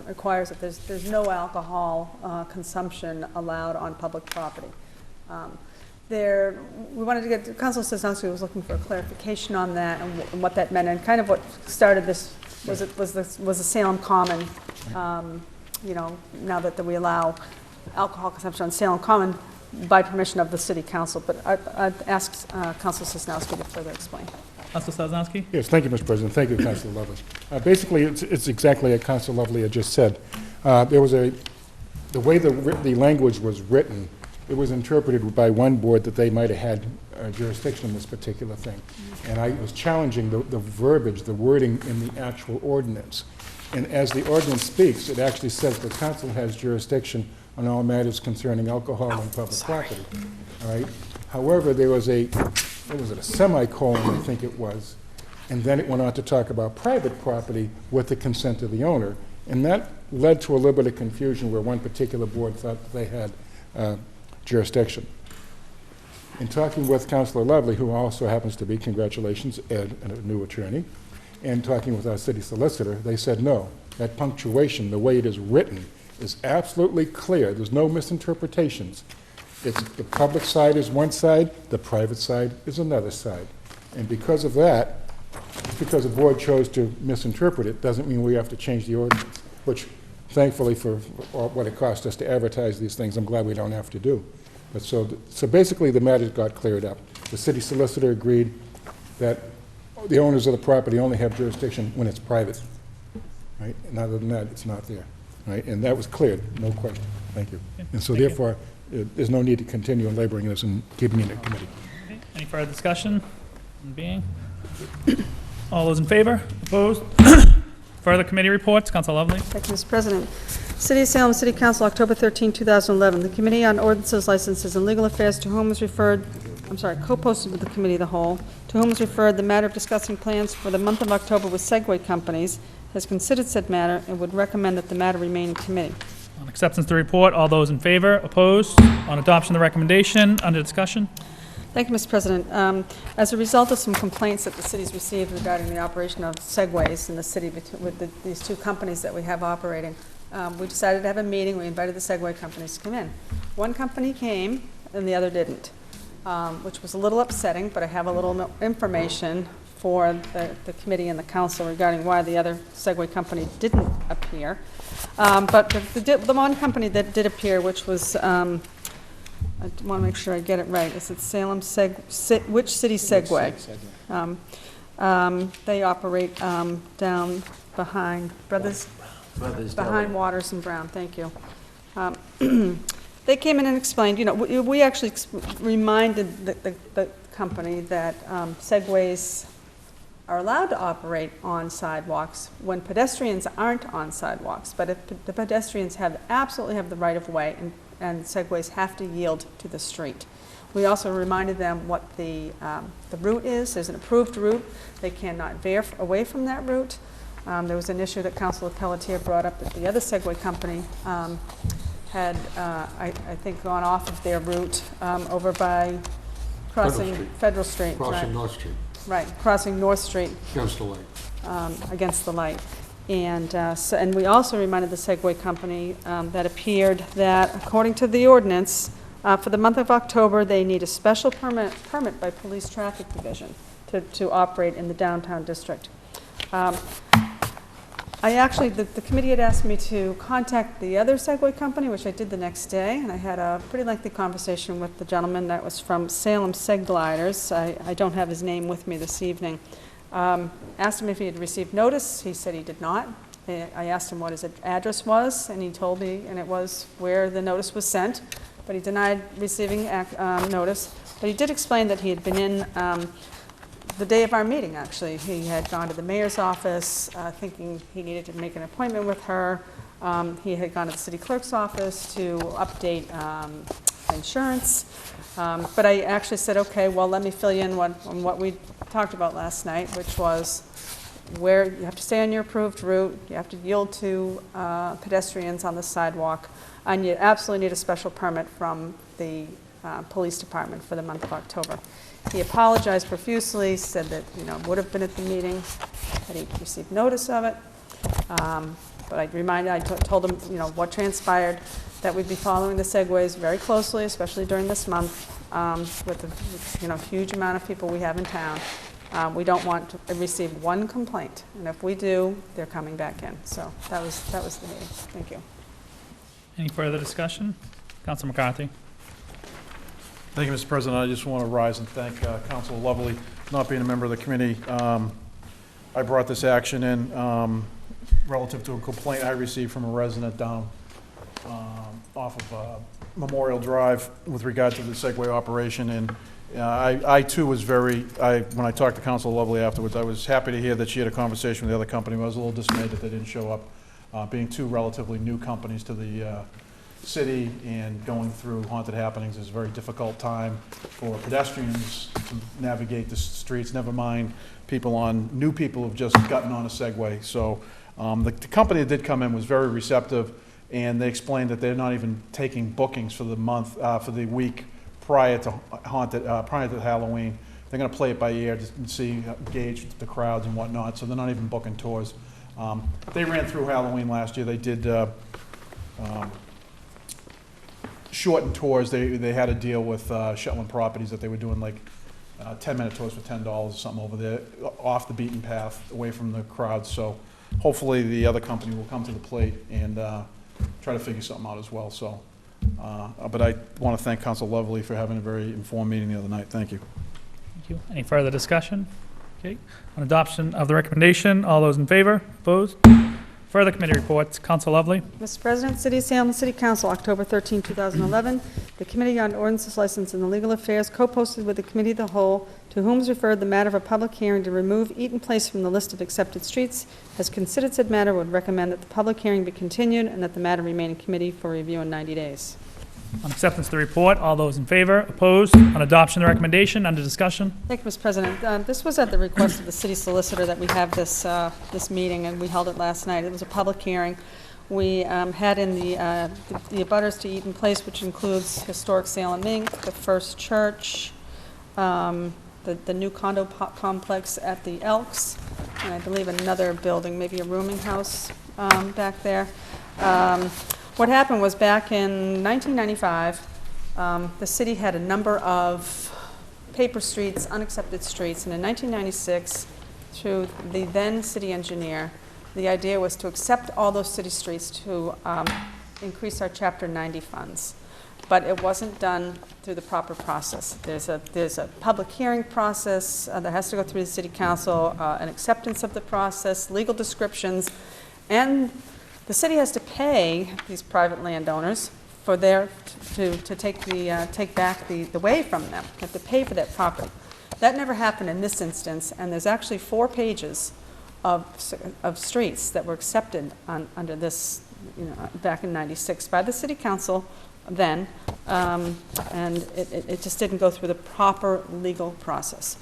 requires that there's no alcohol consumption allowed on public property. We wanted to get, Councilor Sosnowski was looking for a clarification on that and what that meant, and kind of what started this was the Salem Common. You know, now that we allow alcohol consumption on Salem Common by permission of the City Council, but I'd ask Councilor Sosnowski to further explain. Councilor Sosnowski? Yes, thank you, Mr. President. Thank you, Councilor Lovely. Basically, it's exactly as Councilor Lovely had just said. There was the way the language was written, it was interpreted by one board that they might have had jurisdiction in this particular thing. And I was challenging the verbiage, the wording in the actual ordinance. And as the ordinance speaks, it actually says the council has jurisdiction on all matters concerning alcohol on public property. All right? However, there was a semicolon, I think it was, and then it went on to talk about private property with the consent of the owner. And that led to a little bit of confusion where one particular board thought that they had jurisdiction. In talking with Councilor Lovely, who also happens to be, congratulations, Ed, a new attorney, and talking with our city solicitor, they said no, that punctuation, the way it is written, is absolutely clear. There's no misinterpretations. It's the public side is one side, the private side is another side. And because of that, because the board chose to misinterpret it, doesn't mean we have to change the ordinance, which thankfully for what it cost us to advertise these things, I'm glad we don't have to do. But so basically the matter got cleared up. The city solicitor agreed that the owners of the property only have jurisdiction when it's private, right? And other than that, it's not there, right? And that was cleared, no question. Thank you. And so therefore, there's no need to continue laboring this and keeping it in committee. Okay. Any further discussion on being? All those in favor? Opposed? Further committee reports, Council Lovely. Thank you, Mr. President. City of Salem City Council, October 13, 2011. The Committee on Ordinances, Licenses, and Legal Affairs, to whom is referred, co-posted with the Committee of the Whole, to whom is referred the matter of discussing plans for the month of October with Segway companies, has considered said matter and would recommend that the matter remain in committee. On acceptance of the report, all those in favor? Opposed? On adoption of the recommendation, under discussion. Thank you, Mr. President. As a result of some complaints that the city's received regarding the operation of Segways in the city with these two companies that we have operating, we decided to have a meeting. We invited the Segway companies to come in. One company came and the other didn't, which was a little upsetting, but I have a little information for the committee and the council regarding why the other Segway company didn't appear. But the one company that did appear, which was, I want to make sure I get it right. Is it Salem Which City Segway? They operate down behind Brothers behind Waters and Brown. Thank you. They came in and explained. You know, we actually reminded the company that Segways are allowed to operate on sidewalks when pedestrians aren't on sidewalks. But if the pedestrians absolutely have the right of way, and Segways have to yield to the street. We also reminded them what the route is. There's an approved route. They cannot veer away from that route. There was an issue that Councilor Pelletier brought up that the other Segway company had, I think, gone off of their route over by crossing Federal Street. Crossing North Street. Right, crossing North Street. Against the light. Against the light. And we also reminded the Segway company that appeared that, according to the ordinance, For the month of October, they need a special permit by Police Traffic Division to operate in the downtown district. The committee had asked me to contact the other Segway company, which I did the next day, and I had a pretty lengthy conversation with the gentleman that was from Salem Seg Gliders. I don't have his name with me this evening. Asked him if he had received notice. He said he did not. I asked him what his address was, and he told me, and it was where the notice was sent, but he denied receiving notice. But he did explain that he had been in the day of our meeting, actually. He had gone to the mayor's office thinking he needed to make an appointment with her. He had gone to the city clerk's office to update insurance. But I actually said, okay, well, let me fill you in on what we talked about last night, which was where you have to stay on your approved route, you have to yield to pedestrians on the sidewalk, and you absolutely need a special permit from the police department for the month of October. He apologized profusely, said that, would have been at the meeting, that he received notice of it. But I told him, what transpired, that we'd be following the Segways very closely, especially during this month, with the huge amount of people we have in town. We don't want to receive one complaint, and if we do, they're coming back in. So that was the meeting. Thank you. Any further discussion? Council McCarthy. Thank you, Mr. President. I just want to rise and thank Councilor Lovely, not being a member of the committee. I brought this action in relative to a complaint I received from a resident down off of Memorial Drive with regard to the Segway operation. And I too was when I talked to Councilor Lovely afterwards, I was happy to hear that she had a conversation with the other company, but I was a little dismayed that they didn't show up, being two relatively new companies to the city, and going through haunted happenings is a very difficult time for pedestrians to navigate the streets, never mind new people who've just gotten on a Segway. So the company that did come in was very receptive, and they explained that they're not even taking bookings for the month, for the week prior to Halloween. They're going to play it by ear to gauge the crowds and whatnot, so they're not even booking tours. They ran through Halloween last year. They did shortened tours. They had a deal with Shetland Properties that they were doing like 10-minute tours for $10 or something over there, off the beaten path, away from the crowds. So hopefully the other company will come to the plate and try to figure something out as well. So, but I want to thank Council Lovely for having a very informed meeting the other night. Thank you. Thank you. Any further discussion? Okay. On adoption of the recommendation, all those in favor? Opposed? Further committee reports. Council Lovely. Mr. President, City of Salem City Council, October 13, 2011. The Committee on Ordinances, License, and Legal Affairs co-posted with the Committee of the Whole, to whom is referred the matter of a public hearing to remove Eaton Place from the list of accepted streets, has considered said matter, would recommend that the public hearing be continued and that the matter remain in committee for review in 90 days. On acceptance of the report, all those in favor? Opposed? On adoption of the recommendation, under discussion. Thank you, Mr. President. This was at the request of the city solicitor that we have this meeting, and we held it last night. It was a public hearing. We had in the abutters to Eaton Place, which includes Historic Salem Inc., the First Church, the new condo complex at the Elks, and I believe another building, maybe a rooming house back there. What happened was back in 1995, the city had a number of paper streets, unaccepted streets, and in 1996, through the then city engineer, the idea was to accept all those city streets to increase our Chapter 90 funds. But it wasn't done through the proper process. There's a public hearing process that has to go through the city council, an acceptance of the process, legal descriptions, and the city has to pay these private landowners for to take back the way from them. They have to pay for that property. That never happened in this instance, and there's actually 4 pages of streets that were accepted under this, back in '96 by the city council then, and it just didn't go through the proper legal process.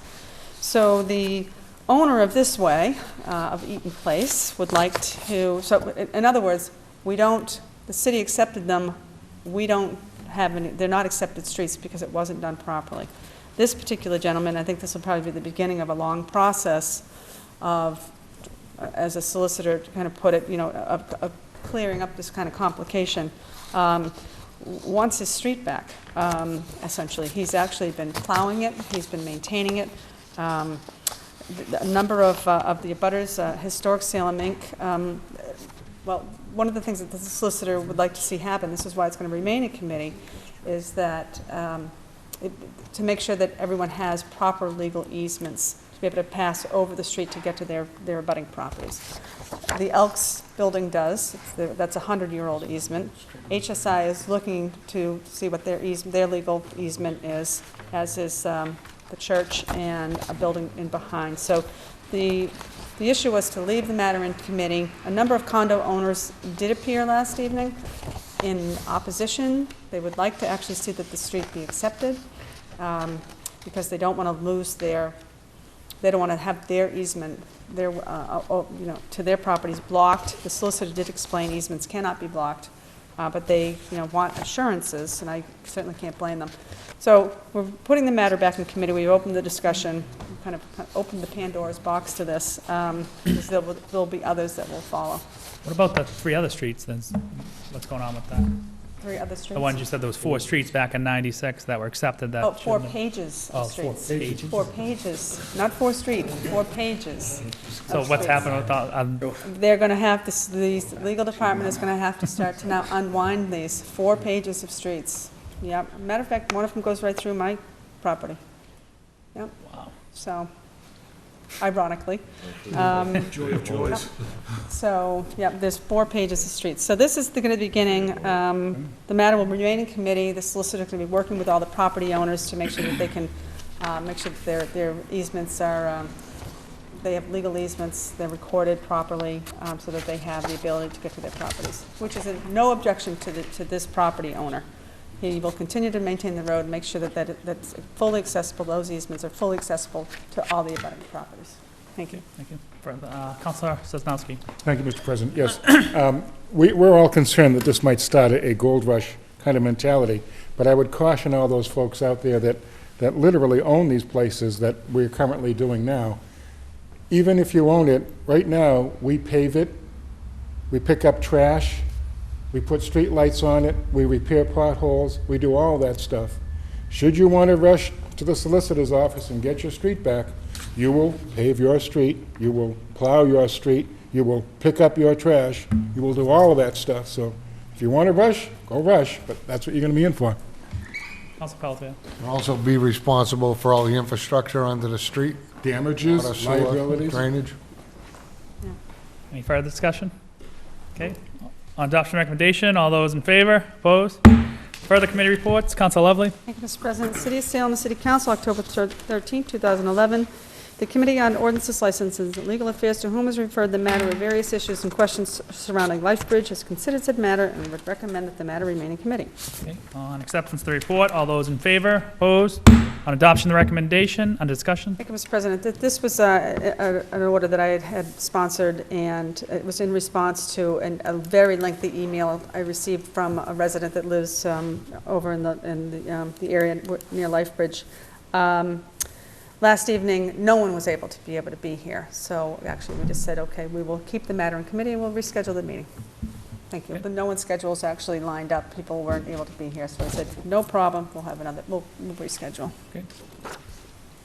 So the owner of this way, of Eaton Place, would like to, so in other words, the city accepted them, we don't have any, they're not accepted streets because it wasn't done properly. This particular gentleman, I think this will probably be the beginning of a long process of, as a solicitor to kind of put it, of clearing up this kind of complication. wants his street back, essentially. He's actually been plowing it, he's been maintaining it. A number of the abutters, Historic Salem Inc., well, one of the things that the solicitor would like to see happen, this is why it's going to remain in committee, is that to make sure that everyone has proper legal easements to be able to pass over the street to get to their abutting properties. The Elks building does. That's a 100-year-old easement. HSI is looking to see what their legal easement is, as is the church and a building in behind. So the issue was to leave the matter in committee. A number of condo owners did appear last evening in opposition. They would like to actually see that the street be accepted because they don't want to lose they don't want to have their easement, to their properties blocked. The solicitor did explain easements cannot be blocked, but they, want assurances, and I certainly can't blame them. So we're putting the matter back in committee. We've opened the discussion, kind of opened the Pandora's box to this, because there'll be others that will follow. What about the 3 other streets then? What's going on with that? 3 other streets? The ones you said there was 4 streets back in '96 that were accepted that. 4 shouldn't have- pages Oh, of 4 streets. pages. 4 pages, not 4 streets, 4 pages. So of what's streets. happening with They're going to have to, the legal department is going to have to start to now unwind these 4 pages of streets. Yep. Matter of fact, one of them goes right through my property. Yep. Wow. So, ironically. Joy of joys. So, yeah, there's 4 pages of streets. So this is going to be beginning. The matter will remain in committee. The solicitor is going to be working with all the property owners to make sure that they can make sure that their easements are, they have legal easements, they're recorded properly, so that they have the ability to get to their properties, which is no objection to this property owner. He will continue to maintain the road and make sure that's fully accessible, those easements are fully accessible to all the abutting properties. Thank you. Thank you. Councilor Sosnowski. Thank you, Mr. President. Yes, we're all concerned that this might start a gold rush kind of mentality, but I would caution all those folks out there that literally own these places that we're currently doing now. Even if you own it, right now, we pave it, we pick up trash, we put street lights on it, we repair potholes, we do all that stuff. Should you want to rush to the solicitor's office and get your street back, you will pave your street, you will plow your street, you will pick up your trash, you will do all of that stuff. So if you want to rush, go rush, but that's what you're going to be in for. Council Pelletier. Also be responsible for all the infrastructure under the street. Damages, water, sewer, liabilities. drainage. Any further discussion? Okay. On adoption recommendation, all those in favor? Opposed? Further committee reports. Council Lovely. Thank you, Mr. President. City of Salem, the City Council, October 13, 2011. The Committee on Ordinances, Licenses, and Legal Affairs, to whom is referred the matter of various issues and questions surrounding Lifebridge, has considered said matter and would recommend that the matter remain in committee. Okay. On acceptance of the report, all those in favor? Opposed? On adoption of the recommendation, under discussion. Thank you, Mr. President. This was an order that I had sponsored, and it was in response to a very lengthy email I received from a resident that lives over in the area near Lifebridge. Last evening, no one was able to be here, so actually we just said, okay, we will keep the matter in committee and we'll reschedule the meeting. Thank you. But no one's schedules actually lined up. People weren't able to be here, so I said, no problem. We'll reschedule. Okay.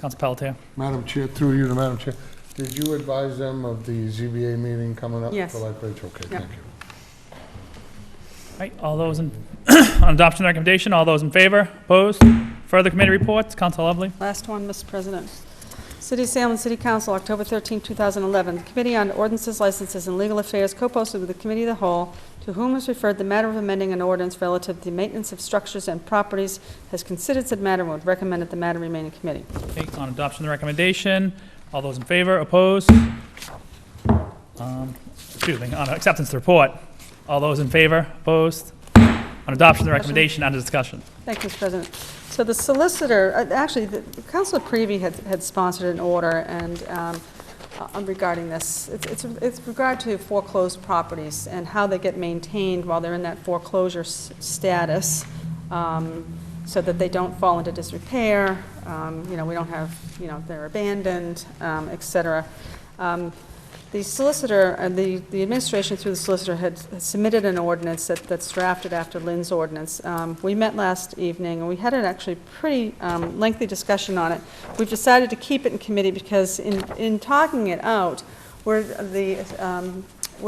Council Pelletier. Madam Chair, through you to Madam Chair, did you advise them of the ZBA meeting coming up? Yes. For Lifebridge? Okay, Yep. thank you. All right. All those in on adoption of the recommendation, all those in favor? Opposed? Further committee reports. Council Lovely. Last one, Mr. President. City of Salem City Council, October 13, 2011. The Committee on Ordinances, Licenses, and Legal Affairs, co-posted with the Committee of the Whole, to whom is referred the matter of amending an ordinance relative to the maintenance of structures and properties, has considered said matter and would recommend that the matter remain in committee. Okay. On adoption of the recommendation, all those in favor? Opposed? Excuse me. On acceptance of the report, all those in favor? Opposed? On adoption of the recommendation, under discussion. Thank you, Mr. President. So the solicitor, actually, Councilor Prevey had sponsored an order and regarding this. It's regard to foreclosed properties and how they get maintained while they're in that foreclosure status, so that they don't fall into disrepair. We don't have, they're abandoned, et cetera. the solicitor, and the administration through the solicitor had submitted an ordinance that's drafted after Lynn's ordinance. We met last evening, and we had an actually pretty lengthy discussion on it. We've decided to keep it in committee because in talking it out, we're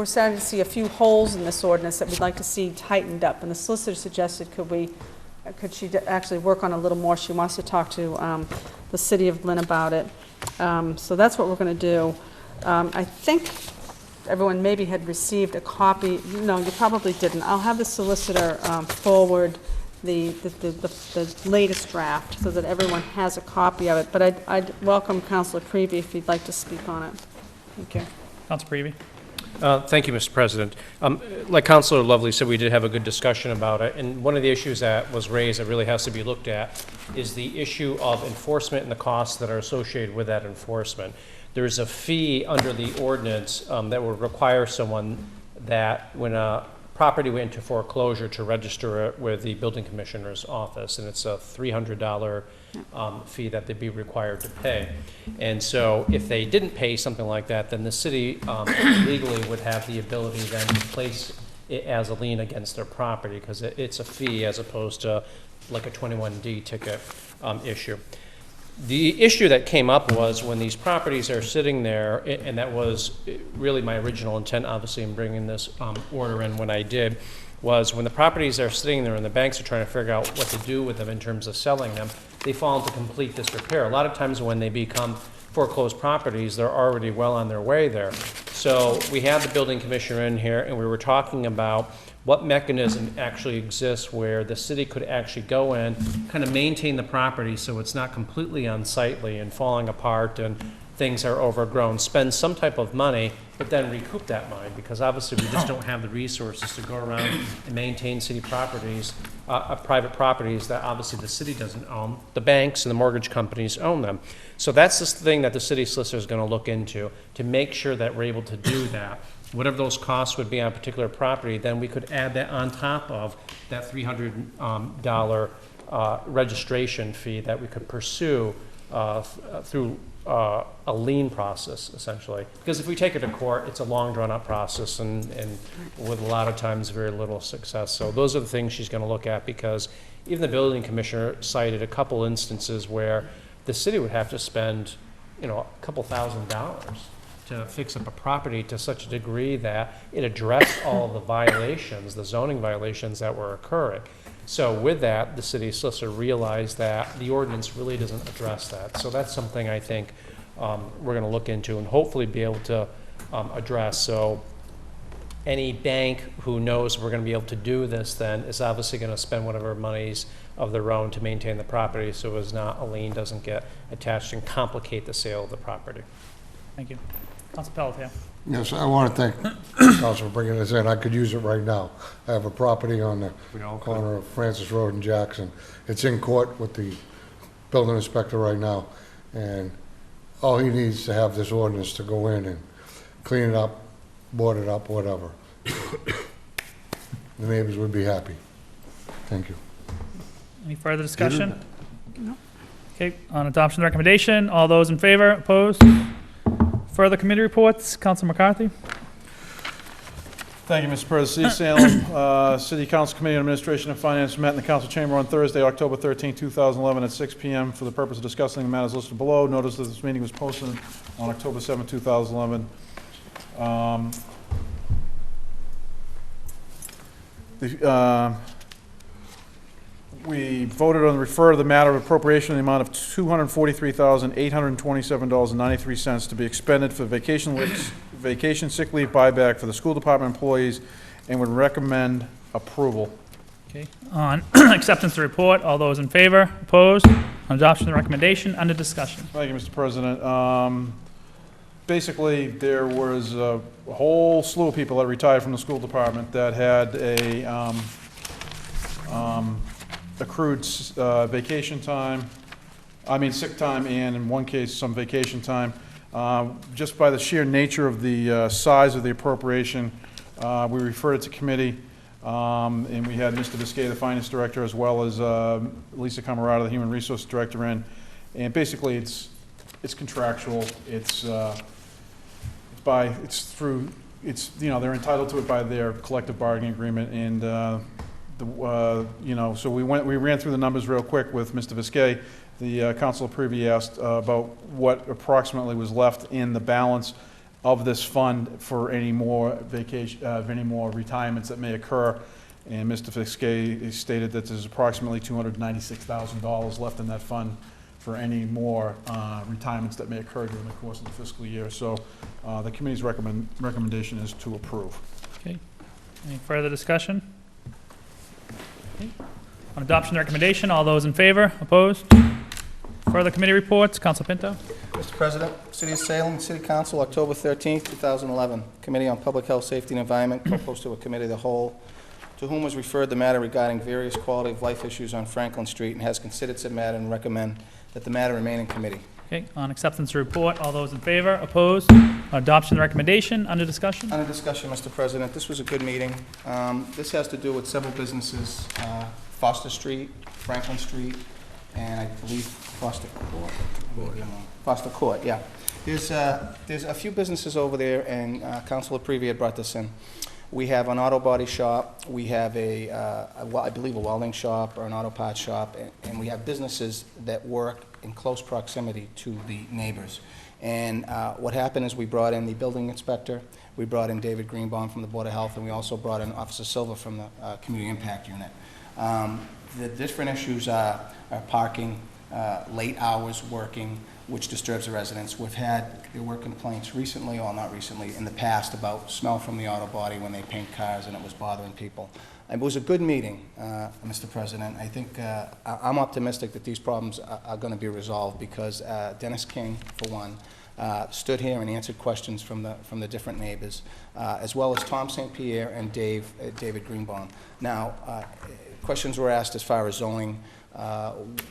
starting to see a few holes in this ordinance that we'd like to see tightened up. And the solicitor suggested could she actually work on a little more. She wants to talk to the city of Lynn about it. So that's what we're going to do. I think everyone maybe had received a copy. No, you probably didn't. I'll have the solicitor forward the latest draft so that everyone has a copy of it. But I'd welcome Councilor Prevey if you'd like to speak on it. Thank you. Councilor Prevey. Thank you, Mr. President. Like Councilor Lovely said, we did have a good discussion about it, and one of the issues that was raised that really has to be looked at is the issue of enforcement and the costs that are associated with that enforcement. There's a fee under the ordinance that would require someone that when a property went into foreclosure to register it with the building commissioner's office, and it's a $300 fee that they'd be required to pay. And so if they didn't pay something like that, then the city legally would have the ability then to place it as a lien against their property because it's a fee as opposed to like a 21D ticket issue. The issue that came up was when these properties are sitting there, and that was really my original intent, obviously, in bringing this order in when I did, was when the properties are sitting there and the banks are trying to figure out what to do with them in terms of selling them, they fall into complete disrepair. A lot of times when they become foreclosed properties, they're already well on their way there. So we had the building commissioner in here, and we were talking about what mechanism actually exists where the city could actually go in, kind of maintain the property so it's not completely unsightly and falling apart and things are overgrown, spend some type of money, but then recoup that money because obviously we just don't have the resources to go around and maintain city properties, private properties that obviously the city doesn't own. The banks and the mortgage companies own them. So that's the thing that the city solicitor is going to look into to make sure that we're able to do that. Whatever those costs would be on a particular property, then we could add that on top of that $300 registration fee that we could pursue through a lien process, essentially. Because if we take it to court, it's a long, drawn-out process and with a lot of times very little success. So those are the things she's going to look at because even the building commissioner cited a couple instances where the city would have to spend, a couple $1,000s to fix up a property to such a degree that it addressed all the violations, the zoning violations that were occurring. So with that, the city solicitor realized that the ordinance really doesn't address that. So that's something I think we're going to look into and hopefully be able to address. So any bank who knows we're going to be able to do this then is obviously going to spend whatever monies of their own to maintain the property so as not a lien doesn't get attached and complicate the sale of the property. Thank you. Council Pelletier. Yes, I want to thank Council for bringing this in. I could use it right now. I have a property on the corner of Francis Road and Jackson. It's in court with the building inspector right now, and all he needs to have this ordinance to go in and clean it up, board it up, whatever. The neighbors would be happy. Thank you. Any further discussion? No. Okay, on adoption of the recommendation, all those in favor, opposed? Further committee reports, Councilor McCarthy. Thank you, Mr. President. City of Salem, City Council Committee on Administration and Finance met in the council chamber on Thursday, October 13, 2011 at 6 p.m. for the purpose of discussing the matters listed below. Notice of this meeting was posted on October 7, 2011. We voted on the refer to the matter of appropriation in the amount of $243,827.93 to be expended for vacation sick leave buyback for the school department employees and would recommend approval. Okay, on acceptance of the report, all those in favor, opposed? On adoption of the recommendation, under discussion. Thank you, Mr. President. Basically, there was a whole slew of people that retired from the school department that had a accrued vacation time, sick time, and in one case, some vacation time. Just by the sheer nature of the size of the appropriation, we referred it to committee, and we had Mr. Biscay, the finance director, as well as Lisa Camarada, the human resource director, in. And basically, it's contractual. It's they're entitled to it by their collective bargaining agreement, and, so we ran through the numbers real quick with Mr. Visquet. The Council Privy asked about what approximately was left in the balance of this fund for any more retirements that may occur. And Mr. Visquet stated that there's approximately $296,000 left in that fund for any more retirements that may occur during the course of the fiscal year. So the committee's recommendation is to approve. Okay. Any further discussion? Okay. On adoption of the recommendation, all those in favor? Opposed? Further committee reports, Council Pinto. Mr. President, City of Salem, City Council, October 13th, 2011. Committee on Public Health, Safety, and Environment, proposed to a committee of the whole, to whom was referred the matter regarding various quality of life issues on Franklin Street, and has considered said matter and recommend that the matter remain in committee. Okay, on acceptance of report, all those in favor? Opposed? On adoption of the recommendation, under discussion? Under discussion, Mr. President, this was a good meeting. This has to do with several businesses, Foster Street, Franklin Street, and I believe Foster Court. Foster Court, yeah. There's a few businesses over there, and Councilor Prevey had brought this in. We have an auto body shop, we have I believe a welding shop or an auto parts shop, and we have businesses that work in close proximity to the neighbors. And what happened is we brought in the building inspector, we brought in David Greenbaum from the Board of Health, and we also brought in Officer Silva from the Community Impact Unit. The different issues are parking, late hours working, which disturbs the residents. There were complaints recently, or not recently, in the past about smell from the auto body when they paint cars, and it was bothering people. It was a good meeting, Mr. President. I think I'm optimistic that these problems are going to be resolved because Dennis King, for one, stood here and answered questions from the different neighbors, as well as Tom St. Pierre and David Greenbaum. Now, questions were asked as far as zoning,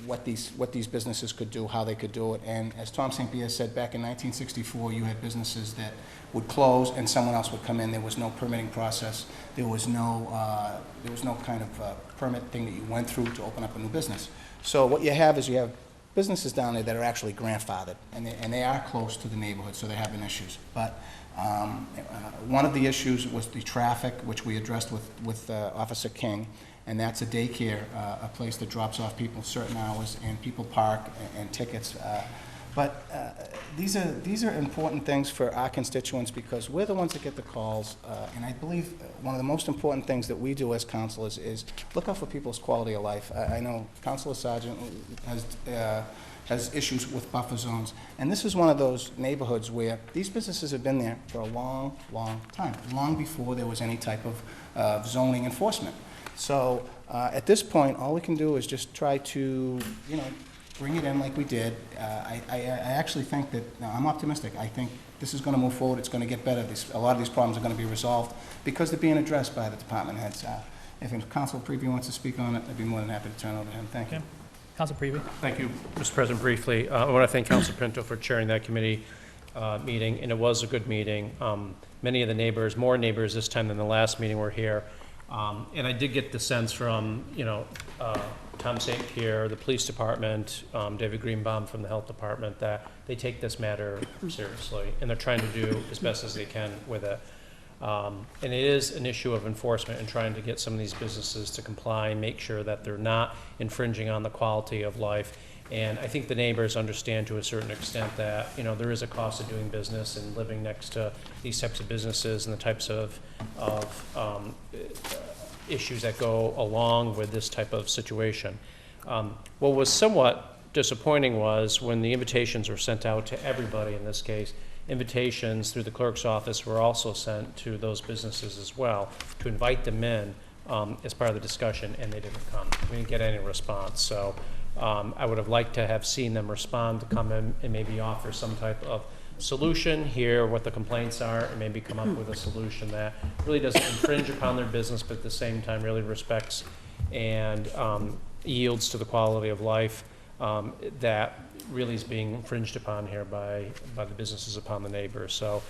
what these businesses could do, how they could do it, and as Tom St. Pierre said, back in 1964, you had businesses that would close and someone else would come in. There was no permitting process. There was no kind of permit thing that you went through to open up a new business. So what you have is you have businesses down there that are actually grandfathered, and they are close to the neighborhood, so they're having issues. But one of the issues was the traffic, which we addressed with Officer King, and that's a daycare, a place that drops off people certain hours, and people park and tickets. But these are important things for our constituents because we're the ones that get the calls, and I believe one of the most important things that we do as councilors is look out for people's quality of life. I know Councilor Sargent has issues with buffer zones, and this is one of those neighborhoods where these businesses have been there for a long, long time, long before there was any type of zoning enforcement. So at this point, all we can do is just try to, bring it in like we did. I actually think that, I'm optimistic. I think this is going to move forward. It's going to get better. A lot of these problems are going to be resolved because they're being addressed by the department heads. If Council Prevey wants to speak on it, I'd be more than happy to turn it over to him. Thank you. Council Prevey. Thank you, Mr. President. Briefly, I want to thank Council Pinto for chairing that committee meeting, and it was a good meeting. Many of the neighbors, more neighbors this time than the last meeting, were here. And I did get the sense from, Tom St. Pierre, the police department, David Greenbaum from the health department, that they take this matter seriously, and they're trying to do as best as they can with it. And it is an issue of enforcement and trying to get some of these businesses to comply and make sure that they're not infringing on the quality of life. And I think the neighbors understand to a certain extent that, there is a cost of doing business and living next to these types of businesses and the types of issues that go along with this type of situation. What was somewhat disappointing was when the invitations were sent out to everybody, in this case, invitations through the clerk's office were also sent to those businesses as well to invite them in as part of the discussion, and they didn't come. We didn't get any response. So I would have liked to have seen them respond, to come in and maybe offer some type of solution, hear what the complaints are, and maybe come up with a solution that really doesn't infringe upon their business, but at the same time really respects and yields to the quality of life that really is being infringed upon here by the businesses upon the neighbors. So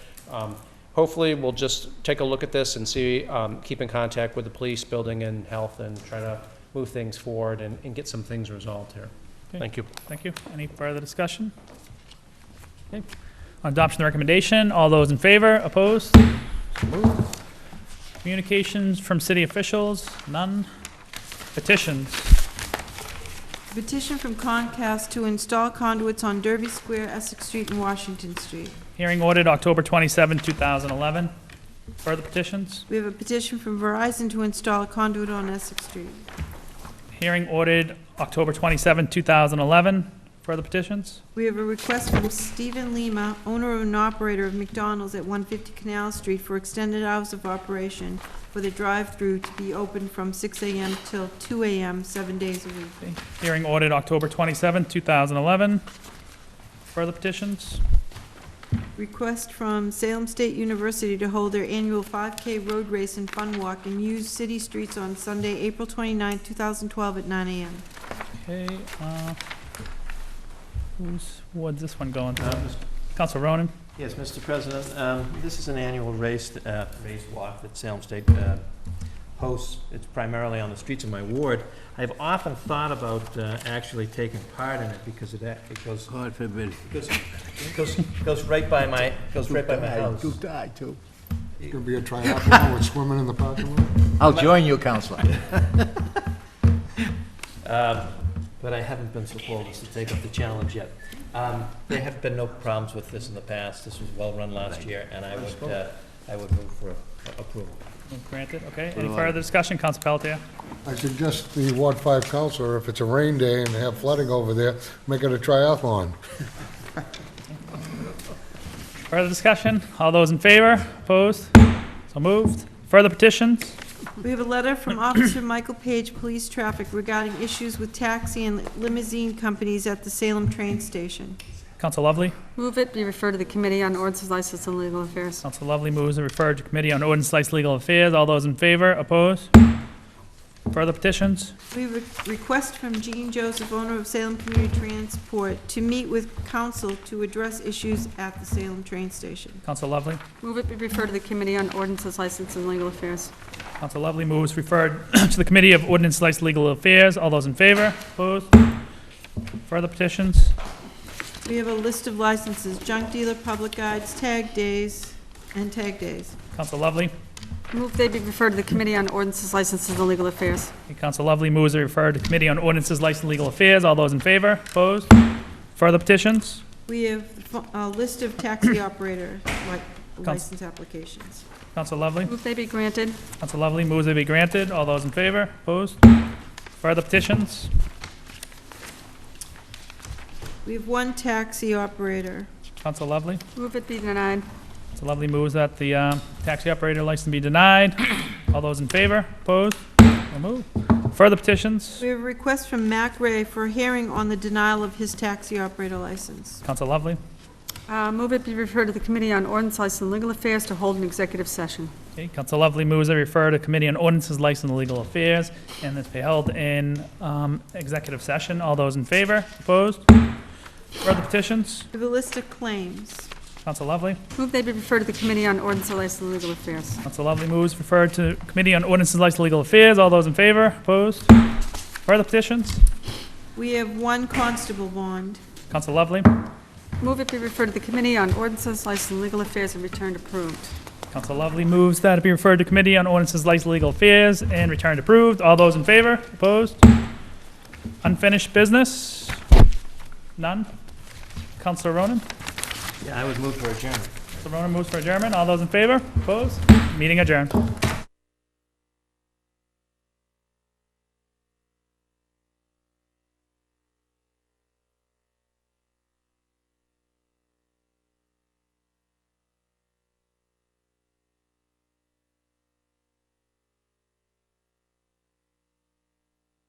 hopefully we'll just take a look at this and see, keep in contact with the police, building, and health, and try to move things forward and get some things resolved here. Okay. Thank you. Thank you. Any further discussion? Okay. On adoption of the recommendation, all those in favor, opposed? So moved. Communications from city officials, none. Petitions. Petition from Comcast to install conduits on Derby Square, Essex Street, and Washington Street. Hearing ordered October 27, 2011. Further petitions? We have a petition from Verizon to install a conduit on Essex Street. Hearing ordered October 27, 2011. Further petitions? We have a request from Stephen Lima, owner and operator of McDonald's at 150 Canal Street, for extended hours of operation for the drive-through to be open from 6 a.m. till 2 a.m., 7 days a week. Hearing ordered October 27, 2011. Further petitions? Request from Salem State University to hold their annual 5K road race and fun walk and use city streets on Sunday, April 29, 2012 at 9 a.m. Okay, what's this one going to? Council Ronan? Yes, Mr. President, this is an annual race walk that Salem State hosts. It's primarily on the streets of my ward. I've often thought about actually taking part in it because it goes. God forbid. Goes right by my house. Do die, too. It's going to be a triathlon with swimming in the parking lot? I'll join you, Counselor. But I haven't been so bold as to take up the challenge yet. There have been no problems with this in the past. This was well run last year, and I would move for approval. Granted, okay. Any further discussion, Council Pelletier? I suggest the Ward 5 councilor, if it's a rain day and they have flooding over there, make it a triathlon. Further discussion? All those in favor? Opposed? So moved. Further petitions? We have a letter from Officer Michael Page, Police Traffic, regarding issues with taxi and limousine companies at the Salem train station. Council Lovely? Move it be referred to the Committee on Ordinances, License, and Legal Affairs. Council Lovely moves and referred to Committee on Ordinance, License, Legal Affairs. All those in favor? Opposed? Further petitions? We have a request from Jean Joseph, owner of Salem Community Transport, to meet with council to address issues at the Salem train station. Council Lovely? Move it be referred to the Committee on Ordinances, License, and Legal Affairs. Council Lovely moves referred to the Committee of Ordinance, License, Legal Affairs. All those in favor? Opposed? Further petitions? We have a list of licenses: junk dealer, public guides, tag days, and tag days. Council Lovely? Move they be referred to the Committee on Ordinances, Licenses, and Legal Affairs. Council Lovely moves to refer to Committee on Ordinances, License, Legal Affairs. All those in favor? Opposed? Further petitions? We have a list of taxi operator license applications. Council Lovely? Move they be granted. Council Lovely moves to be granted. All those in favor? Opposed? Further petitions? We have one taxi operator. Council Lovely? Move it be denied. Council Lovely moves that the taxi operator license be denied. All those in favor? Opposed? So moved. Further petitions? We have a request from Mac Ray for a hearing on the denial of his taxi operator license. Council Lovely? Move it be referred to the Committee on Ordinance, License, and Legal Affairs to hold an executive session. Okay, Council Lovely moves to refer to Committee on Ordinances, License, and Legal Affairs, and this be held in executive session. All those in favor? Opposed? Further petitions? We have a list of claims. Council Lovely? Move they be referred to the Committee on Ordinance, License, and Legal Affairs. Council Lovely moves referred to Committee on Ordinances, License, and Legal Affairs. All those in favor? Opposed? Further petitions? We have one constable bond. Council Lovely? Move it be referred to the Committee on Ordinances, License, and Legal Affairs and returned approved. Council Lovely moves that it be referred to Committee on Ordinances, License, and Legal Affairs and returned approved. All those in favor? Opposed? Unfinished business? None? Councilor Ronan? Yeah, I would move for adjournment. Councilor Ronan moves for adjournment. All those in favor? Opposed? Meeting adjourned.